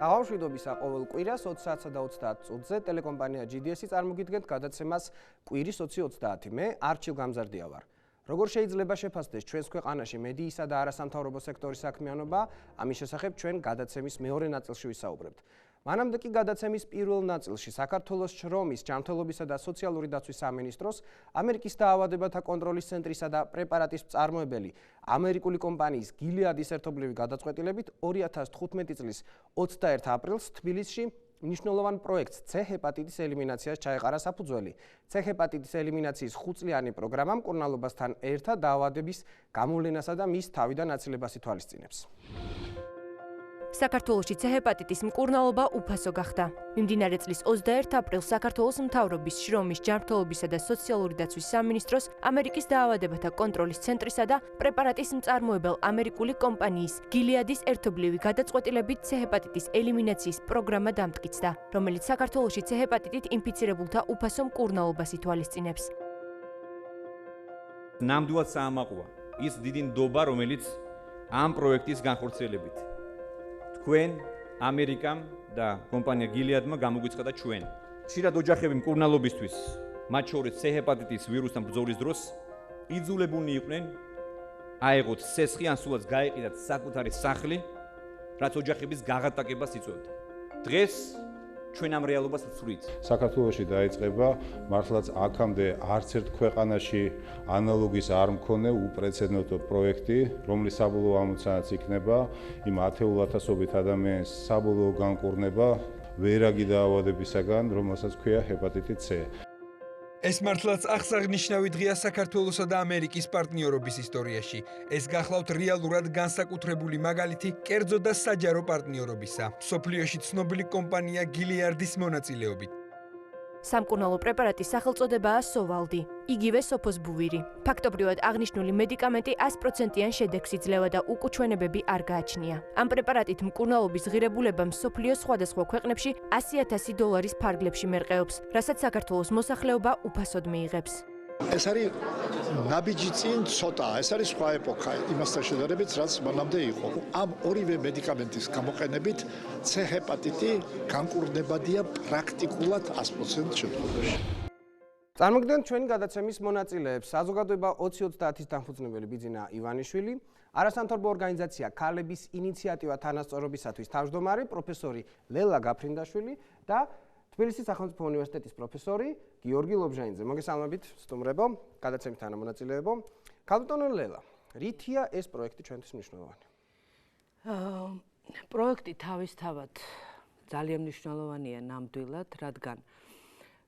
სავარაუდოა ყოველ კვირას 20 საათსა და 30 წუთზე ტელეკომპანია GDS-ი წარმოგიდგენთ გადაცემას კვირის 20-30. მე არჩილ გამზარდია ვარ. როგორ შეიძლება შეფასდეს ჩვენს ქვეყანაში მედიისა და არასამთავრობო სექტორის საქმიანობა, ამის შესახებ ჩვენ გადაცემის მეორე ნაწილში ვისაუბრებთ. მანამდე კი გადაცემის პირველ ნაწილში საქართველოს შრომის, ჯანმრთელობისა და სოციალური დაცვის სამინისტროს, ამერიკის დაავადებათა კონტროლის ცენტრისა და პრეპარატის მწარმოებელი ამერიკული კომპანიის გილეადის ერთობლივი გადაწყვეტილებით 2015 წლის 21 აპრილს თბილისში მნიშვნელოვან პროექტს C ჰეპატიტის ელიმინაციას ჩაეყარა საფუძველი. C ჰეპატიტის ელიმინაციის 5-წლიანი პროგრამა მკურნალობასთან ერთად დაავადების გამოვლენასა და მის თავიდან აცილებას ითვალისწინებს. საქართველოში C ჰეპატიტის მკურნალობა უფასო გახდა. მიმდინარე წლის 21 აპრილს საქართველოს მთავრობის შრომის, ჯანმრთელობისა და სოციალური დაცვის სამინისტროს, ამერიკის დაავადებათა კონტროლის ცენტრისა და პრეპარატის მწარმოებელ ამერიკული კომპანიის გილეადის ერთობლივი გადაწყვეტილებით C ჰეპატიტის ელიმინაციის პროგრამა დამტკიცდა, რომელიც საქართველოში C ჰეპატიტით ინფიცირებულთა უფასო მკურნალობას ითვალისწინებს. ნამდვილად საამაყოა ის დიდი ნდობა, რომელიც ამ პროექტის განხორციელებით თქვენ ამერიკამ და კომპანია გილეადმა გამოგვიცხადა ჩვენ. ხშირად ოჯახები მკურნალობისთვის, მათ შორის C ჰეპატიტის ვირუსთან ბრძოლის დროს იძულებულნი იყვნენ აეღოთ სესხი ან სულაც გაეყიდათ საკუთარი სახლი, რაც ოჯახების გაღატაკებას იწვევდა. დღეს ჩვენ ამ რეალობას ვცვლით. საქართველოში დაიწყება მართლაც აქამდე არც ერთ ქვეყანაში ანალოგის არ მქონე უპრეცედენტო პროექტი, რომლის საბოლოო ამოცანაც იქნება იმ ათეულათასობით ადამიანის საბოლოო განკურნება ვერაგი დაავადებისაგან, რომელსაც ქვია ჰეპატიტი C. ეს მართლაც აღსანიშნავი დღეა საქართველოსა და ამერიკის პარტნიორობის ისტორიაში. ეს გახლავთ რეალურად განსაკუთრებული მაგალითი კერძო და საჯარო პარტნიორობისა. მსოფლიოში ცნობილი კომპანია გილეადის მონაწილეობით. სამკურნალო პრეპარატის სახელწოდებაა სოვალდი, იგივე სოფოსბუვირი. ფაქტობრივად აღნიშნული მედიკამენტი 100%-იან შედეგს იძლევა და უკუჩვენებები არ გააჩნია. ამ პრეპარატით მკურნალობის ღირებულება მსოფლიოს სხვადასხვა ქვეყნებში $100,000 ფარგლებში მერყეობს, რასაც საქართველოს მოსახლეობა უფასოდ მიიღებს. ეს არის ნაბიჯი წინ ცოტა, ეს არის სხვა ეპოქა იმასთან შედარებით, რაც მანამდე იყო. ამ ორივე მედიკამენტის გამოყენებით C ჰეპატიტი განკურნებადია პრაქტიკულად 100% შემთხვევაში. წარმოგიდგენთ ჩვენი გადაცემის მონაწილეებს. საზოგადოება 2030-ის დამფუძნებელი ბიძინა ივანიშვილი, არასამთავრობო ორგანიზაცია ქალების ინიციატივა თანასწორობისათვის თავმჯდომარე პროფესორი ლელა გაფრინდაშვილი და თბილისის სახელმწიფო უნივერსიტეტის პროფესორი გიორგი ლობჟანიძე. მოგესალმებით, სტუმრებო, გადაცემის თანამონაწილეებო. ქალბატონო ლელა, რითია ეს პროექტი ჩვენთვის მნიშვნელოვანი? პროექტი თავისთავად ძალიან მნიშვნელოვანია ნამდვილად, რადგან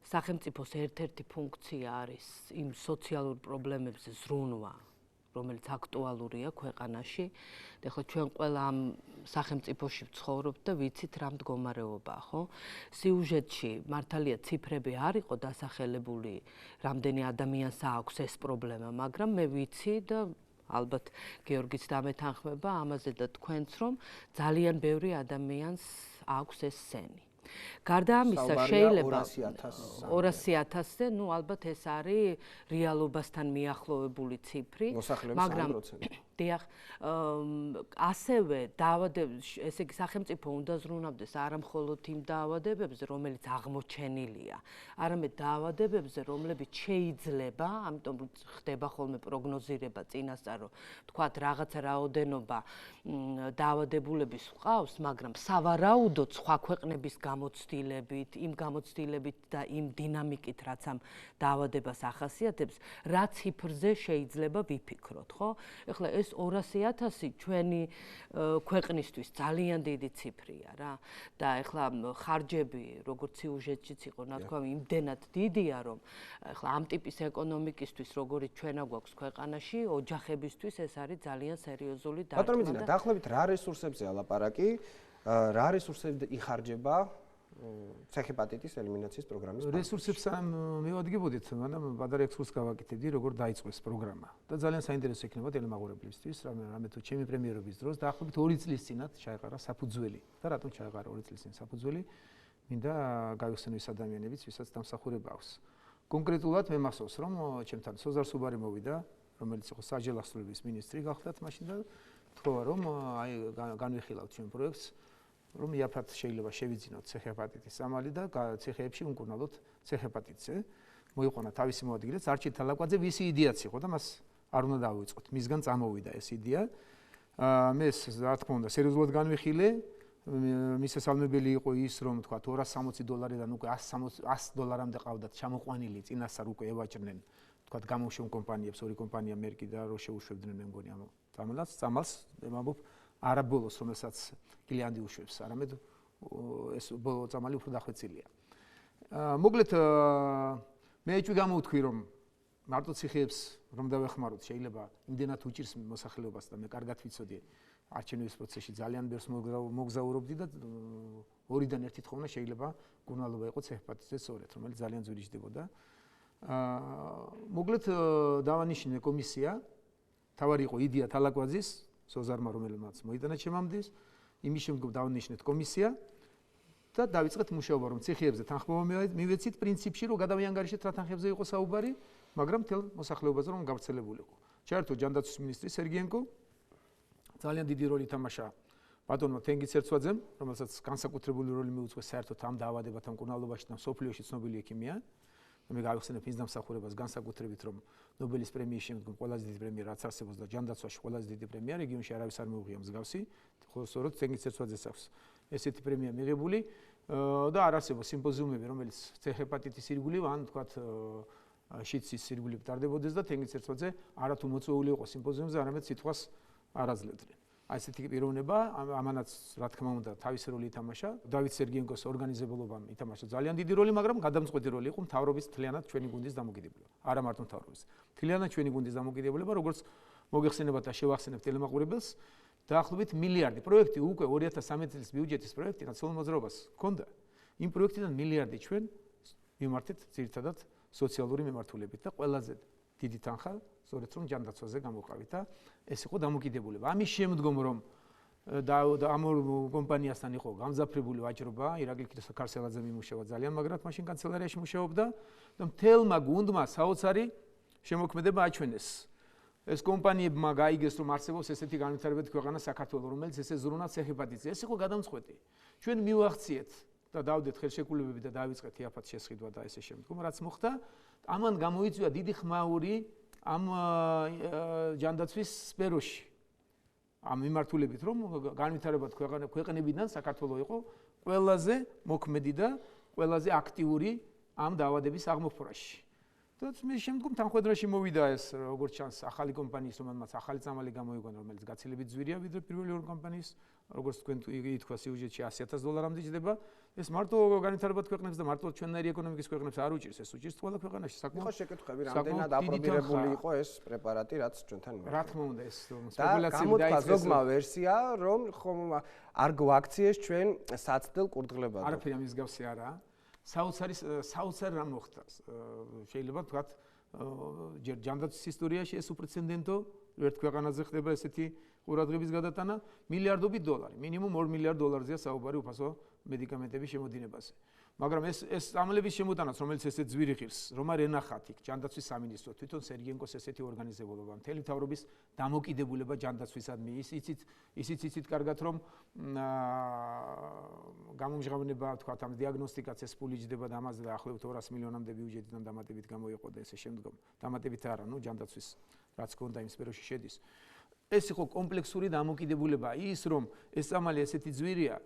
სახელმწიფოს ერთ-ერთი ფუნქცია არის იმ სოციალურ პრობლემებზე ზრუნვა, რომელიც აქტუალურია ქვეყანაში. ეხლა ჩვენ ყველა ამ სახელმწიფოში ვცხოვრობთ და ვიცით რა მდგომარეობაა, ხო? სიუჟეტში მართალია ციფრები არ იყო დასახელებული, რამდენი ადამიანს აქვს ეს პრობლემა, მაგრამ მე ვიცი და ალბათ გიორგიც დამეთანხმება ამაზე და თქვენც, რომ ძალიან ბევრი ადამიანს აქვს ეს სენი. გარდა ამისა შეიძლება 200,000-ზე, ნუ ალბათ ეს არის რეალობასთან მიახლოვებული ციფრი, მაგრამ დიახ, ასევე ესე იგი სახელმწიფო უნდა ზრუნავდეს არა მხოლოდ იმ დაავადებებზე, რომელიც აღმოჩენილია, არამედ დაავადებებზე, რომლებიც შეიძლება, ამიტომ ხდება ხოლმე პროგნოზირება წინასწარ, რომ თქვათ რაღაცა რაოდენობა დაავადებულების ჰყავს, მაგრამ სავარაუდოდ სხვა ქვეყნების გამოცდილებით, იმ გამოცდილებით და იმ დინამიკით, რაც ამ დაავადებას ახასიათებს, რა ციფრზე შეიძლება ვიფიქროთ, ხო? ეხლა ეს 200,000 ჩვენი ქვეყნისთვის ძალიან დიდი ციფრია რა და ეხლა ხარჯები როგორც სიუჟეტშიც იყო ნათქვამი იმდენად დიდია რომ ეხლა ამ ტიპის ეკონომიკისთვის როგორიც ჩვენა გვაქვს ქვეყანაში ოჯახებისთვის ეს არის ძალიან სერიოზული დარტყმა. ბატონო მიძინა, დაახლოებით რა რესურსებზეა ლაპარაკი, რა რესურსები იხარჯება C ჰეპატიტის ელიმინაციის პროგრამის რესურსებს მივადგებოდით, მაგრამ პატარა ექსკურსს გავაკეთებდი, როგორ დაიწყო ეს პროგრამა. და ძალიან საინტერესო იქნება ტელემაყურებლისთვის, რამე თუ ჩემი პრემიერობის დროს დაახლოებით 2 წლის წინათ ჩაეყარა საფუძველი. და რატომ ჩაეყარა 2 წლის წინ საფუძველი? მინდა გავიხსენო ის ადამიანებიც, ვისაც დამსახურება აქვს. კონკრეტულად მე მახსოვს, რომ ჩემთან სოზარ სუბარი მოვიდა, რომელიც იყო საჯელახსოვრების მინისტრი გახლდათ მაშინ და თქვა რომ აი განვიხილავთ ჩვენ პროექტს რომ იაფად შეიძლება შევიძინოთ ცეხეპატიტის სამალი და ცეხეებში უნკურნალოთ ცეხეპატიტზე. მოიყვანა თავისი მოადგილეც არჩილ თალაკვაძე, ვისი იდეაც იყო და მას არ უნდა დავიწყოთ. მისგან წამოვიდა ეს იდეა. მე რა თქმა უნდა სერიოზულად განვიხილე. მისასალმებელი იყო ის, რომ თქვა $260-დან უკვე $100 ყავდათ ჩამოყვანილი წინასწარ უკვე ევაჭრნენ თქვა გამოშვენ კომპანიებს, ორი კომპანია მერკი და რო შეუშვებდნენ მე მგონი ამ წამალს, ამბობ არა ბოლოს, რომელსაც გილიანდი უშვებს, არამედ ეს ბოლო წამალი უფრო დახვეწილია. მოკლედ მე ეჭვი გამოვთქვი, რომ მარტო ციხეებს რომ დავეხმაროთ, შეიძლება იმდენად უჭირს მოსახლეობას და მე კარგად ვიცოდი არჩევნების პროცესში ძალიან ბევრს მოგზაურობდი და ორიდან ერთი თხოვნა შეიძლება გუნალობა იყო ცეხეპატიტზე სწორედ, რომელიც ძალიან ძვირი ჯდებოდა. მოკლედ დავანიშნე კომისია, თავარი იყო იდეა თალაკვაძის, სოზარმა რომელმაც მოიტანა ჩემამდე, იმის შემდგომ დავანიშნეთ კომისია და დავიწყეთ მუშაობა, რომ ციხეებზე თანხმობა მივეცით პრინციპში, რომ გადავიანგარიშეთ რა თანხებზე იყო საუბარი, მაგრამ თელ მოსახლეობაზე რომ გავრცელებულიყო. ჩაერთო ჯანდაცვის მინისტრი სერგიენკო, ძალიან დიდი როლი ითამაშა ბატონმა თენგიც ერცვაძემ, რომელსაც განსაკუთრებული როლი მიუძღვის საერთოდ ამ დაავადებათა მკურნალობაში და მსოფლიოში ცნობილი ექიმია. მე გავიხსენებ ის დამსახურებას განსაკუთრებით, რომ ნობელის პრემიის შემდგომ ყველაზე დიდი პრემია რაც არსებობს და ჯანდაცვაში ყველაზე დიდი პრემია რეგიონში არავის არ მოუღია მსგავსი, ხოლო სწორედ თენგიც ერცვაძეს აქვს ესეთი პრემია მიღებული და არ არსებობს სიმპოზიუმები, რომელიც ცეხეპატიტის ირგვლივ ან თქვათ შიცის ირგვლივ ტარდებოდეს და თენგიც ერცვაძე არათუ მოწვეული იყო სიმპოზიუმზე, არამედ სიტყვას არ აძლევდნენ. აი ესეთი პიროვნება, ამანაც რა თქმა უნდა თავისი როლი ითამაშა. დავით სერგიენკოს ორგანიზებულობამ ითამაშა ძალიან დიდი როლი, მაგრამ გადამწყვეტი როლი იყო მთავრობის თლიანად ჩვენი გუნდის დამოკიდებულება. არა მარტო მთავრობის. თლიანად ჩვენი გუნდის დამოკიდებულება, როგორც მოგეხსენებათ და შევახსენებთ ტელემაყურებელს, დაახლოებით მილიარდი პროექტი უკვე 2013 წლის ბიუჯეტის პროექტი ნაციონალურ მოძრაობას ჰქონდა. იმ პროექტიდან მილიარდი ჩვენ მიმართეთ ძირითადად სოციალური მიმართულებით და ყველაზე დიდი თანხა სწორედ რომ ჯანდაცვაზე გამოყავით და ეს იყო დამოკიდებულება. ამის შემდგომ რომ ამ კომპანიასთან იყო გამძაფრებული ვაჭრობა, ირაკლი ქარსელაძე მიმუშავა ძალიან მაგრად მაშინ კანცელარიაში მუშაობდა და მთელმა გუნდმა საოცარი შემოქმედება აჩვენეს. ეს კომპანიებმა გაიგეს რომ არსებობს ესეთი განვითარებადი ქვეყანა საქართველოს, რომელიც ესე ზრუნავ ცეხეპატიტზე. ეს იყო გადამწყვეტი. ჩვენ მივახციეთ და დავდეთ ხელშეკრულებები და დავიწყეთ იაფად შესყიდვა და ესე შემდგომ რაც მოხდა, ამან გამოიწვია დიდი ხმაური ამ ჯანდაცვის სფეროში. ამ მიმართულებით რომ განვითარებად ქვეყნებიდან საქართველოს იყო ყველაზე მოქმედი და ყველაზე აქტიური ამ დაავადების აღმოფხვრაში. და მის შემდგომ თანხმედრაში მოვიდა ეს როგორც ჩანს ახალი კომპანიის, რომელმაც ახალი წამალი გამოიგონა, რომელიც გაცილებით ძვირია ვიდრე პირველი ორი კომპანიის, როგორც თქვენ ითქვა სიუჟეტში $100,000-მდე ჯდება. ეს მარტო განვითარებად ქვეყნებს და მარტო ჩვენნაირი ეკონომიკის ქვეყნებს არ უჭირს, ეს უჭირს ყველა ქვეყანაში. საკმაოდ შეკითხები, რამდენად აპრობირებული იყო ეს პრეპარატი, რაც ჩვენთან იმართება. რა თქმა უნდა, ეს სპეკულაციები დაიწყეს. ზოგმა ვერსია, რომ ხომ არ გვაქციეს ჩვენ საცდელ კურდღლებად. არაფერი ამის მსგავსი არაა. საოცარი რამ მოხდა. შეიძლება ვთქვათ, ჯერ ჯანდაცვის ისტორიაში ეს უპრეცედენტო ერთ ქვეყანაზე ხდება ესეთი ყურადღების გადატანა, მილიარდობით დოლარი, მინიმუმ $2 მილიარდზეა საუბარი უფასო მედიკამენტების შემოდინებაზე. მაგრამ ეს წამლების შემოტანაც, რომელიც ესეთ ძვირი ღირს, რომ არ ენახათ იქ ჯანდაცვის სამინისტრო, თვითონ სერგიენკოს ესეთი ორგანიზებულობა, მთელი თავრობის დამოკიდებულება ჯანდაცვისადმი, ისიც იცით კარგად, რომ გამომჟღავნება, თქვათ, ამ დიაგნოსტიკაც ეს ფული ჯდება და ამაზე დაახლოებით $200 მილიონამდე ბიუჯეტიდან დამატებით გამოიყო და ესე შემდგომ. დამატებით არა, ჯანდაცვის რაც ჰქონდა იმ სფეროში შედის. ეს იყო კომპლექსური დამოკიდებულება, ის რომ ეს წამალი ესეთი ძვირია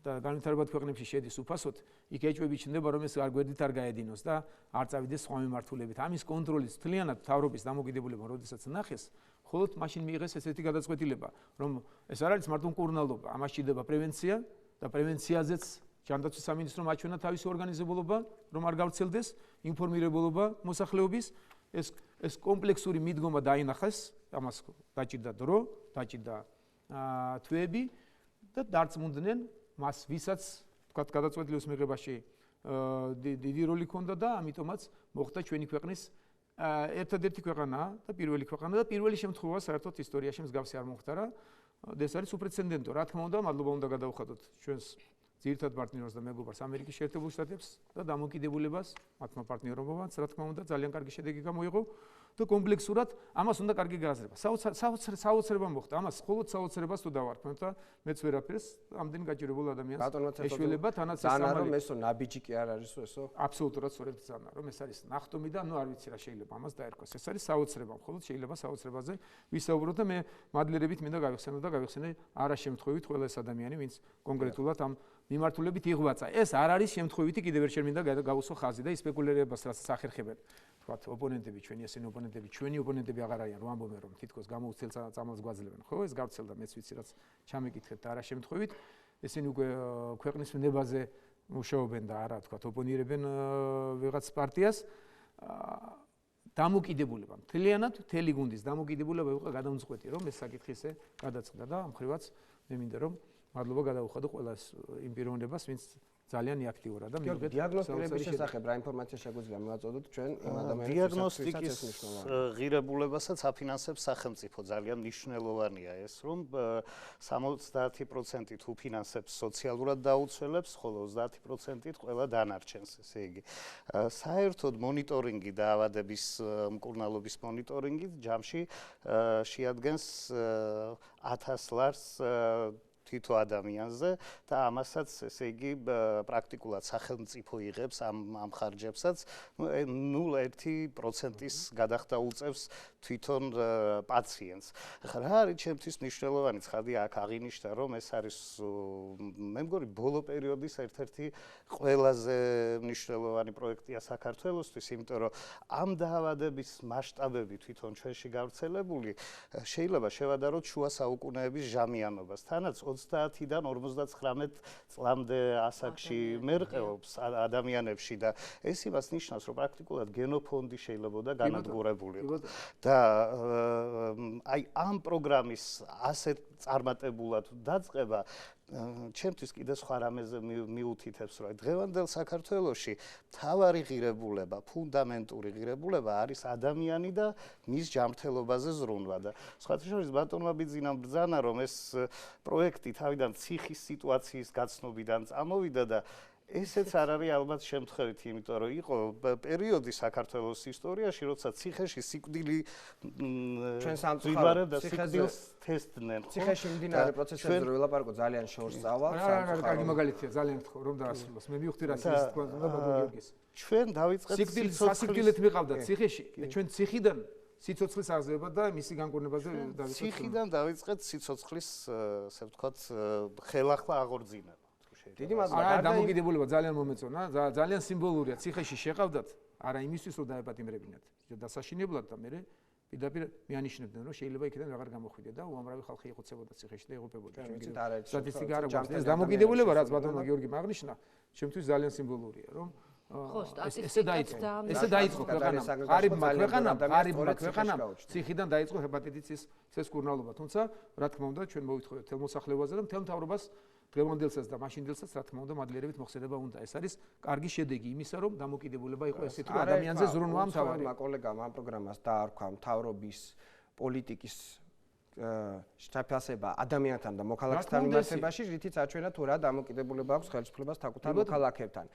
და განვითარებად ქვეყნებში შედის უფასოდ, იქ ეჭვები ჩნდება, რომ ეს არ გვერდით არ გაედინოს და არ წავიდეს სხვა მიმართულებით. ამის კონტროლის თლიანად თავრობის დამოკიდებულება, როდესაც ნახეს, მხოლოდ მაშინ მიიღეს ესეთი გადაწყვეტილება, რომ ეს არ არის მარტო მკურნალობა, ამას ჭირდება პრევენცია და პრევენციაზეც ჯანდაცვის სამინისტრომ აჩვენა თავისი ორგანიზებულობა, რომ არ გავრცელდეს ინფორმირებულობა მოსახლეობის. ეს კომპლექსური მიდგომა დაინახეს, ამას დაჭირდა დრო, დაჭირდა თვეები და დარწმუნდნენ მას, ვისაც თქვათ გადაწყვეტილების მიღებაში დიდი როლი ჰქონდა და ამიტომაც მოხდა ჩვენი ქვეყნის ერთადერთი ქვეყანა და პირველი ქვეყანა და პირველი შემთხვევა საერთოდ ისტორიაში მსგავსი არ მომხდარა. ეს არის უპრეცედენტო. რა თქმა უნდა, მადლობა უნდა გადავხადოთ ჩვენს ძირითად პარტნიორს და მეგობარს ამერიკის შეერთებულ შტატებს და დამოკიდებულებას მათმა პარტნიორობამაც, რა თქმა უნდა, ძალიან კარგი შედეგი გამოიღო და კომპლექსურად ამას უნდა კარგი გააზრება. საოცრება მოხდა, ამას მხოლოდ საოცრებას თუ დავარქმევ და მეც ვერაფერს ამდენ გაჭირებულ ადამიანს ეშველება თანაც სამალი ესო ნაბიჯი კი არ არისო ესო აბსოლუტურად სწორედ ზანა რომ ეს არის ნახტომი და არ ვიცი რა შეიძლება ამას დაერქვას ეს არის საოცრება მხოლოდ შეიძლება საოცრებაზე ვისაუბროთ და მე მადლიერებით მინდა გავიხსენე არა შემთხვევით ყველა ეს ადამიანი ვინც კონკრეტულად ამ მიმართულებით იღვაცა ეს არ არის შემთხვევითი კიდევ ერთ მინდა გავუსვა ხაზი და სპეკულირებას რაც სახერხებენ თქვათ ოპონენტები ჩვენი ესენი ოპონენტები ჩვენი ოპონენტები აღარ არიან რომ ამბობენ რომ თითქოს გამოუცილ წამალს გვაძლევენ ხო ეს გავრცელდა მეც ვიცი რაც ჩამეკითხეთ და არა შემთხვევით ესენი უკვე ქვეყნის ნებაზე მუშაობენ და არა თქვათ ოპონირებენ ვიღაც პარტიას დამოკიდებულება მთლიანად მთელი გუნდის დამოკიდებულება იყო გადამწყვეტი რომ ეს საკითხი ესე გადაწყდა და ამ ხრივაც მე მინდა რომ მადლობა გადაუხადო ყველა იმ პიროვნებას ვინც ძალიან აქტიურა და მიიღეთ დიაგნოსტიკების შესახებ რა ინფორმაცია შეგვიძლია მივაწოდოთ ჩვენ იმ ადამიანებს დიაგნოსტიკის ღირებულებასაც აფინანსებს სახელმწიფო ძალიან მნიშვნელოვანია ეს რომ 70% უფინანსებს სოციალურად დაუცველებს ხოლო 30% ყველა დანარჩენს ესე იგი საერთოდ მონიტორინგი დაავადების მკურნალობის მონიტორინგი ჯამში შეადგენს 1000 ლარს თითო ადამიანზე და ამასაც ესე იგი პრაქტიკულად სახელმწიფო იღებს ამ ხარჯებსაც 0.1%-ის გადახდა უწევს თვითონ პაციენტს. რა არის ჩემთვის მნიშვნელოვანი ცხადი აქ აღინიშნა რომ ეს არის მე მგონი ბოლო პერიოდის ერთ-ერთი ყველაზე მნიშვნელოვანი პროექტია საქართველოსთვის, იმიტომ რომ ამ დაავადების მასშტაბები თვითონ ჩვენში გავრცელებული შეიძლება შევადაროთ შუა საუკუნეების ჟამიანობას. თანაც 30-დან 59 წლამდე ასაკში მერყეობს ადამიანებში და ეს იმას ნიშნავს, რომ პრაქტიკულად გენოფონდი შეიძლებოდა განადგურებულიყო. და აი ამ პროგრამის ასეთ წარმატებულად დაწყება ჩემთვის კიდე სხვა რამეზე მიუთითებს, რომ დღევანდელ საქართველოში მთავარი ღირებულება, ფუნდამენტური ღირებულება არის ადამიანი და მის ჯანმრთელობაზე ზრუნვა და სხვათა შორის ბატონმა ბიძინამ ბრძანა, რომ ეს პროექტი თავიდან ციხის სიტუაციის გაცნობიდან წამოვიდა და ესეც არ არის ალბათ შემთხვევითი, იმიტომ რომ იყო პერიოდი საქართველოს ისტორიაში, როცა ციხეში სიკვდილი ჩვენ სამწუხაროდ სიკვდილს თესტდნენ. ციხეში მიმდინარე პროცესებზე რო ველაპარაკო ძალიან შორს წავა. არა, კარგი მაგალითია, ძალიან გთხოვ რომ დაასრულოს. მე მივხვდი რა ის თქვა და ბატონ გიორგის. ჩვენ დავიწყეთ სიკვდილით მიყავდათ ციხეში. ჩვენ ციხიდან სიცოცხლის აღზევება და მისი განკურნებაზე დავიწყეთ. ციხიდან დავიწყეთ სიცოცხლის, ასე ვთქვათ, ხელახლა აღორძინება. დიდი მადლობა. არა, დამოკიდებულება ძალიან მომეწონა, ძალიან სიმბოლურია. ციხეში შეყავდათ, არა იმისთვის, რომ დაეპატიმრებინათ, დასაშინებლად და მე პირდაპირ მიანიშნებდნენ, რომ შეიძლება იქიდან აღარ გამოხვიდე და უამრავი ხალხი იყოცებოდა ციხეში და იღუპებოდა. სტატისტიკა არ გვაქვს. ეს დამოკიდებულება, რაც ბატონმა გიორგი აღნიშნა, ჩემთვის ძალიან სიმბოლურია, რომ ესე დაიწყო ქვეყანა. ღარიბმა ქვეყანამ ციხიდან დაიწყო ჰეპატიტის C-ის კურნალობა, თუმცა რა თქმა უნდა, ჩვენ მოვითხოთ თელ მოსახლეობაზე და მთელ მთავრობას დღევანდელსაც და მაშინდელსაც რა თქმა უნდა მადლიერებით მოხსენება უნდა. ეს არის კარგი შედეგი იმისა, რომ დამოკიდებულება იყო ესეთ რომ ადამიანზე ზრუნვა მთავარი. კოლეგამ ამ პროგრამას დაარქვა მთავრობის პოლიტიკის შეფასება ადამიანთან და მოქალაქეთან მიმართებაში, რითიც აჩვენა თუ რა დამოკიდებულება აქვს ხელისუფლებას თაკუთან მოქალაქეებთან.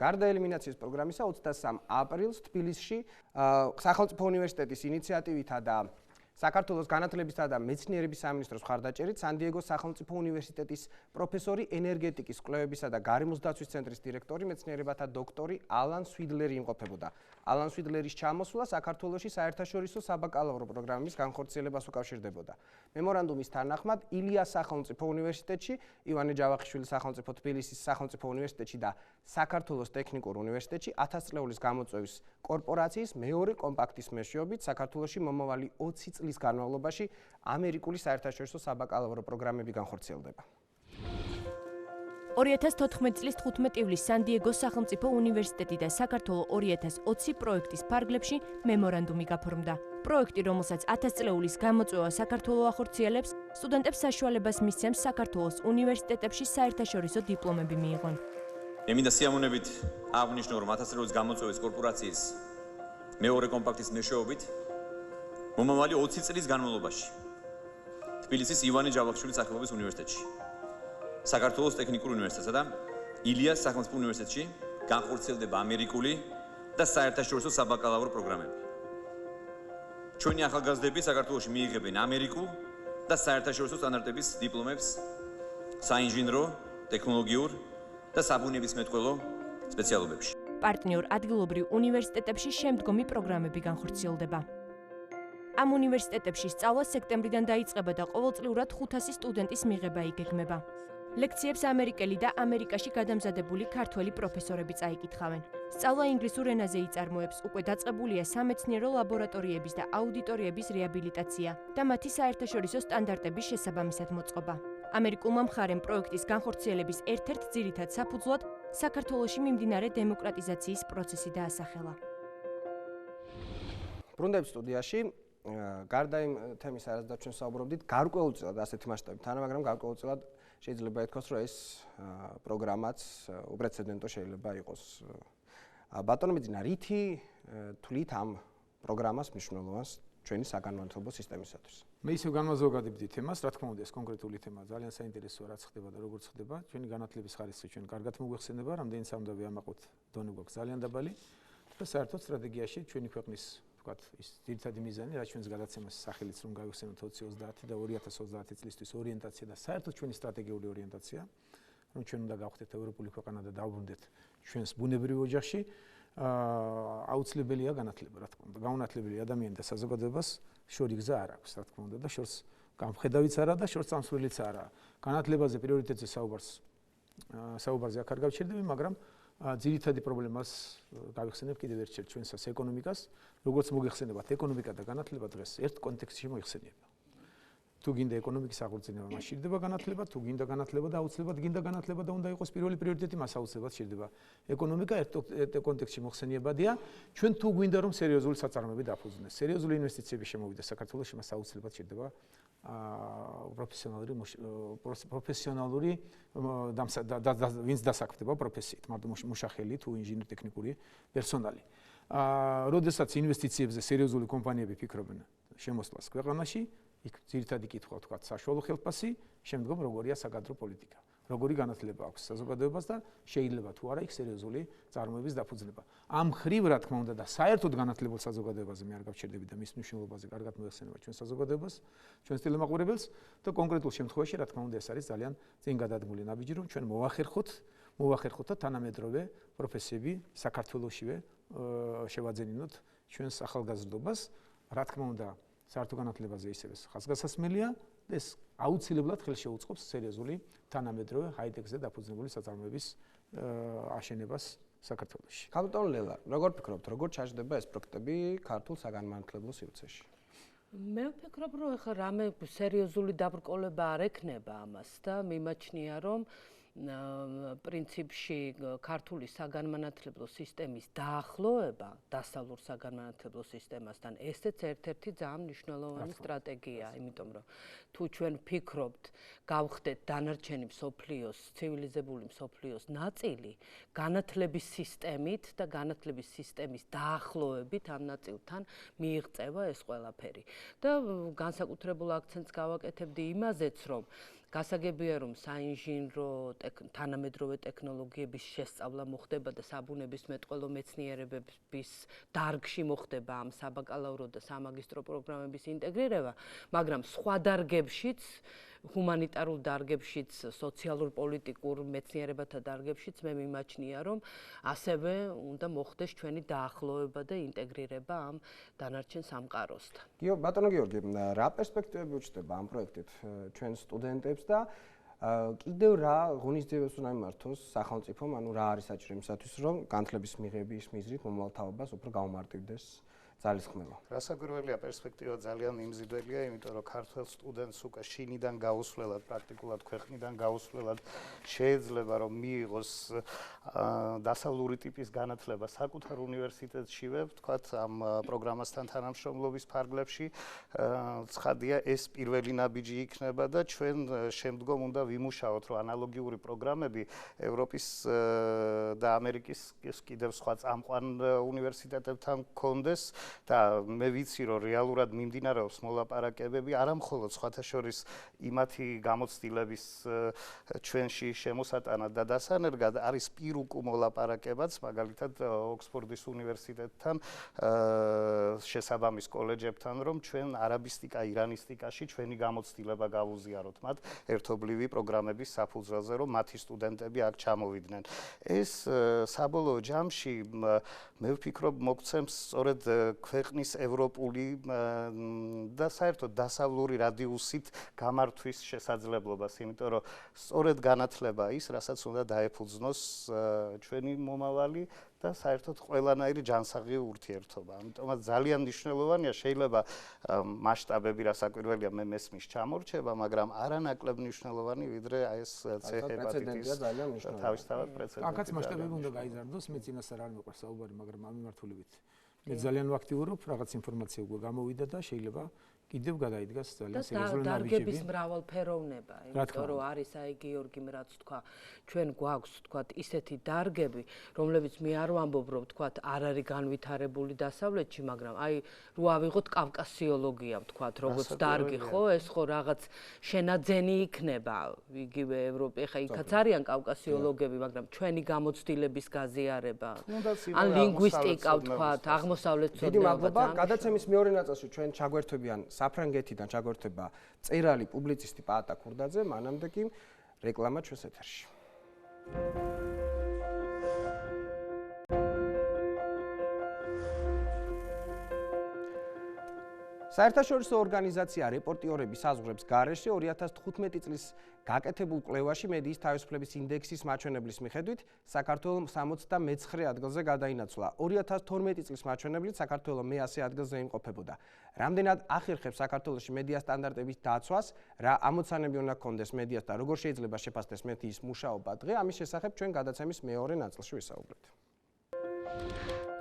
გარდა ელიმინაციის პროგრამისა 23 აპრილს თბილისში სახელმწიფო უნივერსიტეტის ინიციატივითა და საქართველოს განათლებისა და მეცნიერების სამინისტროს მხარდაჭერით სან-დიეგოს სახელმწიფო უნივერსიტეტის პროფესორი ენერგეტიკის კვლევებისა და გარემოს დაცვის ცენტრის დირექტორი მეცნიერებათა დოქტორი ალან სვიდლერი იმყოფებოდა. ალან სვიდლერის ჩამოსვლა საქართველოში საერთაშორისო საბაკალავრო პროგრამის განხორციელებას უკავშირდებოდა. მემორანდუმის თანახმად ილიას სახელმწიფო უნივერსიტეტში, ივანე ჯავახიშვილის სახელმწიფო თბილისის სახელმწიფო უნივერსიტეტში და საქართველოს ტექნიკურ უნივერსიტეტში 1000 წლეულის გამოწვევის კორპორაციის მეორე კომპაქტის მეშვეობით საქართველოში მომავალი 20 წლის განმავლობაში ამერიკული საერთაშორისო საბაკალავრო პროგრამები განხორციელდება. 2014 წლის 15 ივლისს სან-დიეგოს სახელმწიფო უნივერსიტეტი და საქართველოს 2020 პროექტის ფარგლებში მემორანდუმი გაფორმდა. პროექტი, რომელსაც 1000 წლეულის გამოწვევა საქართველოს ახორციელებს, სტუდენტებს საშუალებას მისცემს საქართველოს უნივერსიტეტებში საერთაშორისო დიპლომები მიიღონ. მე მინდა სიამოვნებით აღვნიშნო, რომ 1000 წლეულის გამოწვევის კორპორაციის მეორე კომპაქტის მეშვეობით მომავალი 20 წლის განმავლობაში თბილისის ივანე ჯავახიშვილის სახელობის უნივერსიტეტში, საქართველოს ტექნიკურ უნივერსიტეტსა და ილიას სახელმწიფო უნივერსიტეტში განხორციელდება ამერიკული და საერთაშორისო საბაკალავრო პროგრამები. ჩვენი ახალგაზრდები საქართველოში მიიღებენ ამერიკულ და საერთაშორისო სტანდარტების დიპლომებს საინჟინრო, ტექნოლოგიურ და საბუნებისმეტყველო სპეციალობებში. პარტნიორ ადგილობრივ უნივერსიტეტებში შემდგომი პროგრამები განხორციელდება. ამ უნივერსიტეტებში სწავლა სექტემბრიდან დაიწყება და ყოველწლიურად 500 სტუდენტის მიღება იგეგმება. ლექციებს ამერიკელი და ამერიკაში გადამზადებული ქართველი პროფესორები წაიკითხავენ. სწავლა ინგლისურ ენაზე იწარმოებს, უკვე დაწყებულია სამეცნიერო ლაბორატორიების და აუდიტორიების რეაბილიტაცია და მათი საერთაშორისო სტანდარტების შესაბამისად მოწყობა. ამერიკულმა მხარემ პროექტის განხორციელების ერთ-ერთ ძირითად საფუძვლად საქართველოში მიმდინარე დემოკრატიზაციის პროცესი დაასახელა. ბრუნდებით სტუდიაში, გარდა იმ თემის, სადაც ჩვენ საუბრობდით, გარკვეულწილად ასეთი მასშტაბით, მაგრამ გარკვეულწილად შეიძლება ითქვას, რომ ეს პროგრამაც უპრეცედენტო შეიძლება იყოს. ბატონო მეძინა, რითი თვლით ამ პროგრამას მნიშვნელობას ჩვენი საგანმანათლებლო სისტემისათვის? მე ისევ განმაზოგადებდი თემას, რა თქმა უნდა, ეს კონკრეტული თემა ძალიან საინტერესოა, რაც ხდება და როგორც ხდება. ჩვენი განათლების ხარისხი ჩვენ კარგად მოგვეხსენება, რამდენიც უნდა ვიამაყოთ, დონე გვაქვს ძალიან დაბალი და საერთოდ სტრატეგიაში ჩვენი ქვეყნის ვთქვათ, ის ძირითადი მიზანი, რაც ჩვენს გადაცემას სახელიც რომ გავიხსენოთ 2030 და 2030 წლისთვის ორიენტაცია და საერთოდ ჩვენი სტრატეგიული ორიენტაცია, რომ ჩვენ უნდა გავხდეთ ევროპული ქვეყანა და დავბრუნდეთ ჩვენს ბუნებრივ ოჯახში, აუცილებელია განათლება, რა თქმა უნდა. გაუნათლებელი ადამიანი და საზოგადოებას შორი გზა არ აქვს, რა თქმა უნდა, და შორს გამხედავიც არა და შორს წამსვლელიც არა. განათლებაზე პრიორიტეტზე საუბარზე აქ არ გავჩერდები, მაგრამ ძირითადი პრობლემას გავიხსენებ კიდევ ერთხელ ჩვენსას ეკონომიკას, როგორც მოგეხსენებათ, ეკონომიკა და განათლება დღეს ერთ კონტექსტში მოიხსენიება. თუ გინდა ეკონომიკის აღორძინება, მას სჭირდება განათლება, თუ გინდა განათლება და აუცილებლად გინდა განათლება და უნდა იყოს პირველი პრიორიტეტი, მას აუცილებლად სჭირდება ეკონომიკა, ერთ კონტექსტში მოხსენიებადია. ჩვენ თუ გვინდა რომ სერიოზული საწარმოები დაფუძნდეს, სერიოზული ინვესტიციები შემოვიდეს საქართველოში, მას აუცილებლად სჭირდება პროფესიონალური ვინც დასაქმდება პროფესიით, მარტო მუშახელი თუ ინჟინერი ტექნიკური პერსონალი. როდესაც ინვესტიციებზე სერიოზული კომპანიები ფიქრობენ შემოსვლას ქვეყანაში, იქ ძირითადი კითხვა ვთქვათ, საშუალო ხელფასი, შემდგომ როგორია საკადრო პოლიტიკა, როგორი განათლება აქვს საზოგადოებას და შეიძლება თუ არა იქ სერიოზული წარმოების დაფუძნება. ამ ხრივ რა თქმა უნდა და საერთოდ განათლებულ საზოგადოებაზე მე არ გავჩერდები და მის მნიშვნელობაზე კარგად მოეხსენება ჩვენ საზოგადოებას, ჩვენს ტელემაყურებელს და კონკრეტულ შემთხვევაში რა თქმა უნდა ეს არის ძალიან წინ გადადგმული ნაბიჯი, რომ ჩვენ მოვახერხოთ და თანამედროვე პროფესიები საქართველოშივე შევაძენინოთ ჩვენს ახალგაზრდობას, რა თქმა უნდა საერთო განათლებაზე ისევე ხაზგასასმელია და ეს აუცილებლად ხელშეუწყობს სერიოზული თანამედროვე ჰაი-ტექზე დაფუძნებული საწარმოების აშენებას საქართველოში. კაპიტან ლელა, როგორ ფიქრობთ, როგორ ჩაჯდება ეს პროექტები ქართულ საგანმანათლებლო სივრცეში? მე ვფიქრობ, რომ ახლა რამე სერიოზული დაბრკოლება არ ექნება ამას და მიმაჩნია, რომ პრინციპში ქართული საგანმანათლებლო სისტემის დაახლოება დასავლურ საგანმანათლებლო სისტემასთან ესეც ერთ-ერთი ძალიან მნიშვნელოვანი სტრატეგია, იმიტომ რომ თუ ჩვენ ვფიქრობთ გავხდეთ დანარჩენი მსოფლიოს, ცივილიზებული მსოფლიოს ნაწილი, განათლების სისტემით და განათლების სისტემის დაახლოებით ამ ნაწილთან მიიღწევა ეს ყველაფერი. და განსაკუთრებულ აქცენტს გავაკეთებდი იმაზეც, რომ გასაგებია რომ საინჟინრო თანამედროვე ტექნოლოგიების შესწავლა მოხდება და საბუნებისმეტყველო მეცნიერებების დარგში მოხდება ამ საბაკალავრო და სამაგისტრო პროგრამების ინტეგრირება, მაგრამ სხვა დარგებშიც, ჰუმანიტარულ დარგებშიც, სოციალურ-პოლიტიკურ მეცნიერებათა დარგებშიც მე მიმაჩნია, რომ ასევე უნდა მოხდეს ჩვენი დაახლოება და ინტეგრირება ამ დანარჩენ სამყაროსთან. ბატონო გიორგი, რა პერსპექტივები უჩნდება ამ პროექტით ჩვენ სტუდენტებს და კიდევ რა ღონისძიებებს უნდა იმართოს სახელმწიფომ, ანუ რა არის საჭირო იმისათვის, რომ განათლების მიღების მიზნით მომავალ თაობას უფრო გაუმარტივდეს ძალისხმევა. რასაკვირველია პერსპექტივა ძალიან მიმზიდველია, იმიტომ რომ ქართველ სტუდენტს უკვე შინიდან გაუსვლელად, პრაქტიკულად ქვეყნიდან გაუსვლელად შეიძლება რომ მიიღოს დასავლური ტიპის განათლება საკუთარ უნივერსიტეტშივე, ვთქვათ, ამ პროგრამასთან თანამშრომლობის ფარგლებში. ცხადია, ეს პირველი ნაბიჯი იქნება და ჩვენ შემდგომ უნდა ვიმუშაოთ, რომ ანალოგიური პროგრამები ევროპის და ამერიკის კიდევ სხვა წამყვან უნივერსიტეტებთან გქონდეს. და მე ვიცი რომ რეალურად მიმდინარეობს მოლაპარაკებები არა მხოლოდ სხვათა შორის იმათი გამოცდილების ჩვენში შემოსატანად და დასანერგად არის პირუკუ მოლაპარაკებაც მაგალითად ოქსფორდის უნივერსიტეტთან შესაბამის კოლეჯებთან რომ ჩვენ არაბისტიკა ირანისტიკაში ჩვენი გამოცდილება გავუზიაროთ მათ ერთობლივი პროგრამების საფუძველზე რომ მათი სტუდენტები აქ ჩამოვიდნენ ეს საბოლოო ჯამში მე ვფიქრობ მოგცემს სწორედ ქვეყნის ევროპული და საერთოდ დასავლური რადიუსით გამართვის შესაძლებლობას იმიტომ რომ სწორედ განათლება ის რასაც უნდა დაეფუძნოს ჩვენი მომავალი და საერთოდ ყველანაირი ჯანსაღი ურთიერთობა. ამიტომაც ძალიან მნიშვნელოვანია შეიძლება მასშტაბები რასაკვირველია მე მესმის ჩამორჩება, მაგრამ არანაკლებ მნიშვნელოვანი ვიდრე ეს C-ჰეპატიტის თავისთავად პრეცედენტი. აქაც მასშტაბები უნდა გაიზარდოს, მე წინასწარ არ მეყვარს საუბარი, მაგრამ ამ მიმართულებით მე ძალიან ვაქტიურობ, რაღაც ინფორმაცია უკვე გამოვიდა და შეიძლება კიდევ გადაიდგას ძალიან სერიოზული ნაბიჯები. დარგების მრავალფეროვნება, იმიტომ რომ არის აი გიორგიმ რაც თქვა, ჩვენ გვაქვს თქვა ისეთი დარგები, რომლებიც მე არ ვამბობ რომ თქვა არ არის განვითარებული დასავლეთში, მაგრამ აი რო ავიღოთ კავკასიოლოგია თქვა როგორც დარგი, ხო, ეს ხო რაღაც შენაძენი იქნება, იგივე ევროპა, ხა იქაც არიან კავკასიოლოგები, მაგრამ ჩვენი გამოცდილების გაზიარება, ან ლინგვისტიკა თქვა, აღმოსავლეთ ცოდნაობა. დიდი მადლობა. გადაცემის მეორე ნაწილში ჩვენ ჩაგვერთვებიან საფრანგეთიდან ჩაგვერთვება წერალი პუბლიცისტი პაატა ქურდაძე, მანამდე კი რეკლამა ჩვენს ეთერში. საერთაშორისო ორგანიზაცია რეპორტიორების საზღვრების გარეშე 2015 წლის გაკეთებულ კვლევაში მედიის თავისუფლების ინდექსის მაჩვენებლის მიხედვით საქართველო 69 ადგილზე გადაინაცვლა. 2012 წლის მაჩვენებლით საქართველო მე-100 ადგილზე იმყოფებოდა. რამდენად ახერხებს საქართველოში მედია სტანდარტების დაცვას, რა ამოცანები უნდა გქონდეს მედიას და როგორ შეიძლება შეფასდეს მედიის მუშაობა დღე, ამის შესახებ ჩვენ გადაცემის მეორე ნაწილში ვისაუბრებთ.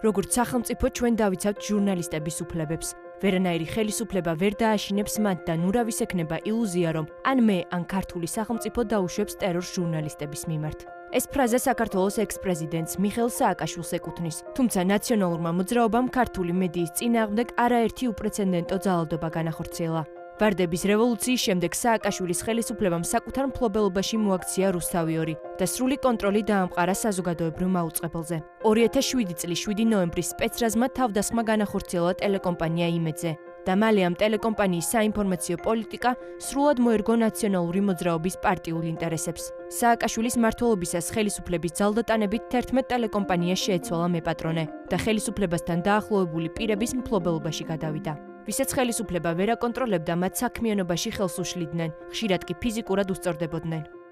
როგორც სახელმწიფო ჩვენ დავიცავთ ჟურნალისტების უფლებებს. ვერანაირი ხელისუფლება ვერ დააშინებს მათ და ნურავის ექნება ილუზია, რომ ან მე, ან ქართული სახელმწიფო დაუშვებს ტერორს ჟურნალისტების მიმართ. ეს ფრაზა საქართველოს ექს-პრეზიდენტს მიხეილ სააკაშვილს ეკუთვნის, თუმცა ნაციონალურმა მოძრაობამ ქართული მედიის წინააღმდეგ არაერთი უპრეცედენტო ძალადობა განახორციელა. ვარდების რევოლუციის შემდეგ სააკაშვილის ხელისუფლებამ საკუთარ მფლობელობაში მოაქცია რუსთავი 2 და სრული კონტროლი დაამყარა საზოგადოებრივ მაუწყებელზე. 2007 წლის 7 ნოემბრის სპეცრაზმა თავდასხმა განახორციელა ტელეკომპანია იმედზე და მალე ამ ტელეკომპანიის საინფორმაციო პოლიტიკა სრულად მოერგო ნაციონალური მოძრაობის პარტიულ ინტერესებს. სააკაშვილის მმართველობისას ხელისუფლების ძალდატანებით 11 ტელეკომპანია შეეცვალა მეპატრონე და ხელისუფლებასთან დაახლოებული პირების მფლობელობაში გადავიდა. ვისაც ხელისუფლება ვერ აკონტროლებდა, მათ საქმიანობაში ხელს უშლიდნენ, ხშირად კი ფიზიკურად უსწორდებოდნენ.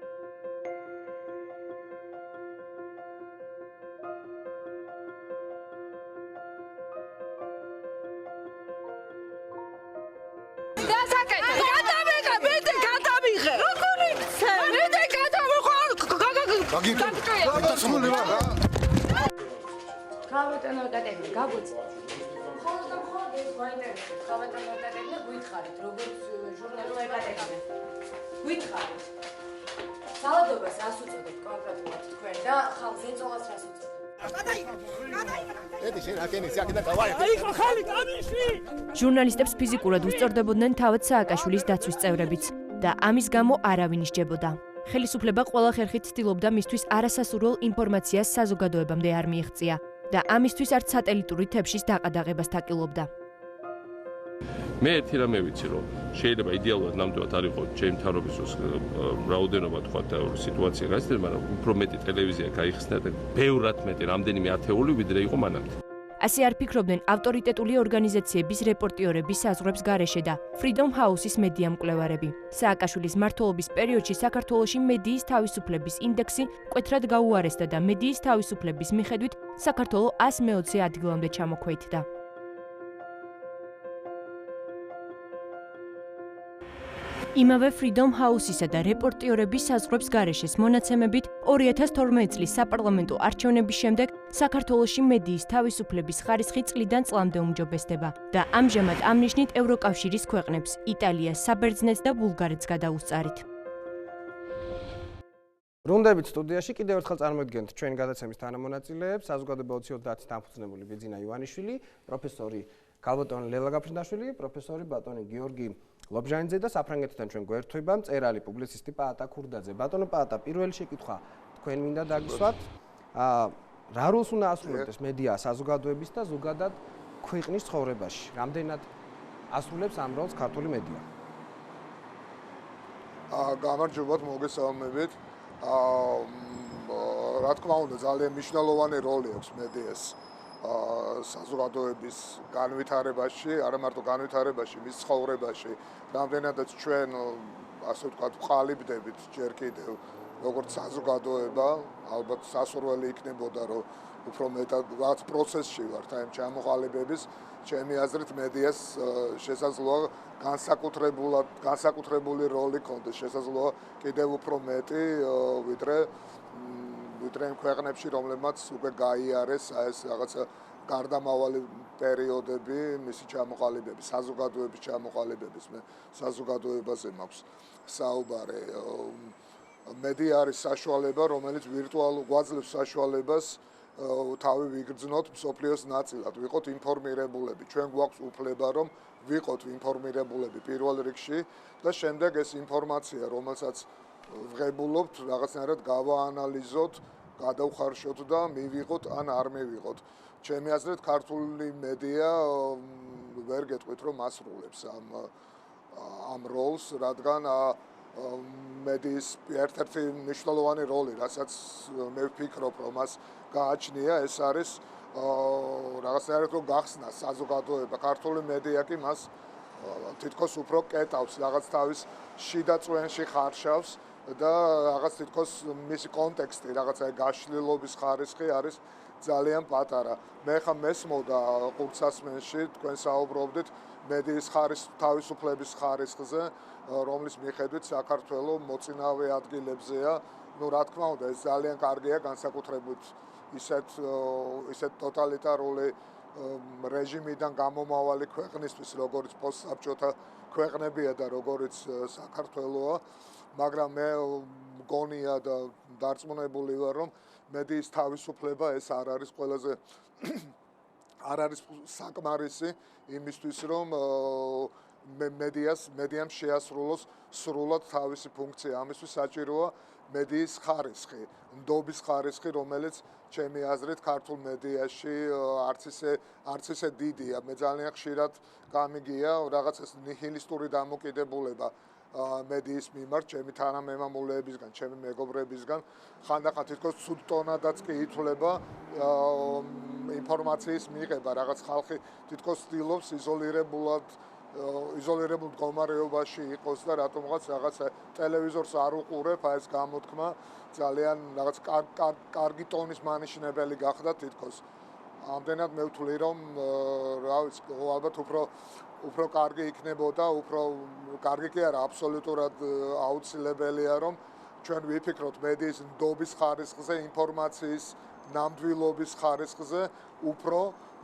გვითხარით. ძალადობას რას უწოდებთ კონკრეტულად თქვენ და ხალხს ეწოლას რას უწოდებთ? ჟურნალისტებს ფიზიკურად უსწორდებოდნენ თავად სააკაშვილის დაცვის წევრებიც და ამის გამო არავინ ისჯებოდა. ხელისუფლება ყველა ხერხით ცდილობდა მისთვის არასასურველ ინფორმაციას საზოგადოებამდე არ მიეღწია და ამისთვის არც სატელიტური თებშის დაყადაღებას თაკილობდა. მე ერთი რამე ვიცი რომ შეიძლება იდეალურად ნამდვილად არ იყო ჩემი მთავრობის რაოდენობა თქვა და სიტუაცია გასწრება, მაგრამ უფრო მეტი ტელევიზია გაიხსნა და ბევრად მეტი რამდენიმე ათეული ვიდრე იყო მანამდე. ასე არ ფიქრობდნენ ავტორიტეტული ორგანიზაციების რეპორტიორები საზღვრების გარეშე და Freedom House-ის მედია მკვლევარები. სააკაშვილის მმართველობის პერიოდში საქართველოში მედიის თავისუფლების ინდექსი მკვეთრად გაუარესდა და მედიის თავისუფლების მიხედვით საქართველო 120 ადგილამდე ჩამოქვეითდა. იმავე Freedom House-ისა და რეპორტიორების საზღვრების გარეშეს მონაცემებით 2012 წლის საპარლამენტო არჩევნების შემდეგ საქართველოში მედიის თავისუფლების ხარისხი წლიდან წლამდე უმჯობესდება და ამჟამად ამ ნიშნით ევროკავშირის ქვეყნებს იტალიას, საბერძნეთს და ბულგარეთს გადაუსწარით. ბრუნდებით სტუდიაში კიდევ ერთხელ წარმოვიდგენთ ჩვენი გადაცემის თანამონაწილეებს, საზოგადოებრივი ოცნების დამფუძნებელი ბიძინა ივანიშვილი, პროფესორი ქალბატონი ლელა გაფრინდაშვილი, პროფესორი ბატონი გიორგი ლობჟანიძე და საფრანგეთიდან ჩვენ გვერდება მწერალი პუბლიცისტი პაატა ქურდაძე. ბატონო პაატა, პირველი შეკითხვა თქვენ მინდა დაგისვათ. რა როლს უნდა ასრულებდეს მედია საზოგადოების და ზოგადად ქვეყნის ცხოვრებაში? რამდენად ასრულებს ამ როლს ქართული მედია? გამარჯობათ, მოგესალმებით. რა თქმა უნდა, ძალიან მნიშვნელოვანი როლი აქვს მედიას საზოგადოების განვითარებაში, არა მარტო განვითარებაში, მის ცხოვრებაში. რამდენადაც ჩვენ, ასე ვთქვათ, ვყალიბდებით ჯერ კიდევ როგორც საზოგადოება, ალბათ სასურველი იქნებოდა, რომ უფრო მეტად რაც პროცესში ვართ აი ამ ჩამოყალიბების, ჩემი აზრით მედიას შესაძლოა განსაკუთრებული როლი ჰქონდეს, შესაძლოა კიდევ უფრო მეტი, ვიდრე იმ ქვეყნებში, რომლებმაც უკვე გაიარეს ეს რაღაცა გარდამავალი პერიოდები მისი ჩამოყალიბების, საზოგადოების ჩამოყალიბების, მე საზოგადოებაზე მაქვს საუბარი. მედია არის საშუალება, რომელიც ვირტუალურ გვაძლევს საშუალებას თავი ვიგრძნოთ მსოფლიოს ნაწილად, ვიყოთ ინფორმირებულები. ჩვენ გვაქვს უფლება, რომ ვიყოთ ინფორმირებულები პირველ რიგში და შემდეგ ეს ინფორმაცია, რომელსაც ვღებულობთ, რაღაცნაირად გავაანალიზოთ, გადავხარშოთ და მივიღოთ ან არ მივიღოთ. ჩემი აზრით, ქართული მედია ვერ გეტყვით, რომ ასრულებს ამ როლს, რადგან მედიის ერთ-ერთი მნიშვნელოვანი როლი, რასაც მე ვფიქრობ, რომ მას გააჩნია, ეს არის რაღაცნაირად რომ გახსნა საზოგადოება. ქართული მედია კი მას თითქოს უფრო კეტავს, რაღაც თავის შიდა წვენში ხარშავს და რაღაც თითქოს მისი კონტექსტი, რაღაცა გაშლილობის ხარისხი არის ძალიან პატარა. მე ხა მესმოდა ყურცასმენში თქვენ საუბრობდით მედიის თავისუფლების ხარისხზე, რომლის მიხედვით საქართველო მოწინავე ადგილებზეა. ნუ რა თქმა უნდა, ეს ძალიან კარგია განსაკუთრებით ისეთ ტოტალიტარული რეჟიმიდან გამომავალი ქვეყნისთვის, როგორც პოსტსაბჭოთა ქვეყნებია და როგორც საქართველოა, მაგრამ მე მგონია და დარწმუნებული ვარ, რომ მედიის თავისუფლება ეს არ არის ყველაზე არ არის საკმარისი იმისთვის, რომ მედიამ შეასრულოს სრულად თავისი ფუნქცია. ამისთვის საჭიროა მედიის ხარისხი, ნდობის ხარისხი, რომელიც ჩემი აზრით ქართულ მედიაში არც ისე დიდია. მე ძალიან ხშირად გამიგია რაღაცა ნიჰილისტური დამოკიდებულება მედიის მიმართ, ჩემი თანამემამულეებისგან, ჩემი მეგობრებისგან, ხანდახან თითქოს ცუდ ტონადაც კი ითვლება ინფორმაციის მიღება, რაღაც ხალხი თითქოს ცდილობს იზოლირებულ მდგომარეობაში იყოს და რატომღაც რაღაც ტელევიზორს არ უყურებ, აი ეს გამოთქმა ძალიან რაღაც კარგი ტონის მანიშნებელი გახდა თითქოს. ამდენად მე ვთვლი, რომ რა ვიცი, ალბათ უფრო კარგი იქნებოდა, უფრო კარგი კი არა, აბსოლუტურად აუცილებელია, რომ ჩვენ ვიფიქროთ მედიის ნდობის ხარისხზე, ინფორმაციის ნამდვილობის ხარისხზე, უფრო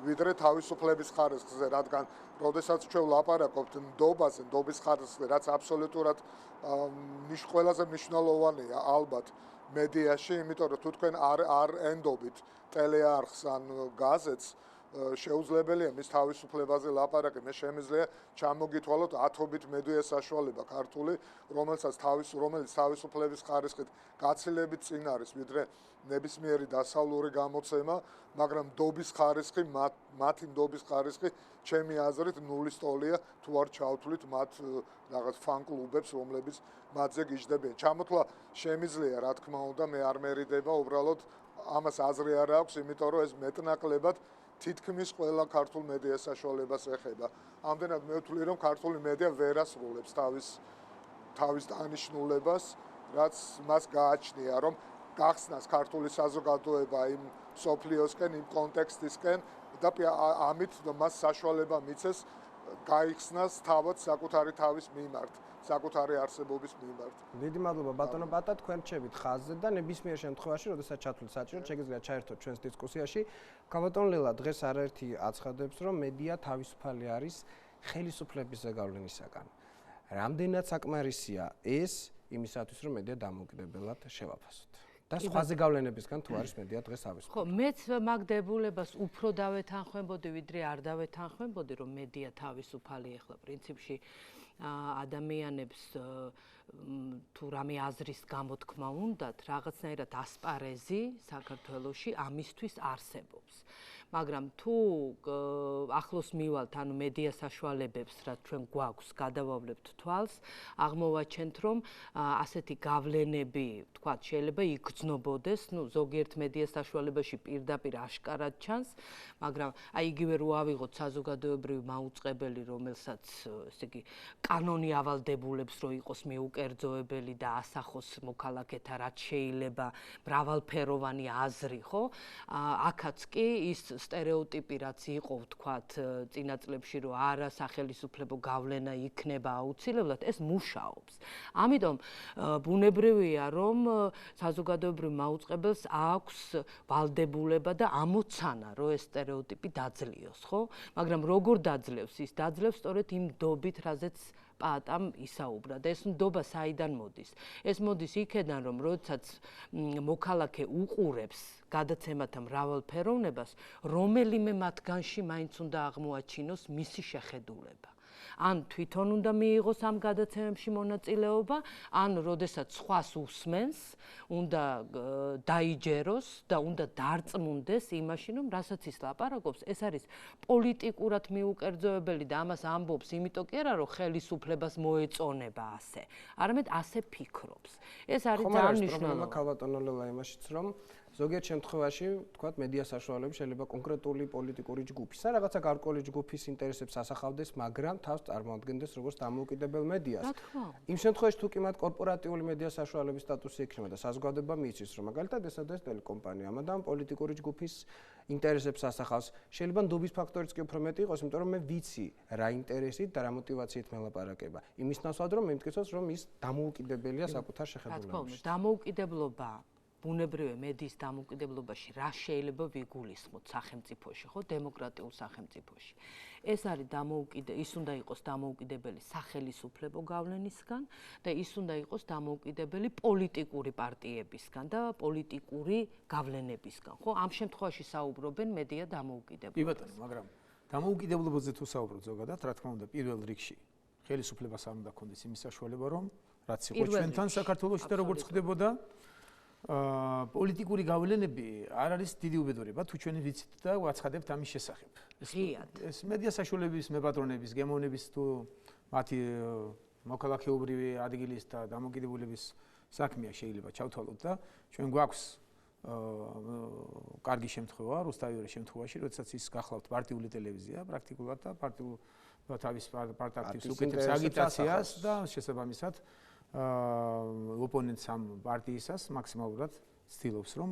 ვიდრე თავისუფლების ხარისხზე, რადგან როდესაც ჩვენ ვლაპარაკობთ ნდობაზე, ნდობის ხარისხზე, რაც აბსოლუტურად ყველაზე მნიშვნელოვანია ალბათ მედიაში, იმიტომ რომ თუ თქვენ არ ენდობით ტელეარხს ან გაზეთს, შეუძლებელია მის თავისუფლებაზე ლაპარაკი. მე შემიძლია ჩამოგითვალოთ ათობით მედია საშუალება ქართული, რომელიც თავისუფლების ხარისხით გაცილებით წინ არის, ვიდრე ნებისმიერი დასავლური გამოცემა, მაგრამ ნდობის ხარისხი, მათი ნდობის ხარისხი, ჩემი აზრით, ნულის ტოლია, თუ არ ჩავთვლით მათ რაღაც ფან-კლუბებს, რომლებიც მათზე გიждდებიან. ჩამოთვლა შემიძლია, რა თქმა უნდა, მე არ მერიდება, უბრალოდ ამას აზრი არ აქვს, იმიტომ რომ ეს მეტნაკლებად თითქმის ყველა ქართულ მედია საშუალებას ეხება. ამდენად მე ვთვლი, რომ ქართული მედია ვერ ასრულებს თავის დანიშნულებას, რაც მას გააჩნია, რომ გახსნას ქართული საზოგადოება იმ სოფლიოსკენ, იმ კონტექსტისკენ და ამით მას საშუალება მიცეს გაიხსნას თავად საკუთარი თავის მიმართ, საკუთარი არსებობის მიმართ. დიდი მადლობა ბატონო პატა, თქვენ რჩებით ხაზზე და ნებისმიერ შემთხვევაში, როდესაც ჩათვლით საჭიროდ, შეგიძლიათ ჩაერთოთ ჩვენს დისკუსიაში. ქალბატონ ლელა დღეს არაერთი აცხადებს, რომ მედია თავისუფალი არის ხელისუფლების ზეგავლენისაგან. რამდენად საკმარისია ეს იმისათვის, რომ მედია დამოუკიდებლად შევაფასოთ? და სხვაზე გავლენებისგან თუ არის მედია დღეს ავისმოთ. ხო, მეც მაგ დებულებას უფრო დავეთანხმებოდი, ვიდრე არ დავეთანხმებოდი, რომ მედია თავისუფალი ახლა პრინციპში ადამიანებს თუ რამე აზრის გამოთქმა უნდათ, რაღაცნაირად ასპარეზი საქართველოში ამისთვის არსებობს. მაგრამ თუ ახლოს მივალთ, ანუ მედია საშუალებებს, რაც ჩვენ გვაქვს, გადავავლებთ თვალს, აღმოვაჩენთ, რომ ასეთი გავლენები, თქვათ, შეიძლება იგრძნობოდეს, ზოგიერთ მედია საშუალებაში პირდაპირ აშკარად ჩანს, მაგრამ აი იგივე რო ავიღოთ საზოგადოებრივი მაუწყებელი, რომელსაც, ესე იგი, კანონი ავალდებულებს, რომ იყოს მიუკერძოებელი და ასახოს მოქალაქეთა რაც შეიძლება მრავალფეროვანი აზრი, ხო? აქაც კი ის სტერეოტიპი რაც იყო, ვთქვათ, წინა წლებში, რომ არა სახელმწიფო გავლენა იქნება აუცილებლად, ეს მუშაობს. ამიტომ ბუნებრივია, რომ საზოგადოებრივ მაუწყებელს აქვს ვალდებულება და ამოცანა, რომ ეს სტერეოტიპი დაძლიოს, ხო? მაგრამ როგორ დაძლევს? ის დაძლევს სწორედ იმ დობით, რაზეც პატამ ისაუბრა და ეს ნდობა საიდან მოდის? ეს მოდის იქედან, რომ როდესაც მოქალაქე უყურებს გადაცემათა მრავალფეროვნებას, რომელიმე მათგანში მაინც უნდა აღმოაჩინოს მისი შეხედულება. ან თვითონ უნდა მიიღოს ამ გადაცემებში მონაწილეობა, ან როდესაც სხვას უსმენს, უნდა დაიჯეროს და უნდა დარწმუნდეს იმაში, რომ რასაც ის ლაპარაკობს, ეს არის პოლიტიკურად მიუკერძოებელი და ამას ამბობს, იმიტომ კი არა, რომ ხელისუფლებას მოეწონება ასე, არამედ ასე ფიქრობს. ეს არის ძალიან მნიშვნელოვანი. ქალბატონო ლელა იმაშიც, რომ ზოგიერთ შემთხვევაში, თქვათ, მედია საშუალებები შეიძლება კონკრეტული პოლიტიკური ჯგუფის ან რაღაცა გარკვეული ჯგუფის ინტერესებს ასახავდეს, მაგრამ თავს წარმოადგენდეს როგორც დამოუკიდებელ მედიას. იმ შემთხვევაში თუ კი მათ კორპორატიული მედია საშუალების სტატუსი ექნება და საზოგადოება მიიცის, რომ მაგალითად ეს არის ტელეკომპანია, ამიტომ პოლიტიკური ჯგუფის ინტერესებს ასახავს, შეიძლება ნდობის ფაქტორიც კი უფრო მეტი იყოს, იმიტომ რომ მე ვიცი რა ინტერესით და რა მოტივაციით მელაპარაკება. იმის ნაცვლად რომ მე მტკიცოს, რომ ის დამოუკიდებელია საკუთარ შეხედულებაში. დამოუკიდებლობა ბუნებრივი მედიის დამოუკიდებლობაში რა შეიძლება ვიგულისხმოთ სახელმწიფოში, ხო, დემოკრატიულ სახელმწიფოში. ეს არის ის უნდა იყოს დამოუკიდებელი სახელისუფლებო გავლენისგან და ის უნდა იყოს დამოუკიდებელი პოლიტიკური პარტიებისგან და პოლიტიკური გავლენებისგან, ხო? ამ შემთხვევაში საუბრობენ მედია დამოუკიდებლობაზე. კი ბატონო, მაგრამ დამოუკიდებლობაზე თუ საუბრობთ ზოგადად, რა თქმა უნდა, პირველ რიგში ხელისუფლებას არ უნდა ქონდეს იმის საშუალება, რომ რაც იყო ჩვენთან საქართველოში და როგორც ხდებოდა პოლიტიკური გავლენები არ არის დიდი უბედურება თუ ჩვენ ვიცით და ვაცხადებთ ამის შესახებ. ეს მედია საშუალების მეპატრონების, გემოვნების თუ მათი მოქალაქეობრივი ადგილის და დამოუკიდებლობის საქმეა შეიძლება ჩავთვალოთ და ჩვენ გვაქვს კარგი შემთხვევა, რუსთავის შემთხვევაში, როდესაც ის გახლავთ პარტიული ტელევიზია პრაქტიკულად და პარტიულ თავის პარტიას უკეთებს აგიტაციას და შესაბამისად ოპონენტს ამ პარტიისას მაქსიმალურად ცდილობს, რომ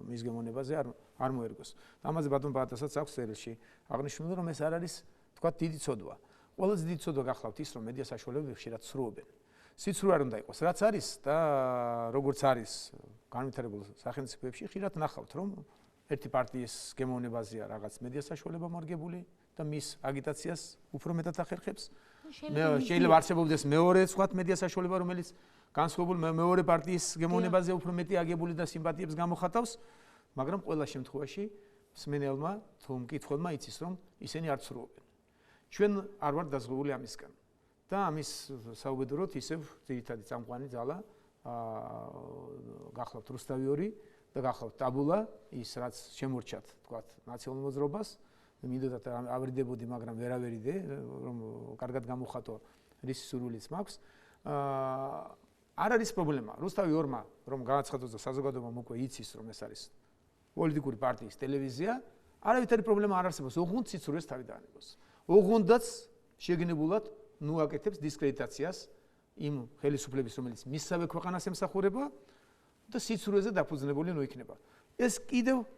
მის გემოვნებაზე არ მოერგოს. ამაზე ბატონ ბატასაც აქვს წერილში აღნიშნული, რომ ეს არ არის, თქვა, დიდი ცოდვა. ყველაზე დიდი ცოდვა გახლავთ ის, რომ მედია საშუალებები ხშირად სრუობენ. სიცრუე არ უნდა იყოს, რაც არის და როგორც არის განვითარებულ სახელმწიფოებში, ხშირად ნახავთ, რომ ერთი პარტიის გემოვნებაზეა რაღაც მედია საშუალება მორგებული და მის აგიტაციას უფრო მეტად ახერხებს. შეიძლება არსებობდეს მეორე სხვა მედია საშუალება, რომელიც განსხვავებულ მეორე პარტიის გემოვნებაზე უფრო მეტი აგებული და სიმპათიებს გამოხატავს, მაგრამ ყველა შემთხვევაში მსმენელმა თუ მკითხველმა იცის, რომ ისინი არ ცრუობენ. ჩვენ არ ვართ დაზღვეული ამისგან და ამის საუბედუროთ ისევ ძირითადი წამყვანი ძალა გახლავთ რუსთავი 2 და გახლავთ ტაბულა, ის რაც შემორჩათ, თქვათ, ნაციონალურ მოძრაობას. მინდოდათ ავერიდებოდი, მაგრამ ვერ ავერიდე, რომ კარგად გამოხატო რის სურვილიც მაქვს. არ არის პრობლემა. რუსთავი 2-მა, რომ განაცხადოს და საზოგადოებამ უკვე იცის, რომ ეს არის პოლიტიკური პარტიის ტელევიზია, არავითარი პრობლემა არ არსებობს. ოღონდ სიცრუეს თავი დაანებოს. ოღონდაც შეგნებულად ნუაკეთებს დისკრედიტაციას იმ ხელისუფლების, რომელიც მისსავე ქვეყანას ემსახურება და სიცრუეზე დაფუძნებული იქნება. ეს კიდევ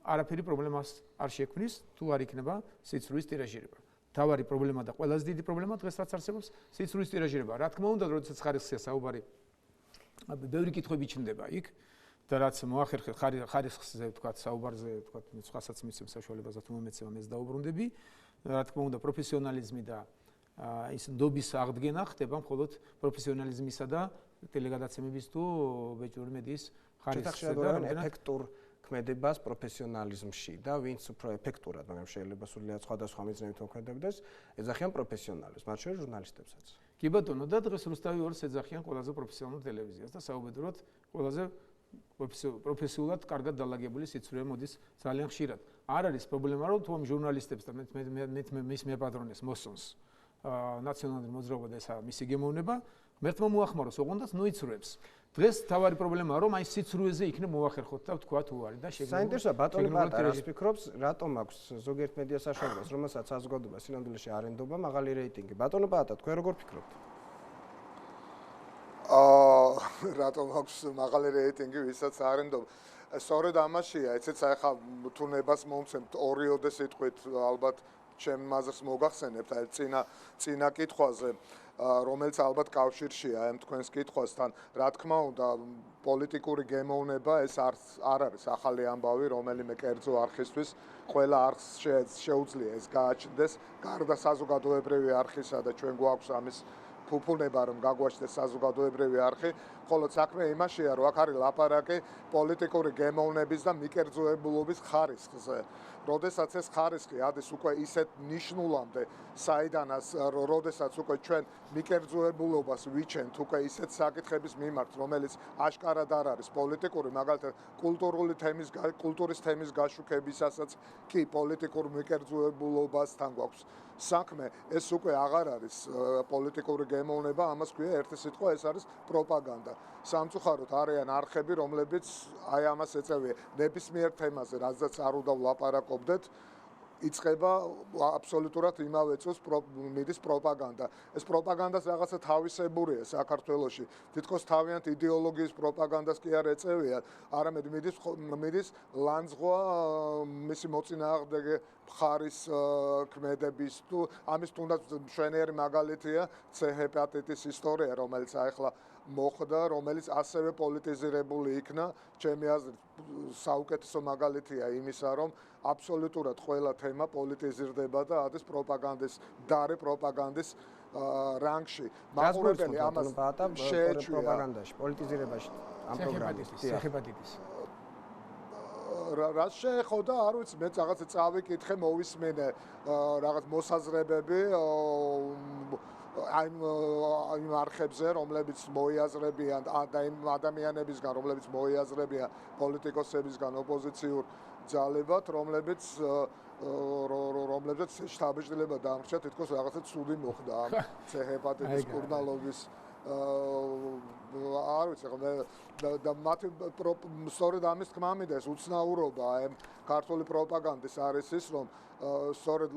არაფერი პრობლემას არ შექმნის, თუ არ იქნება სიცრუის ტირაჟირება. თავარი პრობლემა და ყველაზე დიდი პრობლემა დღეს რაც არსებობს, სიცრუის ტირაჟირება. რა თქმა უნდა, როდესაც ხარისხია საუბარი, ბევრი კითხვები ჩნდება იქ და რაც მოახერხეთ ხარისხზე, თქვათ, საუბარზე, თქვათ, სხვასაც მიცემ საშუალებას და თუ მომეცემა მეც დაუბრუნდები. რა თქმა უნდა, პროფესიონალიზმი და ის ნდობის აღდგენა ხდება მხოლოდ პროფესიონალიზმისა და ტელეგადაცემების თუ ბეჭდური მედიის ხარისხზე ეფექტურ ქმედებას პროფესიონალიზმში და ვინც უფრო ეფექტურად, მაგრამ შეიძლება სულიად სხვადასხვა მიზნებით მოქმედებდეს, ეძახიან პროფესიონალებს, მათ შორის ჟურნალისტებსაც. კი ბატონო, და დღეს რუსთავი 2-ს ეძახიან ყველაზე პროფესიონალურ ტელევიზიას და საუბედუროდ ყველაზე პროფესიულად კარგად დალაგებული სიცრუე მოდის ძალიან ხშირად. არ არის პრობლემა, რომ თუმ ჟურნალისტებს და მის მეპატრონეს მოსონს ნაციონალური მოძრაობა და ესა მისი გემოვნება, მერთმა მოახმაროს, ოღონდ ნოიცრუებს. დღეს თავარი პრობლემაა, რომ აი სიცრუეზე იქნებ მოახერხოთ და ვთქვა თუ არის და შეგიძლია. საინტერესოა ბატონი პატა რას ფიქრობს, რატომ აქვს ზოგიერთ მედია საშუალებას, რომელსაც საზოგადოება სინამდვილეში არ ენდობა მაღალი რეიტინგი. ბატონო პატა, თქვენ როგორ ფიქრობთ? რატომ აქვს მაღალი რეიტინგი, ვისაც არ ენდობა? სწორედ ამაშია, ეცეც ახლა თუნებას მომცემთ ორიოდე სიტყვით ალბათ ჩემ მაზრს მოგახსენებთ აი წინა კითხვაზე, რომელიც ალბათ კავშირშია ამ თქვენს კითხვასთან. რა თქმა უნდა, პოლიტიკური გემოვნება ეს არ არის ახალი ამბავი, რომელიმე კერძო არხისთვის. ყველა არხს შეუძლია ეს გააჩნდეს, გარდა საზოგადოებრივი არხისა და ჩვენ გვაქვს ამის ფუფუნება, რომ გაგვაჩნდეს საზოგადოებრივი არხი, ხოლო საქმე იმაშია, რომ აქ არის ლაპარაკი პოლიტიკური გემოვნების და მიკერძოებულობის ხარისხზე. როდესაც ეს ხარისხი ადის უკვე ისეთ ნიშნულამდე, საიდანაც როდესაც უკვე ჩვენ მიკერძოებულობას ვიჩენთ უკვე ისეთ საკითხების მიმართ, რომელიც აშკარად არ არის პოლიტიკური, მაგალითად კულტურის თემის გაშუქებისასაც კი პოლიტიკურ მიკერძოებულობასთან გვაქვს საქმე, ეს უკვე აღარ არის პოლიტიკური გემოვნება, ამას ქვია ერთი სიტყვა, ეს არის პროპაგანდა. სამწუხაროდ არიან არხები, რომლებიც აი ამას ეწევიან ნებისმიერ თემაზე, რაზეც არ უნდა ვლაპარაკობდეთ, იწყება აბსოლუტურად იმავე წუთს მიდის პროპაგანდა. ეს პროპაგანდას რაღაცა თავისებურია საქართველოში. თითქოს თავიანთ იდეოლოგიის პროპაგანდას კი არ ეწევიან, არამედ მიდის ლანძღვა მისი მოწინააღმდეგე მხარის ქმედების თუ ამის თუნდაც მშვენიერი მაგალითია C ჰეპატიტის ისტორია, რომელიც ახლა მოხდა, რომელიც ასევე პოლიტიზირებული იქნა, ჩემი აზრით საუკეთესო მაგალითია იმისა, რომ აბსოლუტურად ყველა თემა პოლიტიზირდება და ადის პროპაგანდის, დარე პროპაგანდის რანგში. მაყურებელი ამას შეეჩვია პროპაგანდაში, პოლიტიზირებაში ამ პროგრამის. ჰეპატიტის. რაც შეეხოდა, არ ვიცი, მე რაღაცა წავიკითხე, მოვისმენე რაღაც მოსაზრებები იმ არხებზე, რომლებიც მოიაზრებიან და იმ ადამიანებისგან, რომლებიც მოიაზრებიან პოლიტიკოსებისგან ოპოზიციურ ძალებად, რომლებიც შთაბეჭდილება დამრჩა, თითქოს რაღაცა ცუდი მოხდა ამ C ჰეპატიტის კურნალობის არ ვიცი, და მათი სწორედ ამის თქმა მინდა ეს უცნაურობა ამ ქართული პროპაგანდის არის ის, რომ სწორედ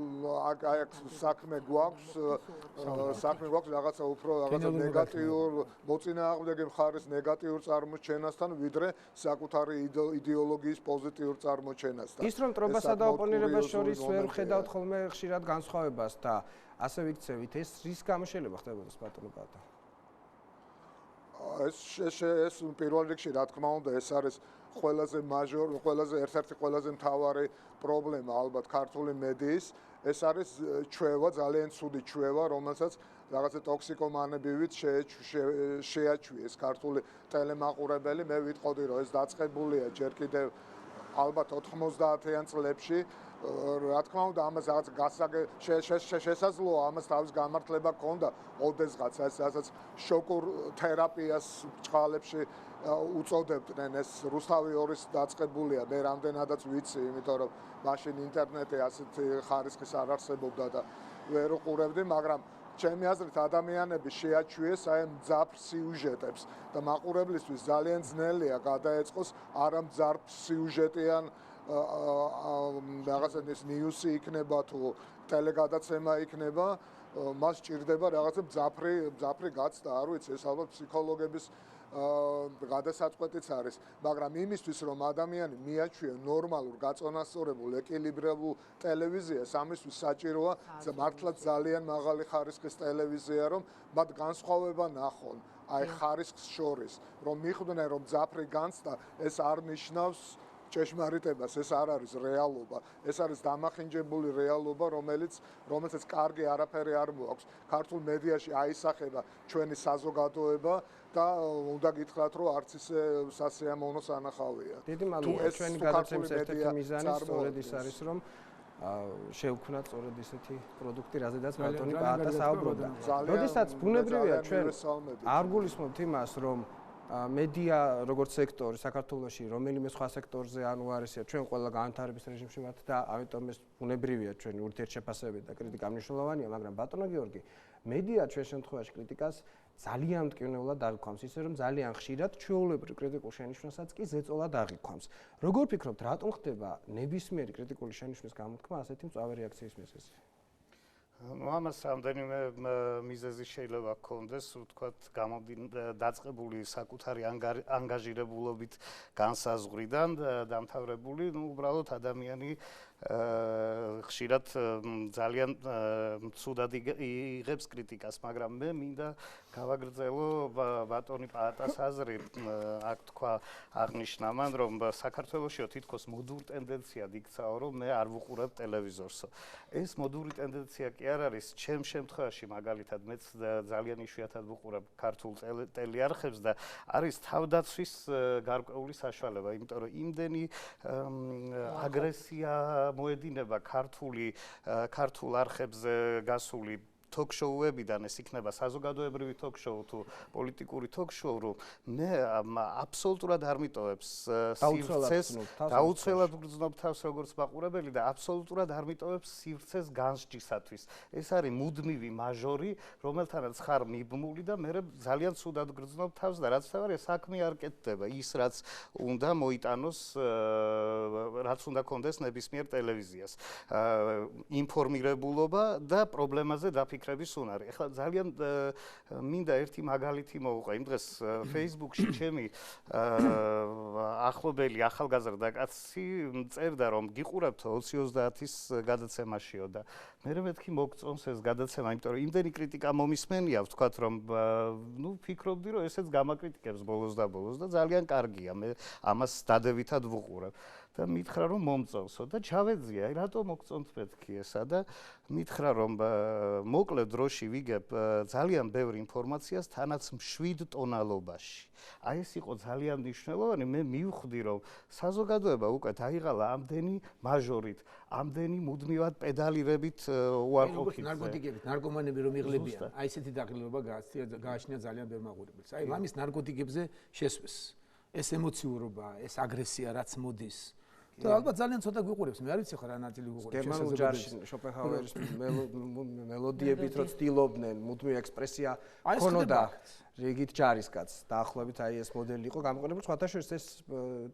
აქ საქმე გვაქვს რაღაცა უფრო რაღაცა ნეგატიურ მოწინააღმდეგე მხარის ნეგატიურ წარმოჩენასთან, ვიდრე საკუთარი იდეოლოგიის პოზიტიურ წარმოჩენასთან. ის რომ ტრობასა და ოპონირებას შორის ვერ ხედავთ ხოლმე ხშირად განსხვავებას და ასე ვიქცევით, ეს რის გამო შეიძლება ხდებოდეს ბატონო პატა? ეს პირველ რიგში რა თქმა უნდა ეს არის ყველაზე ერთ-ერთი ყველაზე მთავარი პრობლემა ალბათ ქართული მედიის, ეს არის ჩვევა, ძალიან ცუდი ჩვევა, რომელსაც რაღაცა ტოქსიკომანებივით შეაჩვიეს ქართული ტელემაყურებელი. მე ვიტყოდი, რომ ეს დაწყებულია ჯერ კიდევ ალბათ 90-იან წლებში. რა თქმა უნდა, ამას რაღაც შესაძლოა ამას თავის გამართლება ჰქონდა ოდესღაც, რასაც შოკურ თერაპიას ბჭყალებში უწოდებდნენ. ეს რუსთავი 2-ის დაწყებულია, მე რამდენადაც ვიცი, იმიტომ რომ მაშინ ინტერნეტი ასეთი ხარისხის არ არსებობდა და ვერ უყურებდი, მაგრამ ჩემი აზრით ადამიანები შეაჩვიეს აი ამ მძაფრ სიუჟეტებს და მაყურებლისთვის ძალიან ძნელია გადაეწყოს არა მძაფრ სიუჟეტიან რაღაცა ეს ნიუსი იქნება თუ ტელეგადაცემა იქნება, მას ჭირდება რაღაცა მძაფრი გაცდა, არ ვიცი, ეს ალბათ ფსიქოლოგების გადასაწყვეტიც არის, მაგრამ იმისთვის რომ ადამიანი მიაჩვია ნორმალურ, გაწონასწორებულ, ეკილიბრებულ ტელევიზიას, ამისთვის საჭიროა მართლაც ძალიან მაღალი ხარისხის ტელევიზია, რომ მათ განსხვავება ნახონ აი ხარისხს შორის, რომ მიხვდნენ რომ მძაფრი განცდა ეს არ ნიშნავს ჭეშმარიტებას, ეს არ არის რეალობა. ეს არის დამახინჯებული რეალობა, რომელსაც კარგი არაფერი არ მოაქვს. ქართულ მედიაში აისახება ჩვენი საზოგადოება და უნდა გითხრათ, რომ არც ისე სასიამოვნო სანახავია. დიდი მადლობა. ჩვენი გადაცემის ერთ-ერთი მიზანი სწორედ ის არის, რომ შევქმნათ სწორედ ისეთი პროდუქტი, რაზედაც ბატონი პაატა საუბრობდა. როდესაც ბუნებრივია ჩვენ არ გულისხმობთ იმას, რომ მედია როგორც სექტორი საქართველოში რომელიმე სხვა სექტორზე ანუ არისია ჩვენ ყველა განვითარების რეჟიმში ვართ და ამიტომ ეს ბუნებრივია ჩვენი ურთიერთშეფასებები და კრიტიკა მნიშვნელოვანია, მაგრამ ბატონო გიორგი, მედია ჩვენ შემთხვევაში კრიტიკას ძალიან მტკივნეულად აღიქვამს, ისე რომ ძალიან ხშირად ჩვეულებრივ კრიტიკულ შენიშვნასაც კი ზეწოლად აღიქვამს. როგორ ფიქრობთ, რატომ ხდება ნებისმიერი კრიტიკული შენიშვნის გამოთქმა ასეთი მწვავე რეაქციის მიზეზი? ამას რამდენიმე მიზეზი შეიძლება გქონდეს, ვთქვათ, დაწყებული საკუთარი ანგაჟირებულობით განსაზღვრიდან დამთავრებული, უბრალოდ ადამიანი ხშირად ძალიან ცუდად იღებს კრიტიკას, მაგრამ მე მინდა გავაგრძელო ბატონი პაატას აზრი, აქ თქვა აღნიშნა მან, რომ საქართველოშიო თითქოს მოდურ ტენდენციად იქცაო, რომ მე არ ვუყურებ ტელევიზორსო. ეს მოდური ტენდენცია კი არ არის, ჩემ შემთხვევაში მაგალითად მეც ძალიან იშვიათად ვუყურებ ქართულ ტელეარხებს და არის თავდაცვის გარკვეული საშუალება, იმიტომ რომ იმდენი აგრესია მოედინება ქართულ არხებზე გასული ток-შოუებიდან ეს იქნება საზოგადოებრივი ток-შოუ თუ პოლიტიკური ток-შოუ, რომ მე აბსოლუტურად არ მიტოვებს სივრცეს, დაუცველად ვგრძნობ თავს როგორც მაყურებელი და აბსოლუტურად არ მიტოვებს სივრცეს განსჯისათვის. ეს არის მუდმივი მაჟორი, რომელთანაც ხარ მიბმული და მე ძალიან ცუდად ვგრძნობ თავს და რაც თავარია საქმე არ კეთდება ის, რაც უნდა მოიტანოს, რაც უნდა კონდეს ნებისმიერ ტელევიზიას. ინფორმირებულობა და პრობლემაზე ფიქრების უნარი. ეხლა ძალიან მინდა ერთი მაგალითი მოვუყვა. იმ დღეს Facebook-ში ჩემი ახლობელი ახალგაზრდა კაცი წერდა, რომ გიყურებთ 2030-ის გადაცემაშიო და მე მეთქი მოგწონს ეს გადაცემა, იმიტომ რომ იმდენი კრიტიკა მომისმენია, ვთქვათ, რომ ფიქრობდი, რომ ესეც გამაკრიტიკებს ბოლოს და ბოლოს და ძალიან კარგია. მე ამას დადებითად ვუყურებ. და მითხრა რომ მომწონსო და ჩავეძია, რატო მოგწონთ მეთქი ესა და მითხრა რომ მოკლე დროში ვიგებ ძალიან ბევრ ინფორმაციას თანაც მშვიდ ტონალობაში. აი ეს იყო ძალიან მნიშვნელოვანი, მე მივხვდი რომ საზოგადოება უკვე დაიღალა ამდენი მაჟორით, ამდენი მუდმივად პედალირებით უარყოფით. ნარკოტიკებით, ნარკომანები რომ იღლებიან, აი ესეთი დაღლილობა გააჩნია ძალიან ბევრ მაყურებელს. აი ამის ნარკოტიკებზე შესვეს, ეს ემოციურობა, ეს აგრესია რაც მოდის და ალბათ ძალიან ცოტა გვიყურებს, მე არ ვიცი ხარ რა ნაწილი გვიყურებს. გერმანულ ჯარში შოპენჰაუერის მელოდიებით რო ცდილობდნენ, მუდმივი ექსპრესია ქონოდა რიგით ჯარისკაც. დაახლოებით აი ეს მოდელი იყო გამოყენებული. სხვათა შორის ეს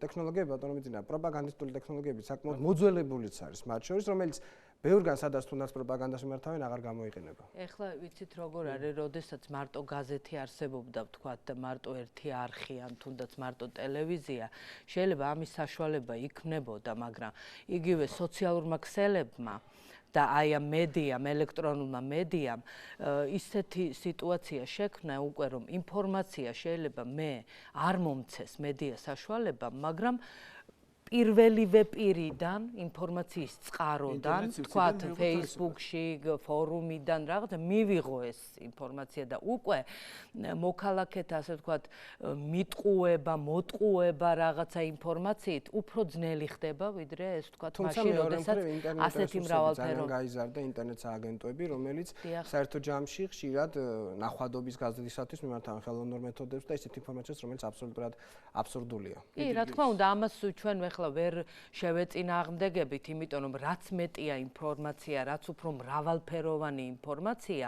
ტექნოლოგიები, ბატონო მიძინა, პროპაგანდისტული ტექნოლოგიები საკმაოდ მოძველებულიც არის, მათ შორის, რომელიც ბევრგან სადაც თუნდაც პროპაგანდას მიმართავენ, აღარ გამოიყენება. ეხლა ვიცით როგორ არის, როდესაც მარტო გაზეთი არსებობდა, ვთქვათ, და მარტო ერთი არხი ან თუნდაც მარტო ტელევიზია, შეიძლება ამის საშუალება იქნებოდა, მაგრამ იგივე სოციალურმა ქსელებმა და აი ამ მედიამ, ელექტრონულმა მედიამ ისეთი სიტუაცია შექმნა უკვე, რომ ინფორმაცია შეიძლება მე არ მომცეს მედია საშუალება, მაგრამ პირველივე პირიდან, ინფორმაციის წყაროდან, თქვათ, Facebook-ში, ფორუმიდან რაღაცა მივიღო ეს ინფორმაცია და უკვე მოქალაქეთ, ასე ვთქვათ, მიტყუება, მოტყუება რაღაცა ინფორმაციით უფრო ძნელი ხდება, ვიდრე ეს ვთქვათ, მაშინ, როდესაც ასეთი მრავალფეროვანი გაიზარდა ინტერნეტ სააგენტოები, რომელიც საერთო ჯამში ხშირად ნახვადობის გაზრდისათვის მიმართავენ ხელოვნურ მეთოდებს და ისეთ ინფორმაციას, რომელიც აბსოლუტურად აბსურდულია. კი, რა თქმა უნდა, ამას ჩვენ ახლა ვერ შევეწინააღმდეგებით, იმიტომ რომ რაც მეტია ინფორმაცია, რაც უფრო მრავალფეროვანი ინფორმაცია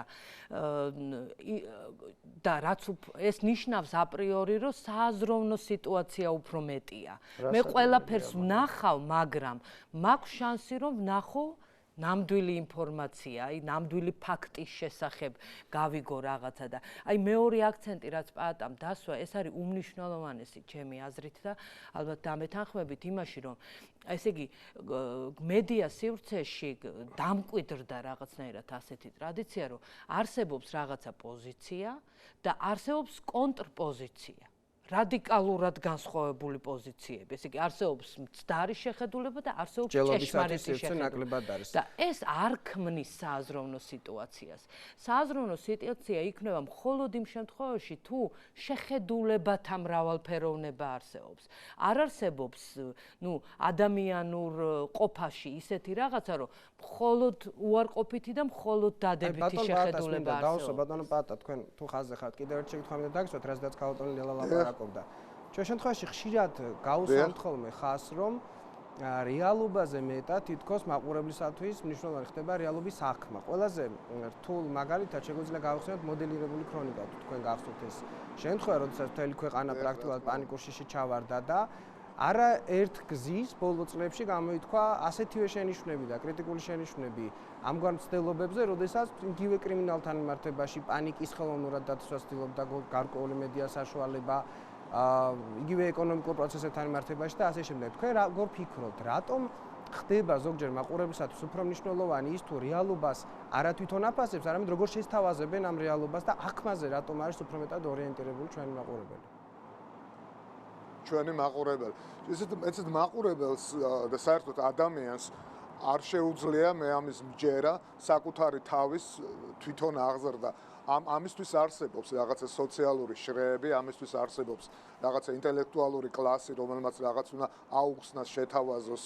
და რაც ეს ნიშნავს აპრიორი, რომ სააზროვნო სიტუაცია უფრო მეტია. მე ყველაფერს ვნახავ, მაგრამ მაქვს შანსი რომ ვნახო ნამდვილი ინფორმაცია, აი ნამდვილი ფაქტის შესახებ გავიგო რაღაცა და აი მეორე აქცენტი რაც პაატამ დასვა, ეს არის უმნიშვნელოვანესი ჩემი აზრით და ალბათ დამეთანხმებით იმაში, რომ ესე იგი მედია სივრცეში დამკვიდრდა რაღაცნაირად ასეთი ტრადიცია, რომ არსებობს რაღაცა პოზიცია და არსებობს კონტრპოზიცია. რადიკალურად განსხვავებული პოზიციები. ესე იგი, არსებობს მცდარი შეხედულება და არსებობს ჭეშმარიტი შეხედულება. და ეს არ ქმნის სააზროვნო სიტუაციას. სააზროვნო სიტუაცია იქნება მხოლოდ იმ შემთხვევაში, თუ შეხედულებათა მრავალფეროვნება არსებობს. არ არსებობს, ადამიანურ ყოფაში ისეთი რაღაცა, რომ მხოლოდ უარყოფითი და მხოლოდ დადებითი შეხედულება არსებობს. ბატონო პატა, თქვენ თუ ხაზზე ხართ, კიდევ ერთ შეკითხვა მინდა დაგისვათ, რასაც ქალბატონი ლელა ლაპარაკობდა. ჩვენ შემთხვევაში ხშირად გავუსვამთ ხოლმე ხაზს, რომ რეალობაზე მეტად თითქოს მაყურებლისათვის მნიშვნელოვანი ხდება რეალობის აღქმა. ყველაზე რთულ მაგალითად შეგვიძლია გავხსენოთ მოდელირებული ქრონიკა, თუ თქვენ გახსოვთ ეს შემთხვევა, როდესაც მთელი ქვეყანა პრაქტიკულად პანიკურ შიშში ჩავარდა და არა ერთ გზის ბოლო წლებში გამოითქვა ასეთივე შენიშვნები და კრიტიკული შენიშვნები ამგვარ მცდელობებზე, როდესაც იგივე კრიმინალთან მიმართებაში პანიკის ხელოვნურად დაცვას ცდილობდა გარკვეული მედია საშუალება, იგივე ეკონომიკურ პროცესებთან მიმართებაში და ასე შემდეგ. თქვენ როგორ ფიქრობთ, რატომ ხდება ზოგჯერ მაყურებლისათვის უფრო მნიშვნელოვანი ის თუ რეალობას არა თვითონ აფასებს, არამედ როგორ შეესთავაზებენ ამ რეალობას და აქმაზე რატომ არის უფრო მეტად ორიენტირებული ჩვენი მაყურებელი? ჩვენი მაყურებელი. ესეთ მაყურებელს და საერთოდ ადამიანს არ შეუძლია მე ამის მჯერა საკუთარი თავის თვითონ აღზრდა. ამისთვის არსებობს რაღაცა სოციალური შრეები, ამისთვის არსებობს რაღაცა ინტელექტუალური კლასი, რომელმაც რაღაც უნდა აუხსნას, შეთავაზოს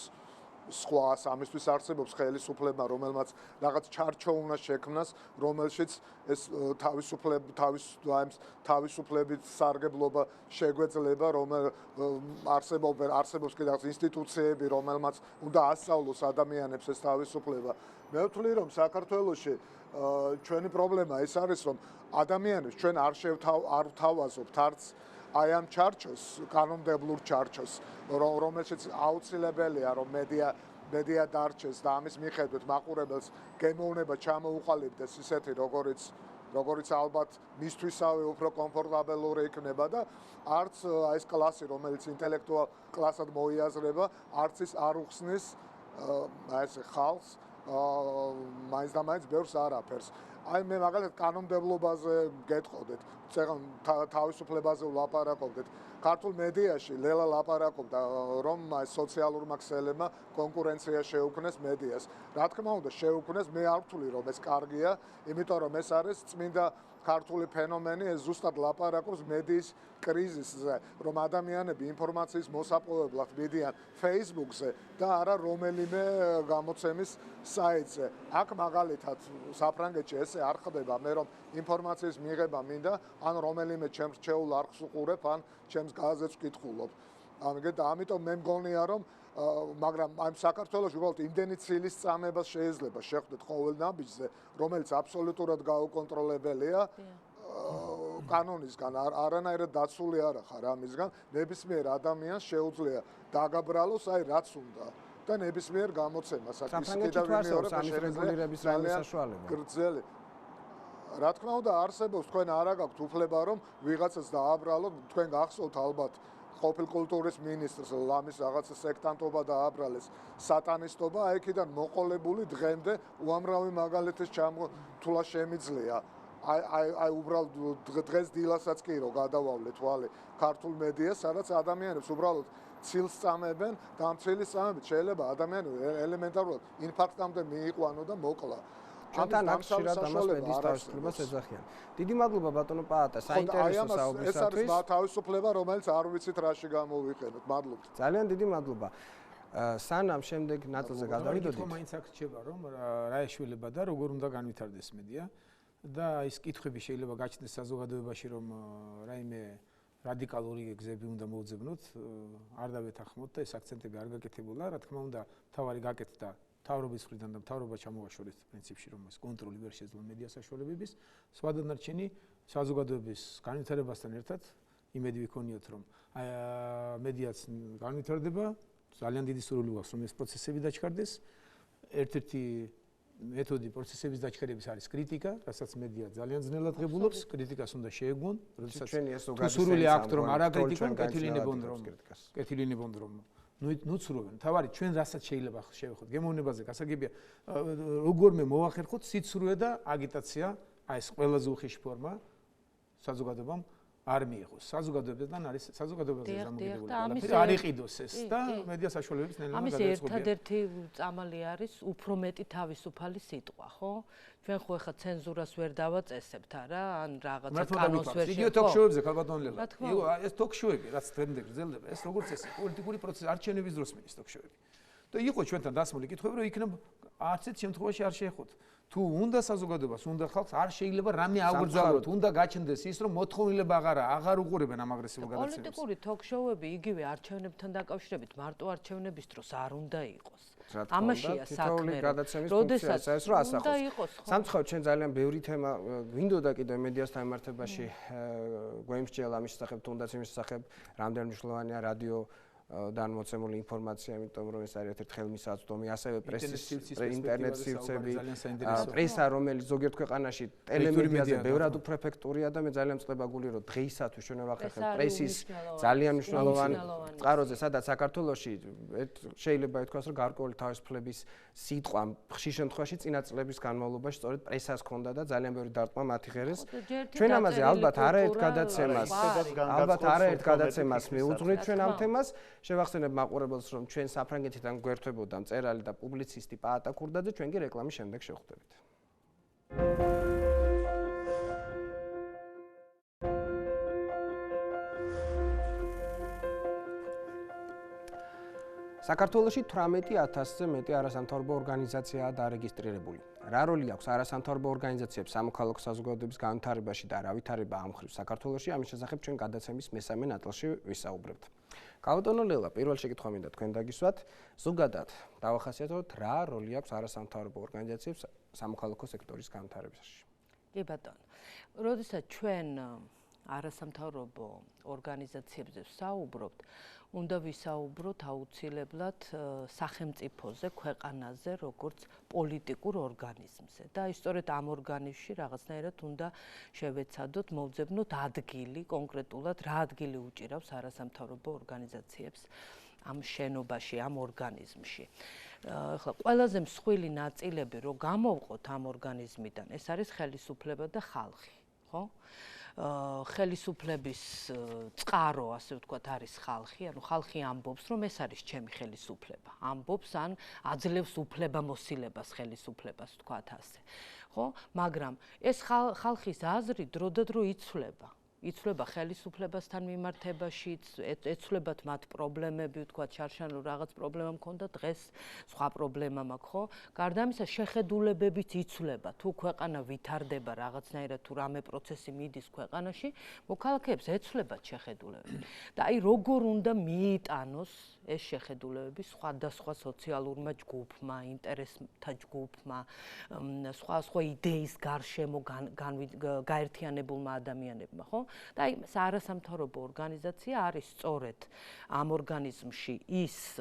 სხვას, ამისთვის არსებობს ხელისუფლება, რომელმაც რაღაც ჩარჩო უნდა შექმნას, რომელშიც ეს თავისუფლებით სარგებლობა შეგვეძლება, არსებობს კიდევ ინსტიტუციები, რომელმაც უნდა ასწავლოს ადამიანებს ეს თავისუფლება. მე ვთვლი, რომ საქართველოში ჩვენი პრობლემა ეს არის, რომ ადამიანებს ჩვენ არ ვთავაზობთ არც აი ამ ჩარჩოს, კანონმდებლურ ჩარჩოს, რომელშიც აუცილებელია, რომ მედია დარჩეს და ამის მიხედვით მაყურებელს გემოვნება ჩამოუყალიბდეს ისეთი, როგორც ალბათ მისთვისავე უფრო კომფორტაბელური იქნება და არც ეს კლასი, რომელიც ინტელექტუალ კლასად მოიაზრება, არც ის არ უხსნის ესე ხალხს მაინც და მაინც ბევრს არაფერს. აი მე მაგალითად კანონმდებლობაზე გეტყოდეთ, თავისუფლებაზე ვლაპარაკობდეთ. ქართულ მედიაში ლელა ლაპარაკობდა, რომ სოციალურმა ქსელებმა კონკურენცია შეუქმნეს მედიას. რა თქმა უნდა, შეუქმნეს, მე არ ვთვლი, რომ ეს კარგია, იმიტომ რომ ეს არის წმინდა ქართული ფენომენი, ეს ზუსტად ლაპარაკობს მედიის კრიზისზე, რომ ადამიანები ინფორმაციის მოსაპოვებლად მიდიან Facebook-ზე და არა რომელიმე გამოცემის საიტზე. აქ მაგალითად საფრანგეთში ესე არ ხდება, მე რომ ინფორმაციის მიღება მინდა, ან რომელიმე ჩემს რჩეულ არხს უყურებ, ან ჩემს გაზეთს ვკითხულობ. ამიტომ მე მგონია, რომ მაგრამ ამ საქართველოში უბრალოდ იმდენი ცილის წამებას შეიძლება შეხვდეთ ყოველ ნაბიჯზე, რომელიც აბსოლუტურად გაუკონტროლებელია კანონისგან, არანაირად დაცული არ ხარ ამისგან, ნებისმიერ ადამიანს შეუძლია დაგაბრალოს აი რაც უნდა და ნებისმიერ გამოცემას აქ ის კიდევ მეორე რეგულირების საშუალება. გრძელი. რა თქმა უნდა არსებობს, თქვენ არ აგაქვთ უფლება რომ ვიღაცას დააბრალოთ, თქვენ გახსოვთ ალბათ ყოფილ კულტურის მინისტრს ლამის რაღაცა სექტანტობა დააბრალეს, სატანისტობა, აი იქიდან მოყოლებული დღემდე უამრავი მაგალითის ჩამოთვლა შემიძლია. აი უბრალოდ დღეს დილასაც კი რო გადავავლე თვალი ქართულ მედიას, სადაც ადამიანებს უბრალოდ ცილს წამებენ და ამ ცილის წამებით შეიძლება ადამიანი ელემენტარულად ინფარქტამდე მიიყვანო და მოკლა. ჩვენთან აქ ხშირად ამას მედიის თავისუფლებას ეძახიან. დიდი მადლობა ბატონო პაატა საინტერესო საუბრისათვის. ეს არის თავისუფლება, რომელიც არ ვიცით რაში გამოვიყენოთ. მადლობა. ძალიან დიდი მადლობა. სანამ შემდეგ ნაწილზე გადავიდოდით. ხო, მაინც აქ რჩება, რომ რა ეშველება და როგორ უნდა განვითარდეს მედია და ის კითხვები შეიძლება გაჩნდეს საზოგადოებაში, რომ რაიმე რადიკალური გზები უნდა მოუძებნოთ, არ დავეთანხმოთ და ეს აქცენტები არ გაკეთებულა, რა თქმა უნდა, თავარი გაკეთდა მთავრობის მხრიდან და მთავრობა ჩამოაშორეს პრინციპში, რომ ეს კონტროლი ვერ შეძლო მედია საშუალებების, სხვა დანარჩენი საზოგადოების განვითარებასთან ერთად იმედი ვიქონიოთ, რომ მედიაც განვითარდება, ძალიან დიდი სურვილი გვაქვს, რომ ეს პროცესები დაჩქარდეს. ერთ-ერთი მეთოდი პროცესების დაჩქარების არის კრიტიკა, რასაც მედია ძალიან ძნელად ღებულობს, კრიტიკას უნდა შეეგუონ, როდესაც სურვილი აქვთ, რომ არა კრიტიკონ, კეთილინებონ რომ ნუცროვენ. თავარი ჩვენ რასაც შეიძლება შევეხოთ გემოვნებაზე გასაგებია როგორმე მოახერხოთ სიცრუე და აგიტაცია, აი ეს ყველაზე უხეში ფორმა საზოგადოებამ არ მიიღოს. საზოგადოებიდან არის საზოგადოებაზე ზამოგებული ყველაფერი არ იყიდოს ეს და მედია საშუალებებს ნელ-ნელა გადაეწყობიან. ამის ერთადერთი წამალი არის უფრო მეტი თავისუფალი სიტყვა, ხო? ჩვენ ხო ახლა ცენზურას ვერ დავაწესებთ არა? ან რაღაცა კანონს ვერ შევ. იგივე ток-შოუებზე ქალბატონელა. ეს ток-შოუები რაც თემდე გრძელდება, ეს როგორც წესი პოლიტიკური პროცესი არჩევნების დროს მიდის ток-შოუები. და იყო ჩვენთან დასმული კითხვები, რომ იქნებ არც ერთ შემთხვევაში არ შეეხოთ. თუ უნდა საზოგადოებას, უნდა ხალხს, არ შეიძლება რამე აღვრძალოთ, უნდა გაჩნდეს ის, რომ მოთხოვნილება აღარ უყურებენ ამ აგრესიულ გადაცემებს. პოლიტიკური ток-შოუები იგივე არჩევნებთან დაკავშირებით მარტო არჩევნების დროს არ უნდა იყოს. ამაშია საქმე. როდესაც ეს რო ასახოს. სამწუხაროდ ჩვენ ძალიან ბევრი თემა გვინდოდა კიდე მედიასთან მიმართებაში გვემსჯელა ამის შესახებ, თუნდაც იმის შესახებ, რამდენ მნიშვნელოვანია რადიო დან მოცემული ინფორმაცია, იმიტომ რომ ეს არის ერთ-ერთი ხელმისაწვდომი, ასევე პრესის ინტერნეტ სივრცეები, პრესა, რომელიც ზოგიერთ ქვეყანაში ტელემედიაზე ბევრად უფრო ეფექტურია და მე ძალიან მწყება გული, რომ დღეისათვის ჩვენ ვახერხებთ პრესის ძალიან მნიშვნელოვან წყაროზე, სადაც საქართველოში შეიძლება ითქვას, რომ გარკვეული თავისუფლების სიტყვა ხშირ შემთხვევაში წინა წლების განმავლობაში სწორედ პრესას ჰქონდა და ძალიან ბევრი დარტყმა მათი ღერეს. ჩვენ ამაზე ალბათ არაერთ გადაცემას მივუძღვნით ჩვენ ამ თემას. შევახსენებ მაყურებელს, რომ ჩვენ საფრანგეთიდან გვერდებოდა მწერალი და პუბლიცისტი პაატა ქურდაძე, ჩვენ კი რეკლამის შემდეგ შევხვდებით. საქართველოში 18,000-ზე მეტი არასამთავრობო ორგანიზაციაა დარეგისტრირებული. რა როლი აქვს არასამთავრობო ორგანიზაციებს სამოქალაქო საზოგადოების განვითარებაში და რა ვითარება ამ მხრივ საქართველოში, ამის შესახებ ჩვენ გადაცემის მესამე ნაწილში ვისაუბრებთ. ქალბატონო ლელა, პირველ შეკითხვა მინდა თქვენ დაგისვათ, ზოგადად დავახასიათოთ რა როლი აქვს არასამთავრობო ორგანიზაციებს სამოქალაქო სექტორის განვითარებაში. კი ბატონო. როდესაც ჩვენ არასამთავრობო ორგანიზაციებზე ვსაუბრობთ, უნდა ვისაუბროთ აუცილებლად სახელმწიფოზე, ქვეყანაზე, როგორც პოლიტიკურ ორგანიზმზე. და სწორედ ამ ორგანიზმში რაღაცნაირად უნდა შევეცადოთ, მოვძებნოთ ადგილი, კონკრეტულად რა ადგილი უჭირავს არასამთავრობო ორგანიზაციებს ამ შენობაში, ამ ორგანიზმში. ახლა ყველაზე მსხვილი ნაწილები, რო გამოვყოთ ამ ორგანიზმიდან, ეს არის ხელისუფლება და ხალხი, ხო? ხელისუფლების წყარო, ასე ვთქვათ, არის ხალხი, ანუ ხალხი ამბობს, რომ ეს არის ჩემი ხელისუფლება. ამბობს ან აძლევს უფლებამოსილებას ხელისუფლებას, ვთქვათ ასე. ხო? მაგრამ ეს ხალხის აზრი დროდადრო იცვლება. იცვლება ხელისუფლებასთან მიმართებაშიც, ეცვლებათ მათ პრობლემები, ვთქვათ, შარშანო რაღაც პრობლემა მქონდა, დღეს სხვა პრობლემა მაქვს, ხო? გარდა ამისა, შეხედულებებიც იცვლება, თუ ქვეყანა ვითარდება რაღაცნაირად, თუ რამე პროცესი მიდის ქვეყანაში, მოქალაქეებს ეცვლებათ შეხედულებები. და აი როგორ უნდა მიიტანოს ეს შეხედულებები სხვადასხვა სოციალურმა ჯგუფმა, ინტერესთა ჯგუფმა, სხვა იდეის გარშემო გაერთიანებულმა ადამიანებმა, ხო? და აი არასამთავრობო ორგანიზაცია არის სწორედ ამ ორგანიზმში ის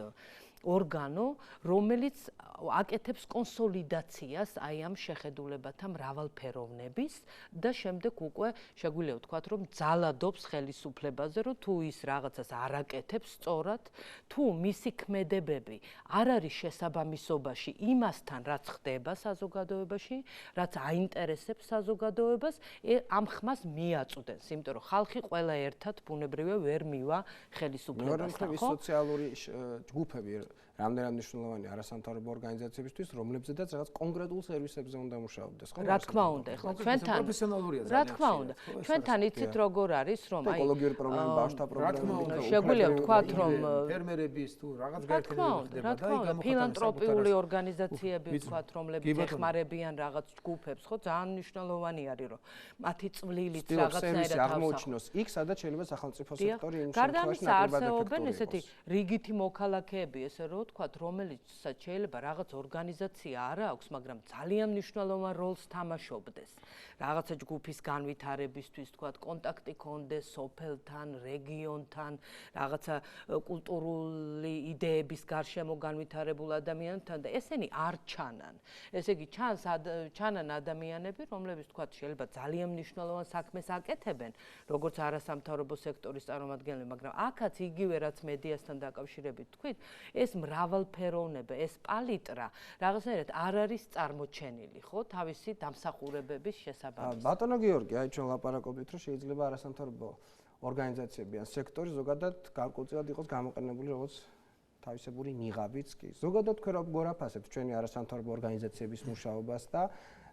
ორგანო, რომელიც აკეთებს კონსოლიდაციას აი ამ შეხედულებათა მრავალფეროვნების და შემდეგ უკვე შეგვიძლია ვთქვათ, რომ ძალადობს ხელისუფლებაზე, რომ თუ ის რაღაცას არ აკეთებს სწორად, თუ მისი ქმედებები არ არის შესაბამისობაში იმასთან, რაც ხდება საზოგადოებაში, რაც აინტერესებს საზოგადოებას, ამ ხმას მიაწვდენს, იმიტომ რომ ხალხი ყველა ერთად ბუნებრივია ვერ მივა ხელისუფლებასთან, ხო? სოციალური ჯგუფები რამდენად მნიშვნელოვანი არასამთავრობო ორგანიზაციებისთვის, რომლებზედაც რაღაც კონკრეტულ სერვისებზე უნდა მუშაობდეს, ხო? რა თქმა უნდა, ახლა ჩვენთან პროფესიონალურია ძალიან. რა თქმა უნდა, ჩვენთან იცით როგორ არის, რომ აი ეკოლოგიური პრობლემა, ბავშვთა პრობლემა, შეგვიძლია ვთქვათ, რომ ფერმერების თუ რაღაც გაერთიანებები ხდება და აი ფილანტროპიული ორგანიზაციები ვთქვათ, რომლებიც ეხმარებიან რაღაც ჯგუფებს, ხო? ძალიან მნიშვნელოვანი არის, რომ მათი წვლილიც რაღაცნაირად აღმოჩნოს იქ, სადაც შეიძლება სახელმწიფო სექტორი იმ გარდა შემთხვევაში ამისა არსებობენ ესეთი რიგითი მოქალაქეები, ესე რომ ვთქვათ, რომელიცაც შეიძლება რაღაც ორგანიზაცია არ აქვს, მაგრამ ძალიან მნიშვნელოვან როლს თამაშობდეს. რაღაცა ჯგუფის განვითარებისთვის, ვთქვათ, კონტაქტი ქონდეს სოფელთან, რეგიონთან, რაღაცა კულტურული იდეების გარშემო განვითარებულ ადამიანთან და ესენი არ ჩანან. ესე იგი, ჩანან ადამიანები, რომლებიც ვთქვათ, შეიძლება ძალიან მნიშვნელოვან საქმეს აკეთებენ, როგორც არასამთავრობო სექტორის წარმომადგენლები, მაგრამ აქაც იგივე რაც მედიასთან დაკავშირებით თქვით, ეს მრავალფეროვნება, ეს პალიტრა რაღაცნაირად არ არის წარმოჩენილი, ხო, თავისი დამსახურებების შესაბამისად. ბატონო გიორგი, აი ჩვენ ლაპარაკობთ, რომ შეიძლება არასამთავრობო ორგანიზაციები ან სექტორი ზოგადად გარკვეულწილად იყოს გამოყენებული როგორც თავისებური ნიღაბიც კი. ზოგადად თქვენ როგორ აფასებთ ჩვენი არასამთავრობო ორგანიზაციების მუშაობას და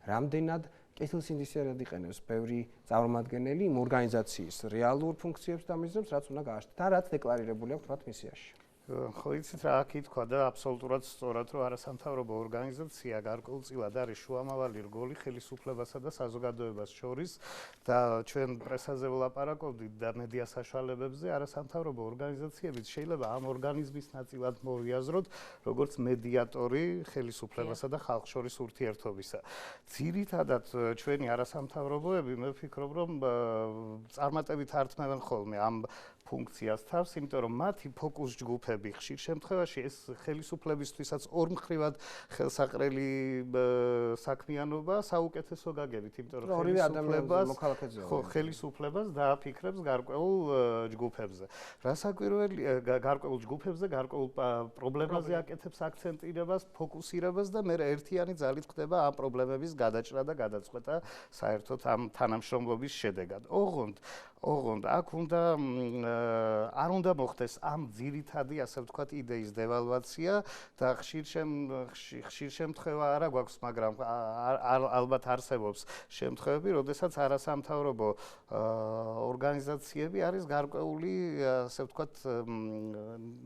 რამდენად კეთილსინდისიერად იყენებს ბევრი წარმომადგენელი იმ ორგანიზაციის რეალურ ფუნქციებს და მიზნებს, რაც უნდა გააჩნდეთ და რაც დეკლარირებული აქვს თქვათ მისიაში. ხო იცით რა აქ ითქვა და აბსოლუტურად სწორად რომ არასამთავრობო ორგანიზაცია გარკვეულწილად არის შუამავალი რგოლი ხელისუფლებასა და საზოგადოებას შორის და ჩვენ პრესაზე ვლაპარაკობდით და მედია საშუალებებზე არასამთავრობო ორგანიზაციებიც შეიძლება ამ ორგანიზმის ნაწილად მოვიაზროთ როგორც მედიატორი ხელისუფლებასა და ხალხს შორის ურთიერთობისა. ძირითადად ჩვენი არასამთავრობოები მე ვფიქრობ რომ წარმატებით ართმევენ ხოლმე ამ ფუნქციას თავს, იმიტომ რომ მათი ფოკუს ჯგუფები ხშირ შემთხვევაში ეს ხელისუფლებისთვისაც ორმხრივად ხელსაყრელი საქმიანობა საუკეთესო გაგებით, იმიტომ რომ ხელისუფლებას დააფიქრებს გარკვეულ ჯგუფებზე. გარკვეულ ჯგუფებზე, გარკვეულ პრობლემაზე აკეთებს აქცენტირებას, ფოკუსირებას და მე ერთიანი ძალით ხდება ამ პრობლემების გადაჭრა და გადაწყვეტა საერთოდ ამ თანამშრომლობის შედეგად. ოღონდ აქ არ უნდა მოხდეს ამ ძირითადი, ასე ვთქვათ, იდეის დევალვაცია და ხშირ შემთხვევა არა გვაქვს, მაგრამ ალბათ არსებობს შემთხვევები, როდესაც არასამთავრობო ორგანიზაციები არის გარკვეული, ასე ვთქვათ,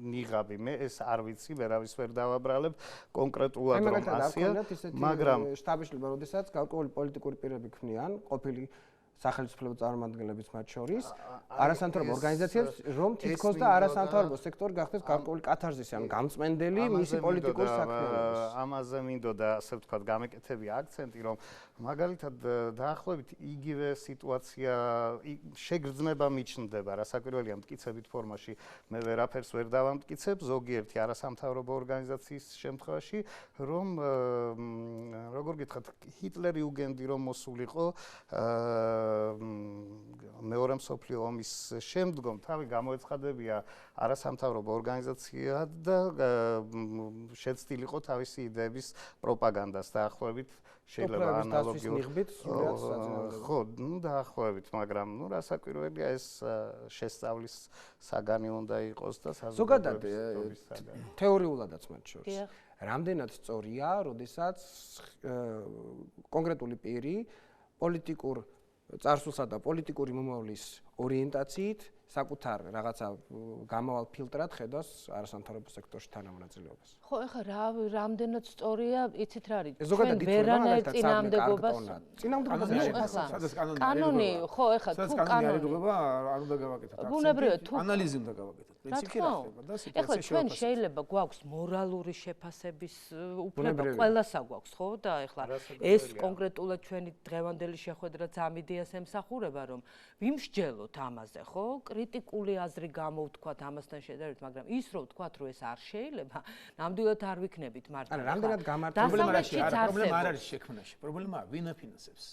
ნიღაბი. მე ეს არ ვიცი, ვერავის ვერ დავაბრალებ კონკრეტულად რომ ასეა, მაგრამ შტაბიშლება, როდესაც გარკვეული პოლიტიკური პირები ქმნიან, ყოფილი სახელმწიფო წარმომადგენლების მათ შორის არასამთავრობო ორგანიზაციებს რომ თითქოს და არასამთავრობო სექტორი გახდეს გარკვეული კათარზისი ან გამწმენდელი მისი პოლიტიკური საქმიანობის. ამაზე მინდოდა ასე ვთქვათ გამეკეთებია აქცენტი რომ მაგალითად დაახლოებით იგივე სიტუაცია შეგრძნება მიჩნდება რასაკვირველია მტკიცებით ფორმაში მე ვერაფერს ვერ დავამტკიცებ ზოგიერთი არასამთავრობო ორგანიზაციის შემთხვევაში რომ როგორ გითხრათ ჰიტლერი უგენდი რომ მოსულიყო მეორე მსოფლიო ომის შემდგომ თავი გამოეცხადებია არასამთავრობო ორგანიზაცია და შეცდილიყო თავისი იდეების პროპაგანდას დაახლოებით შეიძლება ანალოგიურად ხო, დაახლოებით, მაგრამ რასაკვირველია ეს შესწავლის საგანი უნდა იყოს და საზოგადოების საგანი. თეორიულადაც მათ შორის. რამდენად სწორია, როდესაც კონკრეტული პირი პოლიტიკურ წარსულსა და პოლიტიკური მომავლის ორიენტაციით საკუთარ რაღაცა გამავალ ფილტრად ხედავს არასამთავრობო სექტორში თანამონაწილეობას. ხო, ეხლა რამდენად სწორია, იცით რა არის? ზოგადად ვერანაირ წინააღმდეგობას. კანონი, ხო, ეხლა თუ კანონი არ უნდა გავაკეთოთ. ბუნებრივად თუ ანალიზი უნდა გავაკეთოთ. პრინციპი რა ხდება და სიტუაცია ეხლა ჩვენ შეიძლება გვაქვს მორალური შეფასების უფლება, ყველასა გვაქვს, ხო? და ეხლა ეს კონკრეტულად ჩვენი დღევანდელი შეხვედრაც ამ იდეას ემსახურება, რომ ვიმსჯელოთ ამაზე, ხო? კრიტიკული აზრი გამოვთქვათ ამასთან შედარებით, მაგრამ ის რომ ვთქვათ, რომ ეს არ შეიძლება, ნამდვილად არ ვიქნებით მართლა. ანუ რამდენად გამართული პრობლემა არ არის შექმნაში. პრობლემაა ვინ აფინანსებს.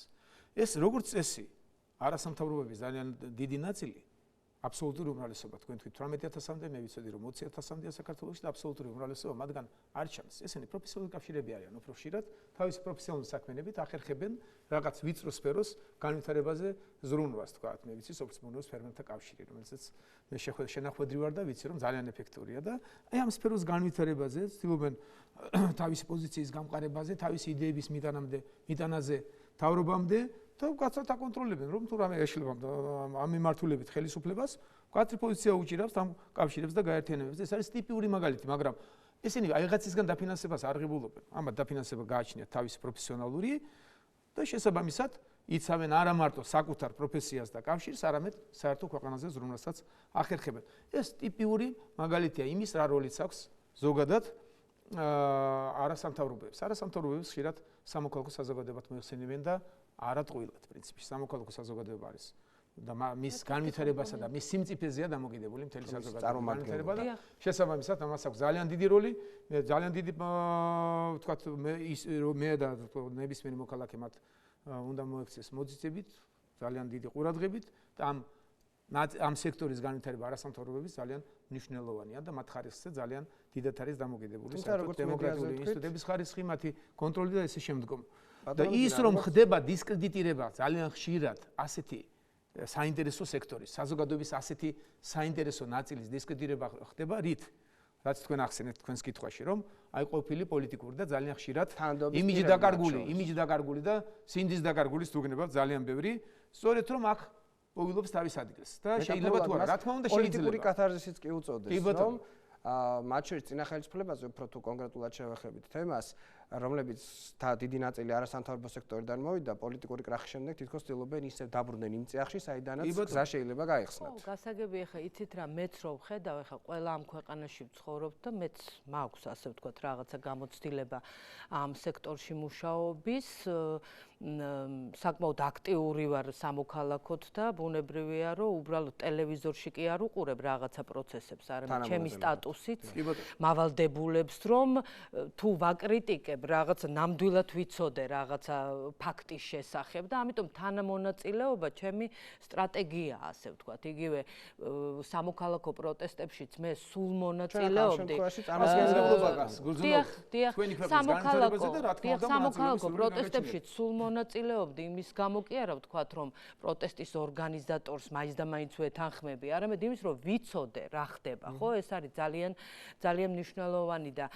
ეს როგორც წესი, არასამთავრობოების ძალიან დიდი ნაწილი აბსოლუტური უმრავლესობა თქვენ თქვით 18000-მდე, მე ვიცოდი რომ 20000-მდეა საქართველოში და აბსოლუტური უმრავლესობა მათგან არ ჩანს. ესენი პროფესიონალური კავშირები არიან, უფრო ხშირად თავისი პროფესიონალური საქმიანობით ახერხებენ რაღაც ვიწრო სფეროს განვითარებაზე ზრუნვას, თქვათ, მე ვიცი სოფლის ფერმერთა კავშირი, რომელსაც მე შენახვედრი ვარ და ვიცი რომ ძალიან ეფექტურია და აი ამ სფეროს განვითარებაზე ცდილობენ თავისი პოზიციის გამყარებაზე, თავისი იდეების მიტანაზე თავრობამდე და კაცად აკონტროლებენ რომ თუ რამე ეშლება ამ მიმართულებით ხელისუფლებას, კაცრი პოზიცია უჭირავს ამ კავშირებს და გაერთიანებებს. ეს არის ტიპიური მაგალითი, მაგრამ ესენი აიღაცისგან დაფინანსებას არ ღებულობენ. ამათ დაფინანსება გააჩნიათ თავისი პროფესიონალური და შესაბამისად იცავენ არა მარტო საკუთარ პროფესიას და კავშირს, არამედ საერთო ქვეყანაზე ზრუნვასაც ახერხებენ. ეს ტიპიური მაგალითია იმის, რა როლიც აქვს ზოგადად არასამთავრობოებს. არასამთავრობოებს ხშირად სამოქალაქო საზოგადოებად მოიხსენებენ და არატყუილად პრინციპში სამოქალაქო საზოგადოება არის და მის განვითარებასა და მის სიმწიფეზეა დამოკიდებული მთელი საზოგადოების განვითარება და შესაბამისად ამას აქვს ძალიან დიდი როლი. მე ძალიან დიდი ვთქვათ მე და ნებისმიერი მოქალაქე მათ უნდა მოექცეს მოძიებით, ძალიან დიდი ყურადღებით და ამ სექტორის განვითარება არასამთავრობოების ძალიან მნიშვნელოვანია და მათ ხარისხზე ძალიან დიდად არის დამოკიდებული საერთოდ დემოკრატიული ინსტიტუტების ხარისხი, მათი კონტროლი და ესე შემდგომ. და ის რომ ხდება დისკრედიტირება ძალიან ხშირად ასეთი საინტერესო სექტორის, საზოგადოების ასეთი საინტერესო ნაწილის დისკრედიტირება ხდება რით? რაც თქვენ ახსენეთ თქვენს კითხვაში, რომ აი ყოფილი პოლიტიკური და ძალიან ხშირად იმიჯი დაკარგული და სინდის დაკარგული სტუდენტებად ძალიან ბევრი, სწორედ რომ აქ მოვილობს თავის ადგილს და შეიძლება თუ არა, რა თქმა უნდა შეიძლება. პოლიტიკური კათარზისიც კი უწოდეს, რომ მათ შორის წინა ხელისუფლებაზე უფრო თუ კონკრეტულად შევეხებით თემას, რომლებიც დიდი ნაწილი არასამთავრობო სექტორიდან მოვიდა, პოლიტიკური კრახის შემდეგ თითქოს ცდილობენ ისევ დაბრუნდნენ იმ წიაღში, საიდანაც გზა შეიძლება გაიხსნათ. ხო, გასაგები ახლა იცით რა, მეც რო ვხედავ, ახლა ყველა ამ ქვეყანაში ვცხოვრობ და მეც მაქვს ასე ვთქვათ რაღაცა გამოცდილება ამ სექტორში მუშაობის, საკმაოდ აქტიური ვარ სამოქალაქოდ და ბუნებრივია, რომ უბრალოდ ტელევიზორში კი არ უყურებ რაღაცა პროცესებს, არამედ ჩემი სტატუსით მავალდებულებს, რომ თუ ვაკრიტიკებ რაღაცა ნამდვილად ვიცოდე რაღაცა ფაქტის შესახებ და ამიტომ თანამონაწილეობა ჩემი სტრატეგია ასე ვთქვათ. იგივე სამოქალაქო პროტესტებშიც მე სულ მონაწილეობდი. სამოქალაქო პროტესტებშიც სულ მონაწილეობდი იმის გამო კი არა ვთქვათ, რომ პროტესტის ორგანიზატორს მაინც და მაინც ვეთანხმები, არამედ იმის რომ ვიცოდე რა ხდება, ხო? ეს არის ძალიან მნიშვნელოვანი და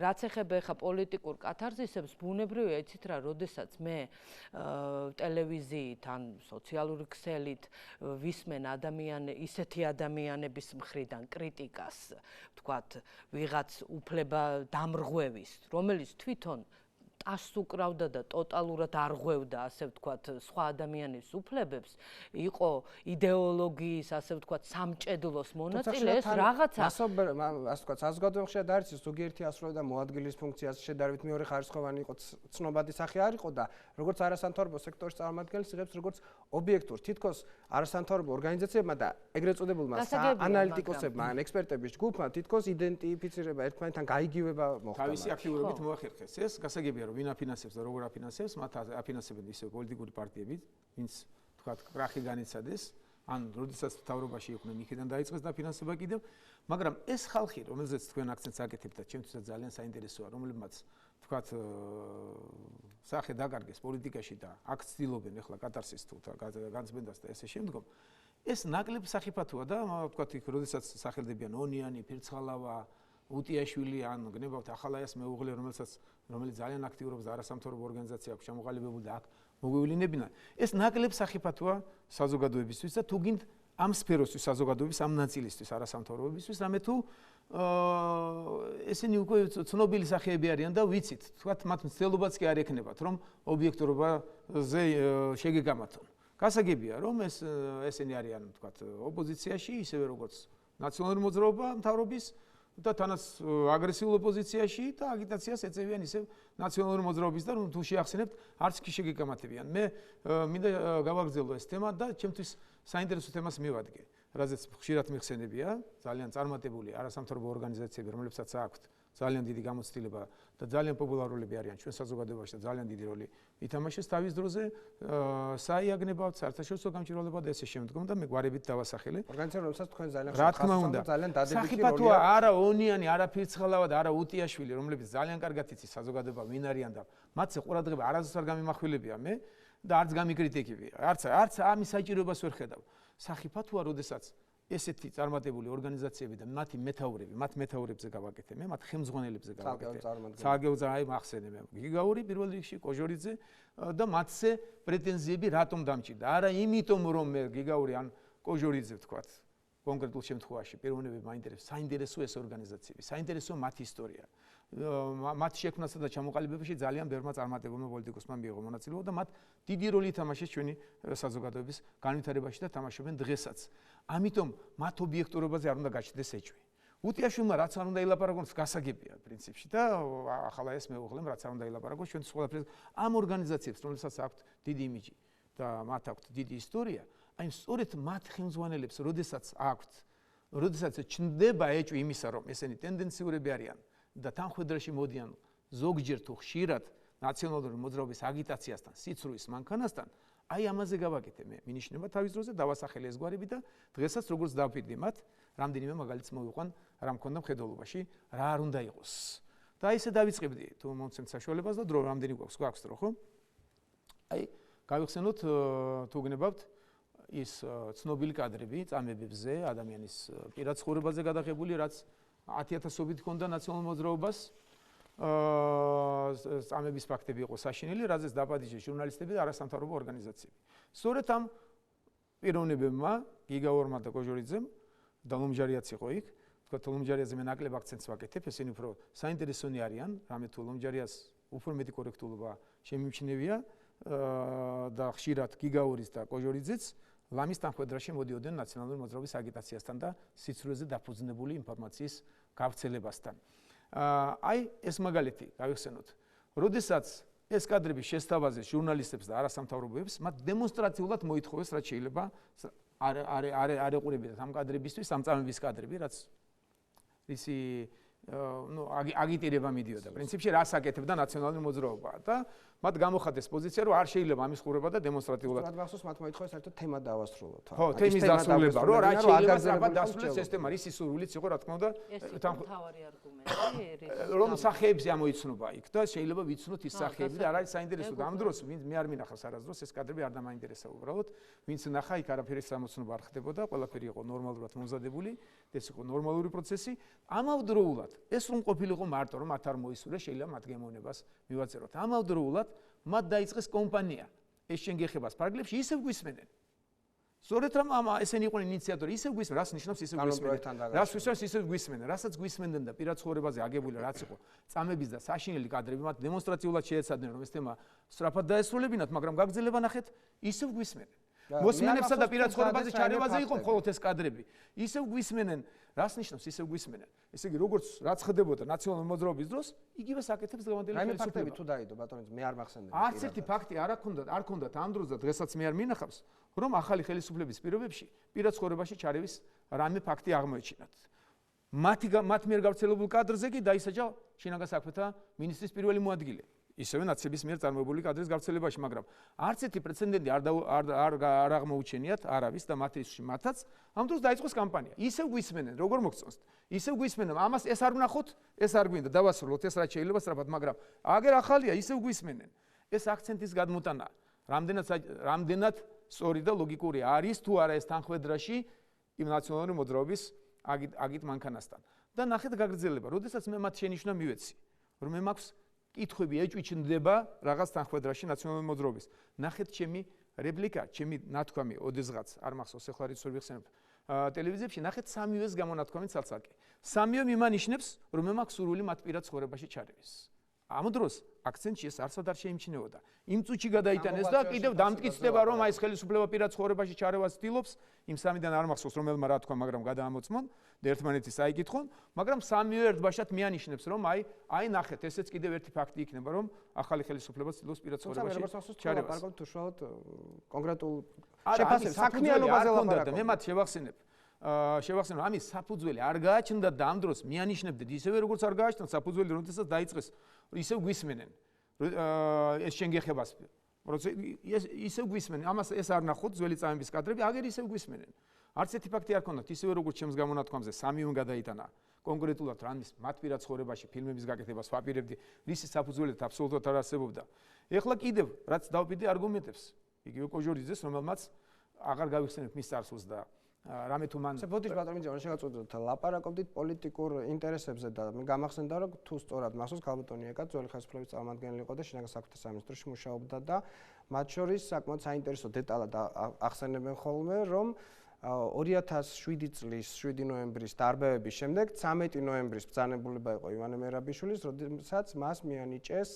რაც ეხება ახლა პოლიტიკურ კათარზისებს, ბუნებრივია, იცით რა, როდესაც მე ტელევიზიით ან სოციალური ქსელით ვისმენ ისეთი ადამიანების მხრიდან კრიტიკას, ვთქვათ, ვიღაც უფლება დამრღვევის, რომელიც თვითონ ტასს უკრავდა და ტოტალურად არ ღვევდა, ასე ვთქვათ, სხვა ადამიანის უფლებებს, იყო იდეოლოგიის, ასე ვთქვათ, სამჭედლოს მონაწილე, ეს რაღაცა ასე ვთქვათ, საზოგადოებაში არ არის ზოგიერთი ასრულებდა მოადგილის ფუნქციას, შედარებით მეორე ხარისხოვანი იყო, ცნობადი სახე არ იყო და როგორც არასამთავრობო სექტორის წარმომადგენლის იღებს როგორც ობიექტურ, თითქოს არასამთავრობო ორგანიზაციებმა და ეგრეთ წოდებულმა ანალიტიკოსებმა ან ექსპერტების ჯგუფმა თითქოს იდენტიფიცირება ერთმანეთთან გაიგივება მოხდა. თავისი აქტიურობით მოახერხეს ეს, გასაგებია რომ ვინ აფინანსებს და როგორ აფინანსებს, მათ აფინანსებენ ისე პოლიტიკური პარტიები, ვინც თქვათ კრახი განიცადეს, ან როდესაც მთავრობაში იყვნენ, იქიდან დაიწყეს დაფინანსება კიდევ, მაგრამ ეს ხალხი, რომელზეც თქვენ აქცენტს აკეთებთ და ჩემთვისაც ძალიან საინტერესოა, რომლებმაც თქვათ სახე დაკარგეს პოლიტიკაში და აქ ცდილობენ ახლა კატარსის თუ განცმენდას და ესე შემდგომ, ეს ნაკლებ სახიფათოა და თქვათ იქ როდესაც სახელდებიან ონიანი, ფირცხალავა, უტიაშვილი ან გნებავთ ახალაიას მეუღლე, რომელიც ძალიან აქტიურობს და არასამთავრობო ორგანიზაცია აქვს ჩამოყალიბებული და აქ მოგვევლინებინა. ეს ნაკლებ სახიფათოა საზოგადოებისთვის და თუ გინდ ამ სფეროსთვის საზოგადოების ამ ნაწილისთვის არასამთავრობოებისთვის, რამე თუ ესენი უკვე ცნობილი სახეები არიან და ვიცით, თქვათ მათ მცდელობაც კი არ ექნებათ, რომ ობიექტურობაზე შეგეგამათონ. გასაგებია, რომ ესენი არიან, თქვათ, ოპოზიციაში, ისევე როგორც ნაციონალური მოძრაობა მთავრობის და თანაც აგრესიულ ოპოზიციაში და აგიტაციას ეწევიან ისევ ნაციონალური მოძრაობის და თუ შეახსენებთ, არც კი შეგეკამათებიან. მე მინდა გავაგრძელო ეს თემა და ჩემთვის საინტერესო თემას მივადგე, რაზეც ხშირად მიხსენებია, ძალიან წარმატებული არასამთავრობო ორგანიზაციები, რომლებსაც აქვთ ძალიან დიდი გამოცდილება და ძალიან პოპულარულები არიან ჩვენ საზოგადოებაში და ძალიან დიდი როლი ითამაშეს თავის დროზე, საიაგნებავთ, საერთაშორისო გამჭირვალება და ესე შემდგომ და მე გვარებით დავასახელე. ორგანიზაციებსაც თქვენ ძალიან ხასხასთ, ძალიან დადებითი როლია. სახიფათოა არა ონიანი, არა ფირცხალავა და არა უტიაშვილი, რომლებიც ძალიან კარგად იცის საზოგადოება ვინ არიან და მათზე ყურადღება არასდროს არ გამიმახვილებია მე და არც გამიკრიტიკებია. არც ამის საჭიროებას ვერ ხედავ. სახიფათოა, როდესაც ესეთი წარმატებული ორგანიზაციები და მათი მეთაურები, მათ მეთაურებზე გავაკეთე მე, მათ ხელმძღვანელებზე გავაკეთე. სააგეოძაი მახსენე მე. გიგაური პირველ რიგში, კოჟორიძე და მათზე პრეტენზიები რატომ დამჭირდა? არა იმიტომ რომ მე გიგაური ან კოჟორიძე ვთქვათ, კონკრეტულ შემთხვევაში პიროვნებები მაინტერესებს, საინტერესო ეს ორგანიზაციები, საინტერესო მათი ისტორია. მათ შექმნასა და ჩამოყალიბებაში ძალიან ბევრმა წარმატებულმა პოლიტიკოსმა მიიღო მონაწილეობა და მათ დიდი როლი ითამაშეს ჩვენი საზოგადოების განვითარებაში და თამაშობენ დღესაც. ამიტომ მათ ობიექტურობაზე არ უნდა გაჩნდეს ეჭვი. უტიაშვილმა რაც არ უნდა ილაპარაკოს, გასაგებია პრინციპში და ახალაიას მეუღლემ რაც არ უნდა ილაპარაკოს, ჩვენ ყველაფერს ამ ორგანიზაციებს, რომელსაც აქვთ დიდი იმიჯი და მათ აქვთ დიდი ისტორია, აი სწორედ მათ ხელმძღვანელებს, როდესაც ჩნდება ეჭვი იმისა, რომ ესენი ტენდენციურები არიან და თანხმდროში მოდიან ზოგჯერ თუ ხშირად ნაციონალური მოძრაობის აგიტაციასთან, სიცრუის მანქანასთან, აი ამაზე გავაკეთე მე. მინიშნება თავის დროზე დავასახელე ეს გვარები და დღესაც როგორც დავფიქრდი მათ, რამდენიმე მაგალითს მოვიყვან რა მქონდა მხედველობაში, რა არ უნდა იყოს. და ისე დავიწყებდი თუ მომცემთ საშუალებას და დრო რამდენი გვაქვს დრო, ხო? აი, გავიხსენოთ თუ გნებავთ ის ცნობილი კადრები წამებებზე, ადამიანის პირად ცხოვრებაზე გადაღებული, რაც 10,000-ობით ჰქონდა ნაციონალურ მოძრაობას. წამების ფაქტები იყო საშინელი, რაზეც დაპატიჟეს ჟურნალისტები და არასამთავრობო ორგანიზაციები. სწორედ ამ პიროვნებებმა, გიგაურმა და კოჟორიძემ და ლომჯარიაც იყო იქ, თქვა ლომჯარიაზე მე ნაკლებ აქცენტს ვაკეთებ, ესენი უფრო საინტერესონი არიან, რამე თუ ლომჯარიას უფრო მეტი კორექტულობა შემიმჩნევია და ხშირად გიგაურის და კოჟორიძეც ლამის თანხმედრაში მოდიოდნენ ნაციონალური მოძრაობის აგიტაციასთან და სიცრუეზე დაფუძნებული ინფორმაციის გავრცელებასთან. აი ეს მაგალითი გავიხსენოთ. როდესაც ეს კადრები შესთავაზეს ჟურნალისტებს და არასამთავრობოებს, მათ დემონსტრაციულად მოითხოვეს, რაც შეიძლება არ ეყურებინათ ამ კადრებისთვის, ამ წამების კადრები, რაც ისი აგიტირება მიდიოდა. პრინციპში რას აკეთებდა ნაციონალური მოძრაობა და მათ გამოხატეს პოზიცია, რომ არ შეიძლება ამის ყურება და დემონსტრატიულად. რა გახსოვს, მათ მოითხოვეს საერთოდ თემა დაასრულოთ. ხო, თემის დასრულება, რომ რა შეიძლება სწრაფად დასრულდეს ეს თემა, რის სურვილიც იყო, რა თქმა უნდა, თავარი არგუმენტი. რომ სახეებზე ამოიცნობა იქ და შეიძლება ვიცნოთ ის სახეები და არ არის საინტერესო და ამ დროს ვინც მე არ მინახავს არასდროს ეს კადრები არ დამაინტერესა უბრალოდ, ვინც ნახა იქ არაფერი სამოცნობა არ ხდებოდა, ყველაფერი იყო ნორმალურად მომზადებული, ეს იყო ნორმალური პროცესი. ამავდროულად ეს რომ ყოფილიყო მარტო რომ მათ არ მოისურვეს, შეიძლება მათ გემოვნებას მივაწეროთ. ამავდროულად მათ დაიწყეს კომპანია ეს შენგეხებას ფარგლებში ისევ გვისმენენ. სწორედ რომ ესენი იყვნენ ინიციატორი, ისევ გვისმენენ, რას ნიშნავს ისევ გვისმენენ. რას ნიშნავს ისევ გვისმენენ, რასაც გვისმენდნენ და პირად ცხოვრებაზე აგებული რაც იყო წამების და საშინელი კადრები, მათ დემონსტრაციულად შეეცადნენ რომ ეს თემა სწრაფად დაესრულებინათ, მაგრამ გაგრძელება ნახეთ, ისევ გვისმენენ. მოსმენებსა და პირად ცხოვრებაზე ჩარევაზე იყო მხოლოდ ეს კადრები. ისევ გვისმენენ, რას ნიშნავს ისევ გვისმენენ. ესე იგი, როგორც რაც ხდებოდა ნაციონალური მოძრაობის დროს, იგივე საკეთებს დღევანდელი ხელისუფლება. ფაქტები თუ დაიდო, ბატონო, მე არ მახსენდება. არც ერთი ფაქტი არ ჰქონდათ ამ დროს და დღესაც მე არ მინახავს, რომ ახალი ხელისუფლების პირობებში პირად ცხოვრებაში ჩარევის რამე ფაქტი აღმოეჩინათ. მათ მიერ გავრცელებულ კადრზე კი დაისაჯა შინაგან საქმეთა მინისტრის პირველი მოადგილე. ისევე ნაცების მიერ წარმოებული კადრის გავრცელებაში, მაგრამ არც ერთი პრეცედენტი არ აღმოუჩენიათ არავის და მათთვის მათაც ამ დროს დაიწყოს კამპანია. ისევ გვისმენენ, როგორ მოგწონს? ისევ გვისმენენ, ამას ეს არ ვნახოთ, ეს არ გვინდა, დავასრულოთ ეს რაც შეიძლება სწრაფად, მაგრამ აგერ ახალია, ისევ გვისმენენ. ეს აქცენტის გადმოტანა, რამდენად სწორი და ლოგიკური არის თუ არა ეს თანხმედრაში იმ ნაციონალური მოძრაობის აგით მანქანასთან. და ნახეთ გაგრძელება, როდესაც მე მათ შენიშვნა მივეცი, რომ მე მაქვს კითხვები ეჭვიჩნდება რაღაც თანხმედრაში ნაციონალური მოძრაობის. ნახეთ ჩემი რეპლიკა, ჩემი ნათქვამი ოდესღაც არ მახსოვს ახლა რიცხვი ვიხსენებ ტელევიზიებში, ნახეთ სამივეს გამონათქვამი ცალ-ცალკე. სამივე მიმანიშნებს, რომ მე მაქვს სურვილი მათ პირად ცხოვრებაში ჩარევის. ამ დროს აქცენტში ეს არცად არ შეიმჩნეოდა. იმ წუთში გადაიტანეს და კიდევ დამტკიცდება, რომ აი ეს ხელისუფლება პირად ცხოვრებაში ჩარევას ცდილობს, იმ სამიდან არ მახსოვს რომელმა რა თქვა, მაგრამ გადაამოწმონ და ერთმანეთის აიკითხონ, მაგრამ სამივე ერთბაშად მეანიშნებს, რომ აი ნახეთ, ესეც კიდევ ერთი ფაქტი იქნება, რომ ახალი ხელისუფლება ცდილობს პირად ცხოვრებაში ჩარევას. თუმცა თუ უშუალოდ კონკრეტულ შეფასებას საქმიანობაზე ლაპარაკობ. მე მათ შევახსენებ ამის საფუძველი არ გააჩნდა და ამ დროს მეანიშნებდეთ ისევე როგორც არ გააჩნდა საფუძველი, როდესაც დაიწყეს ისევ გვისმენენ ეს შენგეხებას ისევ გვისმენენ, ამას ეს არ ნახოთ ძველი წამების კადრები, აგერ ისევ გვისმენენ. არც ერთი ფაქტი არ ქონდათ, ისევე როგორც ჩემს გამონათქვამზე სამივე გადაიტანა კონკრეტულად რამის მათ პირად ცხოვრებაში ფილმების გაკეთებას ვაპირებდი, რის საფუძველით აბსოლუტურად არ არსებობდა. ეხლა კიდევ რაც დავპირდი არგუმენტებს, იგივე კოჟორიძეს, რომელმაც აღარ გავიხსენებ მის წარსულს და რამე თუ მან ბოდიშ ბატონი ჯერ შეგაწოდოთ ლაპარაკობდით პოლიტიკურ ინტერესებზე და მე გამახსენდა რომ თუ სწორად მახსოვს ქალბატონი ეკა ძველი ხელისუფლების წარმომადგენელი იყო და შინაგან საქმეთა სამინისტროში მუშაობდა და მათ შორის საკმაოდ საინტერესო დეტალად ახსენებენ ხოლმე რომ 2007 წლის 7 ნოემბრის დარბევების შემდეგ 13 ნოემბრის ბრძანებულება იყო ივანე მერაბიშვილის, როდესაც მას მიანიჭეს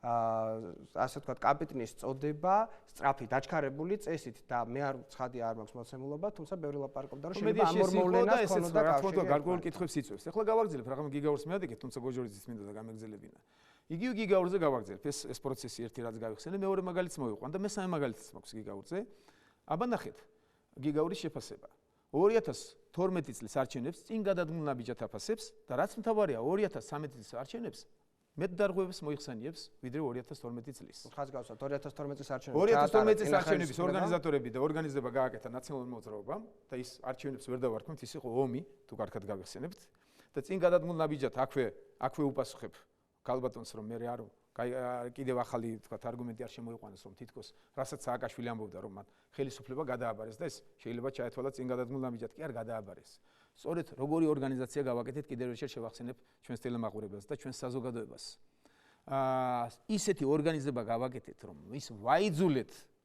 ასე ვთქვათ კაპიტნის წოდება სწრაფი დაჩქარებული წესით და მე არ ცხადი არ მაქვს მოცემულობა, თუმცა ბევრი ლაპარაკობდა რომ შეიძლება ამორმოვლენას ქონოდა კავშირი გარკვეულ კითხვებს იწვევს. ეხლა გავაგრძელებ რაღაც გიგაურს მეადეკეთ, თუმცა გოჟორიძის მინდა და გამეგზელებინა. იგივე გიგაურზე გავაგრძელებ ეს პროცესი ერთი რაც გავიხსენე, მეორე მაგალითს მოვიყვან და მესამე მაგალითიც მაქვს გიგაურზე. აბა ნახეთ გიგაურის შეფასება 2012 წლის არჩევნებს წინ გადადგმულ ნაბიჯად აფასებს და რაც მთავარია 2013 წლის არჩევნებს მეტ დარღვევებს მოიხსენიებს ვიდრე 2012 წლის. ხაზგასვათ 2012 წლის არჩევნები 2012 წლის არჩევნების ორგანიზატორები და ორგანიზება გააკეთა ნაციონალურ მოძრაობამ და ის არჩევნებს ვერ დავარქმევთ, ის იყო ომი, თუ კარგად გავიხსენებთ. და წინ გადადგმულ ნაბიჯად აქვე უპასუხებ ქალბატონს რომ მე არ კიდევ ახალი თქვათ არგუმენტი არ შემოიყვანოს რომ თითქოს რასაც სააკაშვილი ამბობდა რომ მან ხელისუფლება გადააბარეს და ეს შეიძლება ჩაეთვალა წინ გადადგმულ ნაბიჯად კი არ გადააბარეს. სწორედ როგორი ორგანიზაცია გავაკეთეთ კიდევ ერთხელ შევახსენებ ჩვენს ტელემაყურებელს და ჩვენს საზოგადოებას. ისეთი ორგანიზება გავაკეთეთ რომ ის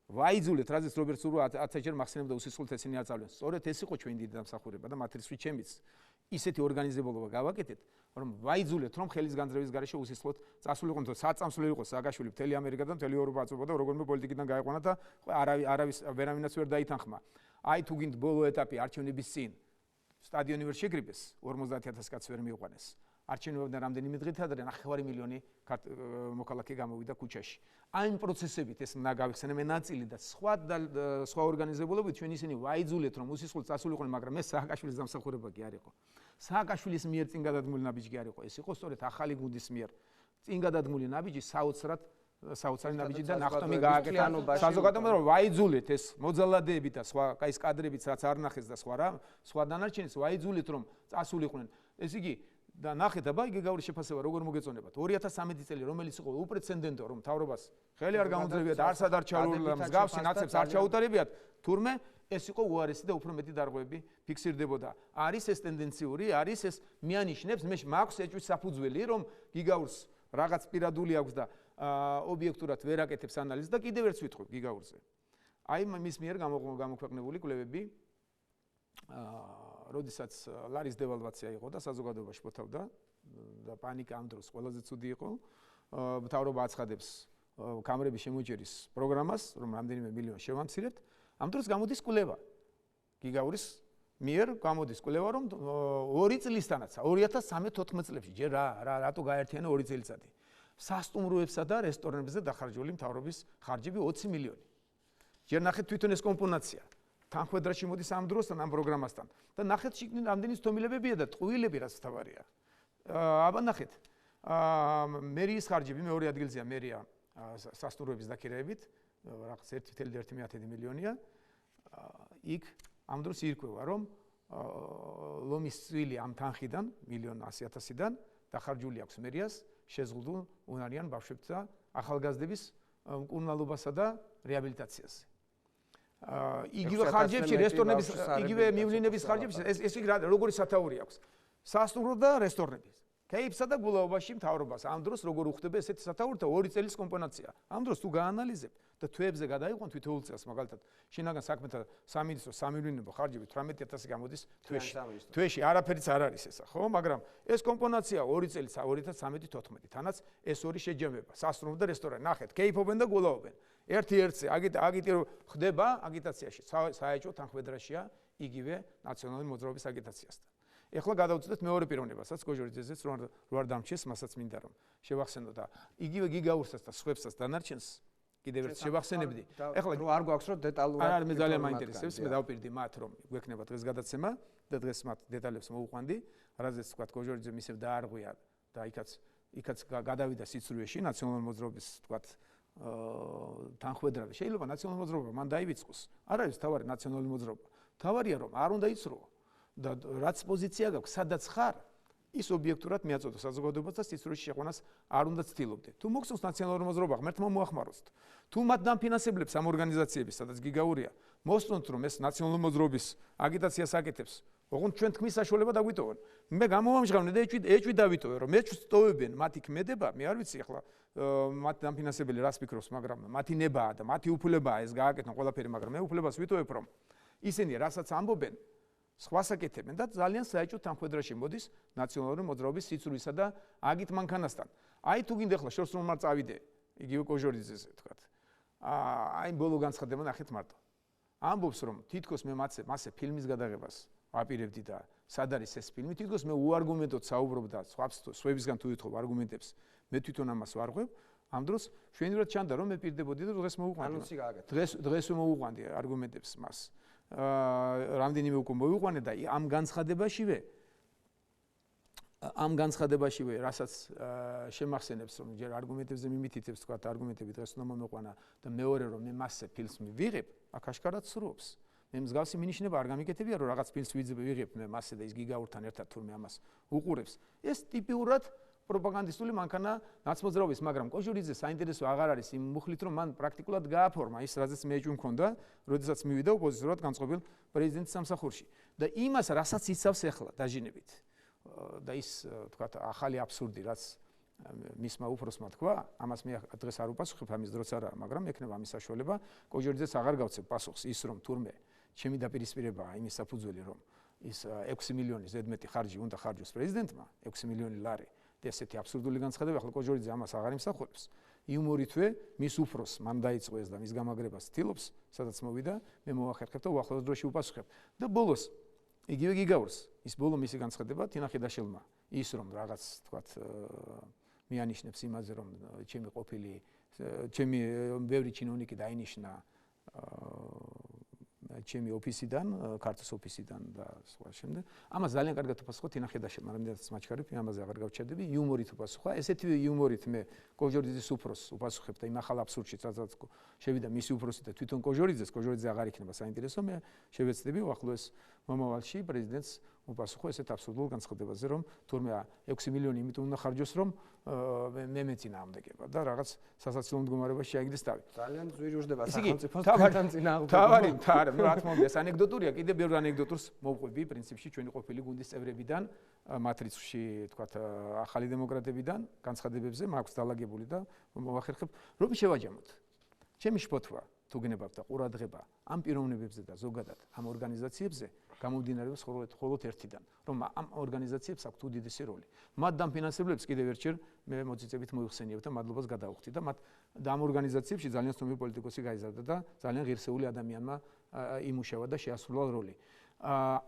ვაიძულეთ რაზეც რობერტ სურვა 10-ჯერ მახსენებდა უსისხლოდ ესენი აწავლენ. სწორედ ეს იყო ჩვენი დიდი დამსახურება და მათი რისხვით ჩემიც ისეთი ორგანიზებულობა გავაკეთეთ რომ ვაიძულეთ რომ ხელის განძრევის გარეშე უსისხლოდ წასულიყო და საწამსვლელი იყო სააკაშვილი მთელი ამერიკა და მთელი ევროპა აწვება და როგორმე პოლიტიკიდან გაეყვანა და არავის ვერავინაც ვერ დაითანხმა. აი თუ გინდ ბოლო ეტაპი არჩევნების წინ სტადიონი ვერ შეგრიბეს 50,000 კაცს ვერ მიიყვანეს. არჩევნებიდან რამდენიმე დღით ადრე 9 მილიონი მოქალაქე გამოვიდა ქუჩაში. აი იმ პროცესებით ეს უნდა გავიხსენე ნაწილი და სხვა ორგანიზებულობით ჩვენ ისინი ვაიძულეთ რომ უსისხლოდ წასულიყვნენ, მაგრამ ეს სააკაშვილის დამსახურება კი არ იყო. სააკაშვილის მიერ წინ გადადგმული ნაბიჯი კი არ იყო, ეს იყო სწორედ ახალი გუნდის მიერ წინ გადადგმული ნაბიჯი საოცარი ნაბიჯი და ნახტომი გააკეთა საზოგადოებამ რომ ვაიძულეთ ეს მოძალადეები და სხვა ეს კადრებიც რაც არ ნახეს და სხვა დანარჩენიც ვაიძულეთ რომ წასულიყვნენ. ეს იგი და ნახეთ აბა იგი გავრის შეფასება როგორ მოგეწონებათ 2013 წელი რომელიც იყო უპრეცედენტო რომ მთავრობას ხელი არ გამოძლებიათ არსად არ ჩაურულა მსგავსი ნაცებს არ ჩაუტარებიათ თურმე ეს იყო უარესი და უფრო მეტი დარღვევები ფიქსირდებოდა არის ეს ტენდენციური არის ეს მიანიშნებს მე მაქვს ეჭვის საფუძველი რომ გიგაურს რაღაც პირადული აქვს და ობიექტურად ვერ აკეთებს ანალიზს და კიდევ ერთს ვიტყვი გიგაურზე აი მის მიერ გამოქვეყნებული კვლევები როდესაც ლარის დევალვაცია იყო და საზოგადოებაში მოთავდა და პანიკა ამ დროს ყველაზე ცუდი იყო მთავრობა აცხადებს კამერების შემოჭერის პროგრამას რომ რამდენიმე მილიონი შევამცირებთ ამ დროს გამოდის კვლევა გიგაურის მიერ გამოდის კვლევა რომ 2 წლისთანაც 2013-14 წლებში ჯერ რატო გაერთიანა 2 წელიწადი სასტუმროებსა და რესტორნებზე დახარჯული მთავრობის ხარჯები 20 მილიონი ჯერ ნახეთ თვითონ ეს კომპონაცია თანხმედრაში მოდის ამ დროსთან ამ პროგრამასთან და ნახეთ შიგნით რამდენი სტომილებებია და ტყუილები რაც თავარია. აბა ნახეთ. მერიის ხარჯები მეორე ადგილზეა მერია სასტუმროების დაქირავებით რაღაც 1.1 მილიონია. იქ ამ დროს ირკვევა რომ ლომის წვილი ამ თანხიდან 1,100,000-დან დახარჯული აქვს მერიას შეზღუდულ უნარიან ბავშვებსა ახალგაზრდების მკურნალობასა და რეაბილიტაციაზე. იგივე ხარჯებში რესტორნების იგივე მივლინების ხარჯებში ეს როგორი სათაური აქვს სასტუმრო და რესტორნები კეიფსა და გულაობაში მთავრობას ამ დროს როგორ უხდება ესეთი სათაური და 2 წელის კომპონაცია ამ დროს თუ გაანალიზებ და თვეებზე გადაიყვან თვითოულ წელს მაგალითად შინაგან საქმეთა სამინისტროს სამივლინებო ხარჯები 18,000 გამოდის თვეში არაფერიც არ არის ესა ხო მაგრამ ეს კომპონაცია 2 წელს 2013-14 თანაც ეს ორი შეჯამება სასტუმრო და რესტორანი ნახეთ კეიფობენ და გულაობენ ერთ-ერთზე ხდება აგიტაციაში საეჭვო თანხმედრაშია იგივე ნაციონალური მოძრაობის აგიტაციასთან. ეხლა გადავწყვეტთ მეორე პიროვნებასაც გოჟორიძეზეც რო არ დამჩეს, მასაც მინდა რომ შევახსენო და იგივე გიგაურსაც და სხვებსაც დანარჩენს კიდევ ერთ შევახსენებდი. ეხლა რო არ გვაქვს რომ დეტალურად არა მე ძალიან მაინტერესებს, მე დავპირდი მათ რომ გვექნება დღეს გადაცემა და დღეს მათ დეტალებს მოუყვანდი, რაზეც თქვა გოჟორიძე მისევ დაარღვია და იქაც გადავიდა სიცრუეში ნაციონალური მოძრაობის თქვა თანხმედროვე შეიძლება ნაციონალური მოძრაობა მან დაივიწყოს არ არის თავარი ნაციონალური მოძრაობა თავარია რომ არ უნდა იცრუო და რაც პოზიცია გაქვს სადაც ხარ ის ობიექტურად მიაწოდო საზოგადოებას და სიცრუეში შეყვანას არ უნდა ცდილობდე თუ მოგწონს ნაციონალური მოძრაობა ღმერთმა მოახმაროთ თუ მათ დამფინანსებლებს ამ ორგანიზაციების სადაც გიგაურია მოსწონთ რომ ეს ნაციონალური მოძრაობის აგიტაციას აკეთებს ოღონდ ჩვენ თქმის საშუალება დაგვიტოვონ მე გამოვამჟღავნე და ეჭვი დავიტოვე რომ მეც სტოვებენ მათი ქმედება მე არ ვიცი ახლა მათ დამფინანსებელი რას ფიქრობს მაგრამ მათი ნებაა და მათი უფლებაა ეს გააკეთონ ყველაფერი მაგრამ მე უფლებას ვიტოვებ რომ ისინი რასაც ამბობენ სხვას აკეთებენ და ძალიან საეჭვო თანხმედრაში მოდის ნაციონალური მოძრაობის სიცრუისა და აგით მანქანასთან აი თუ გინდა ახლა შორს რომ არ წავიდე იგივე კოჟორიძეზე თქვათ აი ბოლო განცხადება ნახეთ მარტო ამბობს რომ თითქოს მე მასე ფილმის გადაღებას აპირებდი და სად არის ეს ფილმი თითქოს მე უარგუმენტოდ საუბრობ და სხვებისგან თუ ვითხოვ არგუმენტებს მე თვითონ ამას ვარღვევ ამ დროს შვენივრად ჩანდა რომ მე პირდებოდი და დღეს მოვუყვანდი დღეს მოვუყვანდი არგუმენტებს მას რამდენიმე უკვე მოვიყვანე და ამ განცხადებაშივე რასაც შემახსენებს რომ ჯერ არგუმენტებზე მიმითითებს თქვა არგუმენტები დღეს უნდა მომეყვანა და მეორე რომ მე მასზე ფილმს ვიღებ აქ აშკარად სრუობს მე მსგავსი მინიშნება არ გამიკეთებია, რომ რაღაც ფილმს ვიღებ მე მასე და ის გიგაურთან ერთად თურმე ამას უყურებს. ეს ტიპიურად პროპაგანდისტული მანქანა ნაცმოძრაობის, მაგრამ კოჟურიძე საინტერესო აღარ არის იმ მუხლით, რომ მან პრაქტიკულად გააფორმა ის, რაზეც მეჯუ მქონდა, როდესაც მივიდა ოპოზიციურად განწყობილ პრეზიდენტის სამსახურში. და იმას, რასაც იცავს ახლა დაჟინებით. და ის, თქვათ, ახალი აბსურდი, რაც მისმა უფროსმა თქვა, ამას მე დღეს არ უპასუხებ, ამის დროც არა, მაგრამ ექნება ამის საშუალება, კოჟურიძეს აღარ გავცებ პასუხს ის, რომ თურმე ჩემი დაპირისპირებაა იმის საფუძველი, რომ ის 6 მილიონი ზედმეტი ხარჯი უნდა ხარჯოს პრეზიდენტმა, 6 მილიონი ლარი. და ესეთი აბსურდული განცხადება, ახლა კოჟურიძე ამას აღარ იმსახურებს. იუმორითვე მის უფროს მან დაიწყო ეს და მის გამაგრებას ცდილობს, სადაც მოვიდა, მე მოვახერხებ და უახლოეს დროში უპასუხებ. და ბოლოს იგივე გიგაურს, ის ბოლო მისი განცხადება თინახიდაშელმა, ის რომ რაღაც, თქვათ, მიანიშნებს იმაზე, რომ ჩემი ბევრი ჩინოვნიკი დაინიშნა ჩემი ოფისიდან, ქართლის ოფისიდან და სხვა შემდეგ. ამას ძალიან კარგად უპასუხა თინახიდაშელმა, რამდენადაც მაჩქარებ, ამაზე აღარ გავჩერდები, იუმორით უპასუხა. ესეთივე იუმორით მე კოჟორიძის უფროს უპასუხებ და იმ ახალ აბსურდში, სადაც შევიდა მისი უფროსი და თვითონ კოჟორიძე აღარ იქნება საინტერესო, მე შევეცდები უახლოეს მომავალში პრეზიდენტს უპასუხო ესეთ აბსურდულ განცხადებაზე, რომ თურმე 6 მილიონი იმიტომ უნდა ხარჯოს, რომ მე მეწინააღმდეგება და რაღაც სასაცილო მდგომარეობაში შეაგდეს თავი. ძალიან ზვირიურდება სახელმწიფოს თქვენთან წინააღმდეგობა. თავარი, რა თქმა უნდა, ეს ანეკდოტურია, კიდე ბევრ ანეკდოტურს მოვყვები პრინციპში ჩვენი ყოფილი გუნდის წევრებიდან, მათ რიცხვში, თქვათ, ახალი დემოკრატებიდან, განცხადებებზე მაქვს დალაგებული და მოვახერხებ, რომ შევაჯამოთ. ჩემი შფოთვა, თუ გნებავთ და ყურადღება ამ პიროვნებებზე და ზოგადად ამ ორგანიზაციებზე გამომდინარეობს მხოლოდ ერთიდან, რომ ამ ორგანიზაციებს აქვთ უდიდესი როლი. მათ დამფინანსებლებს კიდევ ერთხელ მე მოწიწებით მოიხსენიებ და მადლობას გადავხდი და ამ ორგანიზაციებში ძალიან ცნობილი პოლიტიკოსი გაიზარდა და ძალიან ღირსეული ადამიანმა იმუშავა და შეასრულა როლი.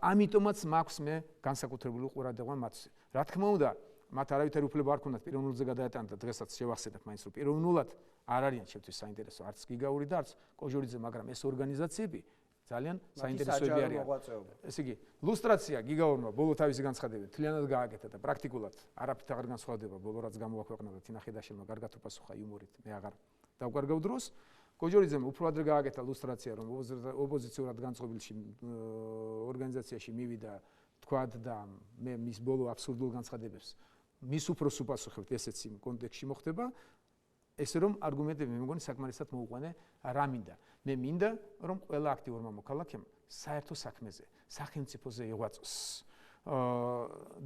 ამიტომაც მაქვს მე განსაკუთრებული ყურადღება მათზე. რა თქმა უნდა, მათ არავითარი უფლება არ ქონდათ პიროვნულზე გადაეტანათ და დღესაც შევახსენებ მაინც რომ პიროვნულად არ არიან ჩემთვის საინტერესო არც გიგაური და არც კოჟურიძე, მაგრამ ეს ორგანიზაციები ძალიან საინტერესოები არიან. ესე იგი, ლუსტრაცია გიგაურმა ბოლო თავისი განცხადებებით თლიანად გააკეთა და პრაქტიკულად არაფრით აღარ განსხვავდება ბოლო რაც გამოაქვეყნა და თინახიდაშელმა კარგად უპასუხა იუმორით, მე აღარ დავკარგავ დროს. კოჟურიძემ უფრო ადრე გააკეთა ლუსტრაცია, რომ ოპოზიციურად განწყობილში ორგანიზაციაში მივიდა, თქვათ და მე მის ბოლო აბსურდულ განცხადებებს მის უფროს უპასუხებთ, ესეც იმ კონტექსტში მოხდება. ესე რომ არგუმენტები მე მგონი საკმარისად მოუყვანე რა მინდა. მე მინდა რომ ყველა აქტიურმა მოქალაქემ საერთო საქმეზე, სახელმწიფოზე იღვაწოს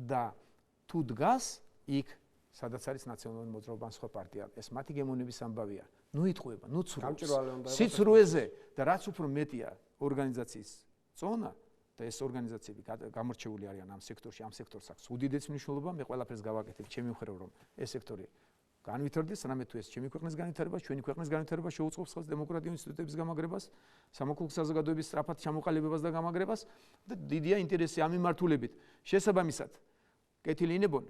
და თუ დგას იქ სადაც არის ნაციონალური მოძრაობა ან სხვა პარტია, ეს მათი გემოვნების ამბავია. ნუ იტყუება, ნუ სიცრუეზე და რაც უფრო მეტია ორგანიზაციის წონა და ეს ორგანიზაციები გამორჩეული არიან ამ სექტორში, ამ სექტორს აქვს უდიდესი მნიშვნელობა, მე ყველაფერს გავაკეთებ ჩემი მხრივ, რომ ეს სექტორი განვითარდეს, რამე თუ ეს ჩემი ქვეყნის განვითარებას, ჩვენი ქვეყნის განვითარებას შეუწყობს ხელს დემოკრატიული ინსტიტუტების გამაგრებას, სამოქალაქო საზოგადოების სწრაფად ჩამოყალიბებას და გამაგრებას და დიდია ინტერესი ამ მიმართულებით. შესაბამისად, კეთილი ინებონ,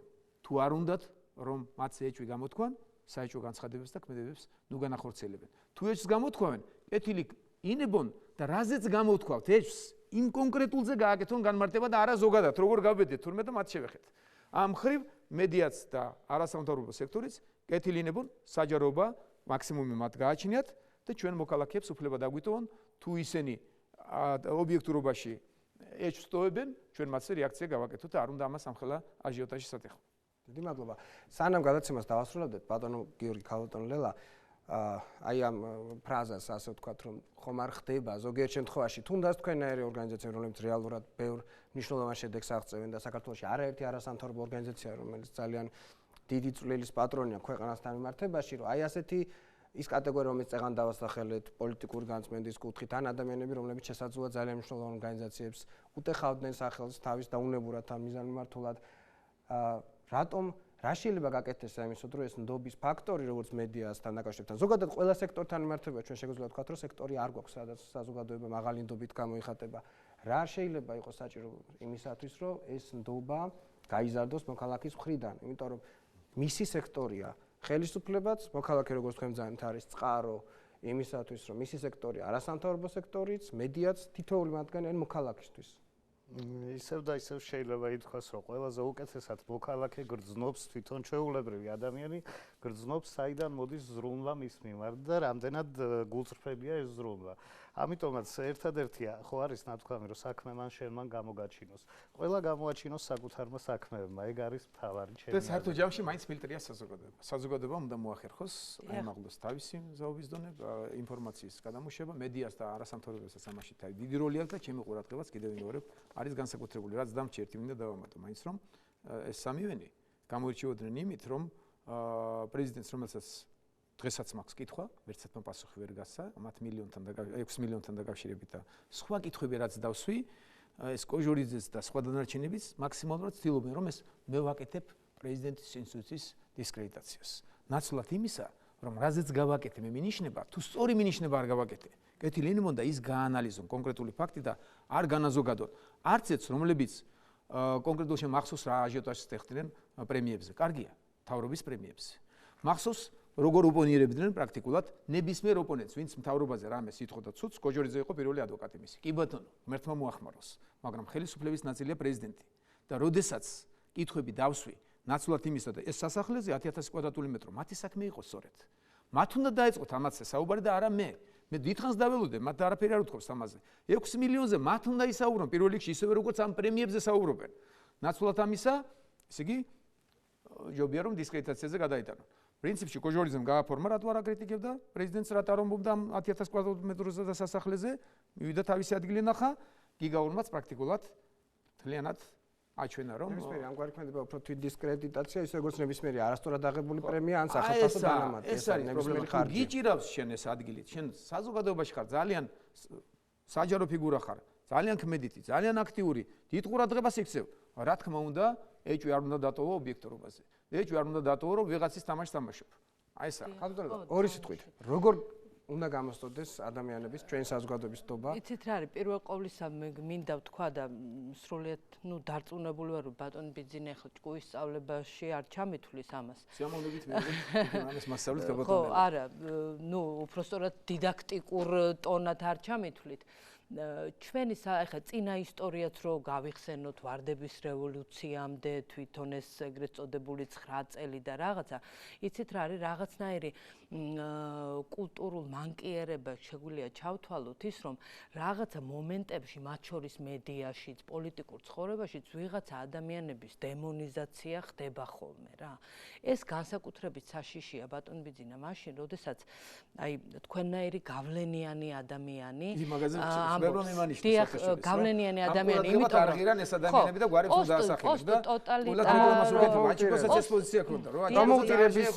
თუ არ უნდათ, რომ მათ ეჭვი გამოთქვან, საეჭვო განცხადებებს და ქმედებებს ნუ განახორციელებენ. თუ ეჭვს გამოთქვავენ, კეთილი ინებონ და რაზეც გამოთქვავთ ეჭვს, იმ კონკრეტულზე გააკეთონ განმარტება და არა ზოგადად, როგორ გავბედეთ თურმე და მათ შევეხეთ. ამ ხრივ მედიაც და არასამთავრობო სექტორიც კეთილი ინებონ, საჯაროობა მაქსიმუმი მათ გააჩინიათ და ჩვენ მოქალაქეებს უფლება დაგვიტოვონ, თუ ისინი ობიექტურობაში ეჭვს ტოვებენ, ჩვენ მათზე რეაქცია გავაკეთოთ და არ უნდა ამას ამხელა აჟიოტაჟი სატეხო. დიდი მადლობა. სანამ გადაცემას დავასრულებდეთ, ბატონო გიორგი ქალბატონ ლელა, აი ამ ფრაზას ასე ვთქვათ, რომ ხომ არ ხდება ზოგიერთ შემთხვევაში, თუნდაც თქვენაერი ორგანიზაციები, რომლებიც რეალურად ბევრ მნიშვნელოვან შედეგს აღწევენ და საქართველოში არაერთი არასამთავრობო ორგანიზაციაა, რომელიც ძალიან დიდი წვლილის პატრონია ქვეყანასთან მიმართებაში, რომ აი ასეთი ის კატეგორია, რომელიც წეღან დავასახელეთ პოლიტიკური განწმენდის კუთხით, ან ადამიანები, რომლებიც შესაძლოა ძალიან მნიშვნელოვან ორგანიზაციებს უტეხავდნენ სახელს თავის დაუნებურად ამ მიზანმიმართულად, რატომ რა შეიძლება გაკეთდეს ამისო, რომ ეს ნდობის ფაქტორი, როგორც მედიასთან დაკავშირებთან, ზოგადად ყველა სექტორთან მიმართება, ჩვენ შეგვიძლია ვთქვათ, რომ სექტორი არ გვაქვს, სადაც საზოგადოება მაღალი ნდობით გამოიხატება. რა შეიძლება იყოს საჭირო იმისათვის, რომ ეს ნდობა გაიზარდოს მოქალაქის მხრიდან, იმიტომ რომ მისი სექტორია ხელისუფლებაც, მოქალაქე როგორც თქვენ ძალიან არის წყარო იმისათვის, რომ მისი სექტორი არასამთავრობო სექტორიც, მედიაც თითოეული მათგანი არის მოქალაქისთვის. ისევ და ისევ შეიძლება ითქვას, რომ ყველაზე უკეთესად მოქალაქე გრძნობს თვითონ ჩვეულებრივი ადამიანი გრძნობს, საიდან მოდის ზრუნვა მის მიმართ და რამდენად გულწრფელია ეს ზრუნვა. ამიტომაც ერთადერთი ხო არის ნათქვამი, რომ საქმე მან შენმან გამოგაჩინოს. ყველა გამოაჩინოს საკუთარმა საქმეებმა, ეგ არის მთავარი ჩემი. და საერთო ჯამში მაინც ფილტრია საზოგადოება. საზოგადოება უნდა მოახერხოს, აიმაღლოს თავისი მზაობის დონე, ინფორმაციის გადამუშავება, მედიას და არასამთავრობოებსაც ამაში დიდი როლი აქვს და ჩემი ყურადღებაც კიდევ ვიმეორებ, არის განსაკუთრებული, რაც დამჭი ერთი მინდა დავამატო, მაინც რომ ეს სამივენი გამოირჩეოდნენ იმით, რომ პრეზიდენტს, რომელსაც დღესაც მაქვს კითხვა, ვერცერთმა პასუხი ვერ გასცა, მათ 6 მილიონთან დაკავშირებით და სხვა კითხვები რაც დავსვი, ეს კოჟორიძეს და სხვა დანარჩენებიც მაქსიმალურად ცდილობენ, რომ ეს მე ვაკეთებ პრეზიდენტის ინსტიტუციის დისკრედიტაციას. ნაცვლად იმისა, რომ რაზეც გავაკეთე მე მინიშნება, თუ სწორი მინიშნება არ გავაკეთე. კეთილი უნდა ის გაანალიზონ კონკრეტული ფაქტი და არ განაზოგადონ. არც ეც რომლებიც კონკრეტულ მახსოვს რა აჟიოტაჟს ეხდნენ პრემიებზე. კარგია, მთავრობის პრემიებზე. მახსოვს როგორ ოპონირებდნენ პრაქტიკულად ნებისმიერ ოპონენტს, ვინც მთავრობაზე რამე სიტყოდა ცუც, კოჟორიძე იყო პირველი ადვოკატი მისი. კი ბატონო, ღმერთმა მოახმაროს, მაგრამ ხელისუფლების ნაწილია პრეზიდენტი. და როდესაც კითხვები დავსვი, ნაცვლად იმისა და ეს სასახლეზე 10000 კვადრატული მეტრო, მათი საქმე იყო სწორედ. მათ უნდა დაეწყოთ ამაზე საუბარი და არა მე. მე დიდხანს დაველოდე, მათ არაფერი არ უთხოვს ამაზე. 6 მილიონზე მათ უნდა ისაუბრონ პირველ რიგში ისევე როგორც ამ პრემიებზე საუბრობენ. ნაცვლად ამისა, ესე იგი ჯობია რომ დისკრედიტაციაზე გადაიტანონ. პრინციპში კოჟორიძემ გააფორმა, რატო არ აკრიტიკებდა პრეზიდენტს, რატო არ ამბობდა 10000 კვადრატულ მეტროზე და სასახლეზე, მივიდა თავისი ადგილი ნახა, გიგაურმაც პრაქტიკულად თლიანად აჩვენა, რომ ნებისმიერი ამგვარი ქმედება უფრო თვით დისკრედიტაცია, ისე როგორც ნებისმიერი არასწორად აღებული პრემია ან სახელმწიფო დანამატი. ეს არის ნებისმიერი ხარჯი. გიჭირავს შენ ეს ადგილი, შენ საზოგადოებაში ხარ, ძალიან საჯარო ფიგურა ხარ, ძალიან ქმედითი, ძალიან აქტიური, დიდ ყურადღებას იქცევ. რა თქმა უნდა, ეჭვი არ უნდა დატოვო ობიექტურობაზე. ეჭვი არ უნდა დატოვო, რომ ვიღაცის თამაშს თამაშობ. აი ეს რა. ხალხო, ორი სიტყვით. როგორ უნდა გამოსწორდეს ადამიანების ჩვენ საზოგადოების დობა? იცით რა არის, პირველ ყოვლისა მე მინდა ვთქვა და სრულიად, დარწმუნებული ვარ, რომ ბატონ ბიძინა ახლა ჭკუის სწავლებაში არ ჩამithulis ამას. სიამოვნებით მე ამას მასწავლეთ გაბატონებია. ხო, არა, უпростоრად დიდაქტიკურ ტონად არ ჩამithulit. ჩვენი ახლა წინა ისტორიაც რო გავიხსენოთ ვარდების რევოლუციამდე თვითონ ეს ეგრეთ წოდებული 9 წელი და რაღაცა იცით რა არის რაღაცნაირი კულტურულ მანკიერებას შეგვიძლია ჩავთვალოთ ის რომ რაღაცა მომენტებში მათ შორის მედიაშიც პოლიტიკურ ცხოვრებაშიც ვიღაცა ადამიანების დემონიზაცია ხდება ხოლმე რა ეს განსაკუთრებით საშიშია ბატონ ბიძინა მაშინ როდესაც აი თქვენნაირი გავლენიანი ადამიანი გავლენიანი ადამიანი იმიტომ რომ არღირან ეს ადამიანები და გვარებს უნდა ასახელოს და ტოტალიტარული პოზიცია ქონდა რა გამოუწირების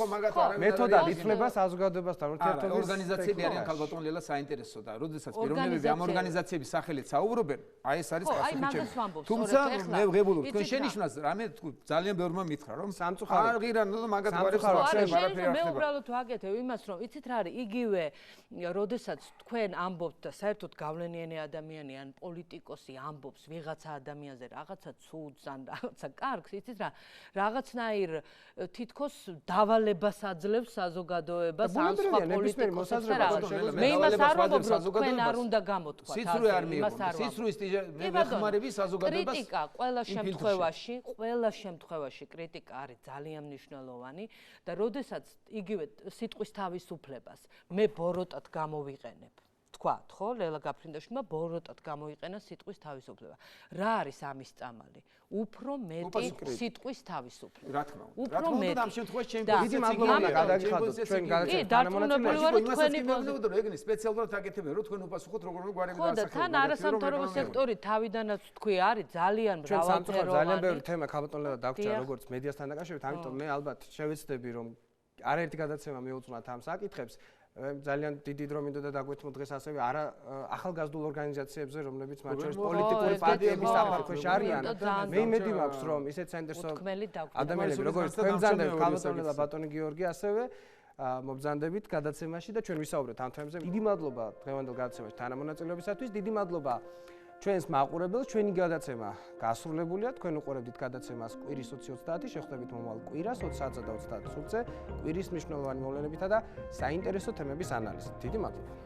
მეთოდად ითვლება საზოგადოებასთან ურთიერთობის ორგანიზაციები არიან ქალბატონ ლელა საინტერესო და როდესაც პიროვნებები ამ ორგანიზაციების სახელით საუბრობენ აი ეს არის პასუხი თუმცა მე ვღებულობ თქვენ შენიშვნას რამე ძალიან ბევრმა მითხრა რომ არღირან და მაგათ გვარებს არაფერი არ ხდება მე უბრალოდ ვაკეთებ იმას რომ იცით რა არის იგივე როდესაც თქვენ ამბობთ და საერთოდ გავლენიანი ადამიანი ან პოლიტიკოსი ამბობს ვიღაცა ადამიანზე რაღაცა ცუდს ან რაღაცა კარგს იცით რა რაღაცნაირ თითქოს დავალებას აძლევს საზოგადოებას ან სხვა პოლიტიკოსებს და რაღაცა მე იმას არ ვამბობ რომ თქვენ არ უნდა გამოთქვათ სიცრუე არ მიიღო სიცრუის მე ვეხმარები საზოგადოებას კრიტიკა ყველა შემთხვევაში კრიტიკა არის ძალიან მნიშვნელოვანი და როდესაც იგივე სიტყვის თავისუფლებას მე ბოროტად გამოვიყენებ თქვათ ხო ლელა გაფრინდაშვილმა ბოროტად გამოიყენა სიტყვის თავისუფლება რა არის ამის წამალი უფრო მეტი სიტყვის თავისუფლება რა თქმა უნდა რა თქმა უნდა ამ შემთხვევაში ჩემი დიდი მადლობა გადაგიხადოთ ჩვენ გადაწყვეტილებული თქვენი მოგნებოდა რომ ეგნი სპეციალურად აკეთებენ რომ თქვენ უპასუხოთ როგორ გვარები დაასახელოთ ხო და თან არასამთავრობო სექტორი თავიდანაც თქვი არის ძალიან მრავალფეროვანი ძალიან ბევრი თემა ქალბატონ ლელა დაგვრჩა როგორც მედიასთან დაკავშირებით ამიტომ მე ალბათ შევეცდები რომ არაერთი გადაცემა მიუძღვნათ ამ საკითხებს ძალიან დიდი დრო მინდოდა დაგვეთმო დღეს ასევე არა ახალგაზრდულ ორგანიზაციებზე რომლებიც მათ შორის პოლიტიკური პარტიების საფარქვეშ არიან მე იმედი მაქვს რომ ისეთ საინტერესო ადამიანები როგორც თქვენგზანდებით ქალბატონ ლელა ბატონი გიორგი ასევე მობრძანდებით გადაცემაში და ჩვენ ვისაუბრეთ ამ თემებზე დიდი მადლობა დღევანდელ გადაცემაში თანამონაწილეობისათვის დიდი მადლობა ჩვენს მაყურებელს ჩვენი გადაცემა გასრულებულია თქვენ უყურებდით გადაცემას კვირის 20-30 შეხვდებით მომავალ კვირას 20-30 და 30 წუთზე კვირის მნიშვნელოვანი მოვლენებითა და საინტერესო თემების ანალიზით დიდი მადლობა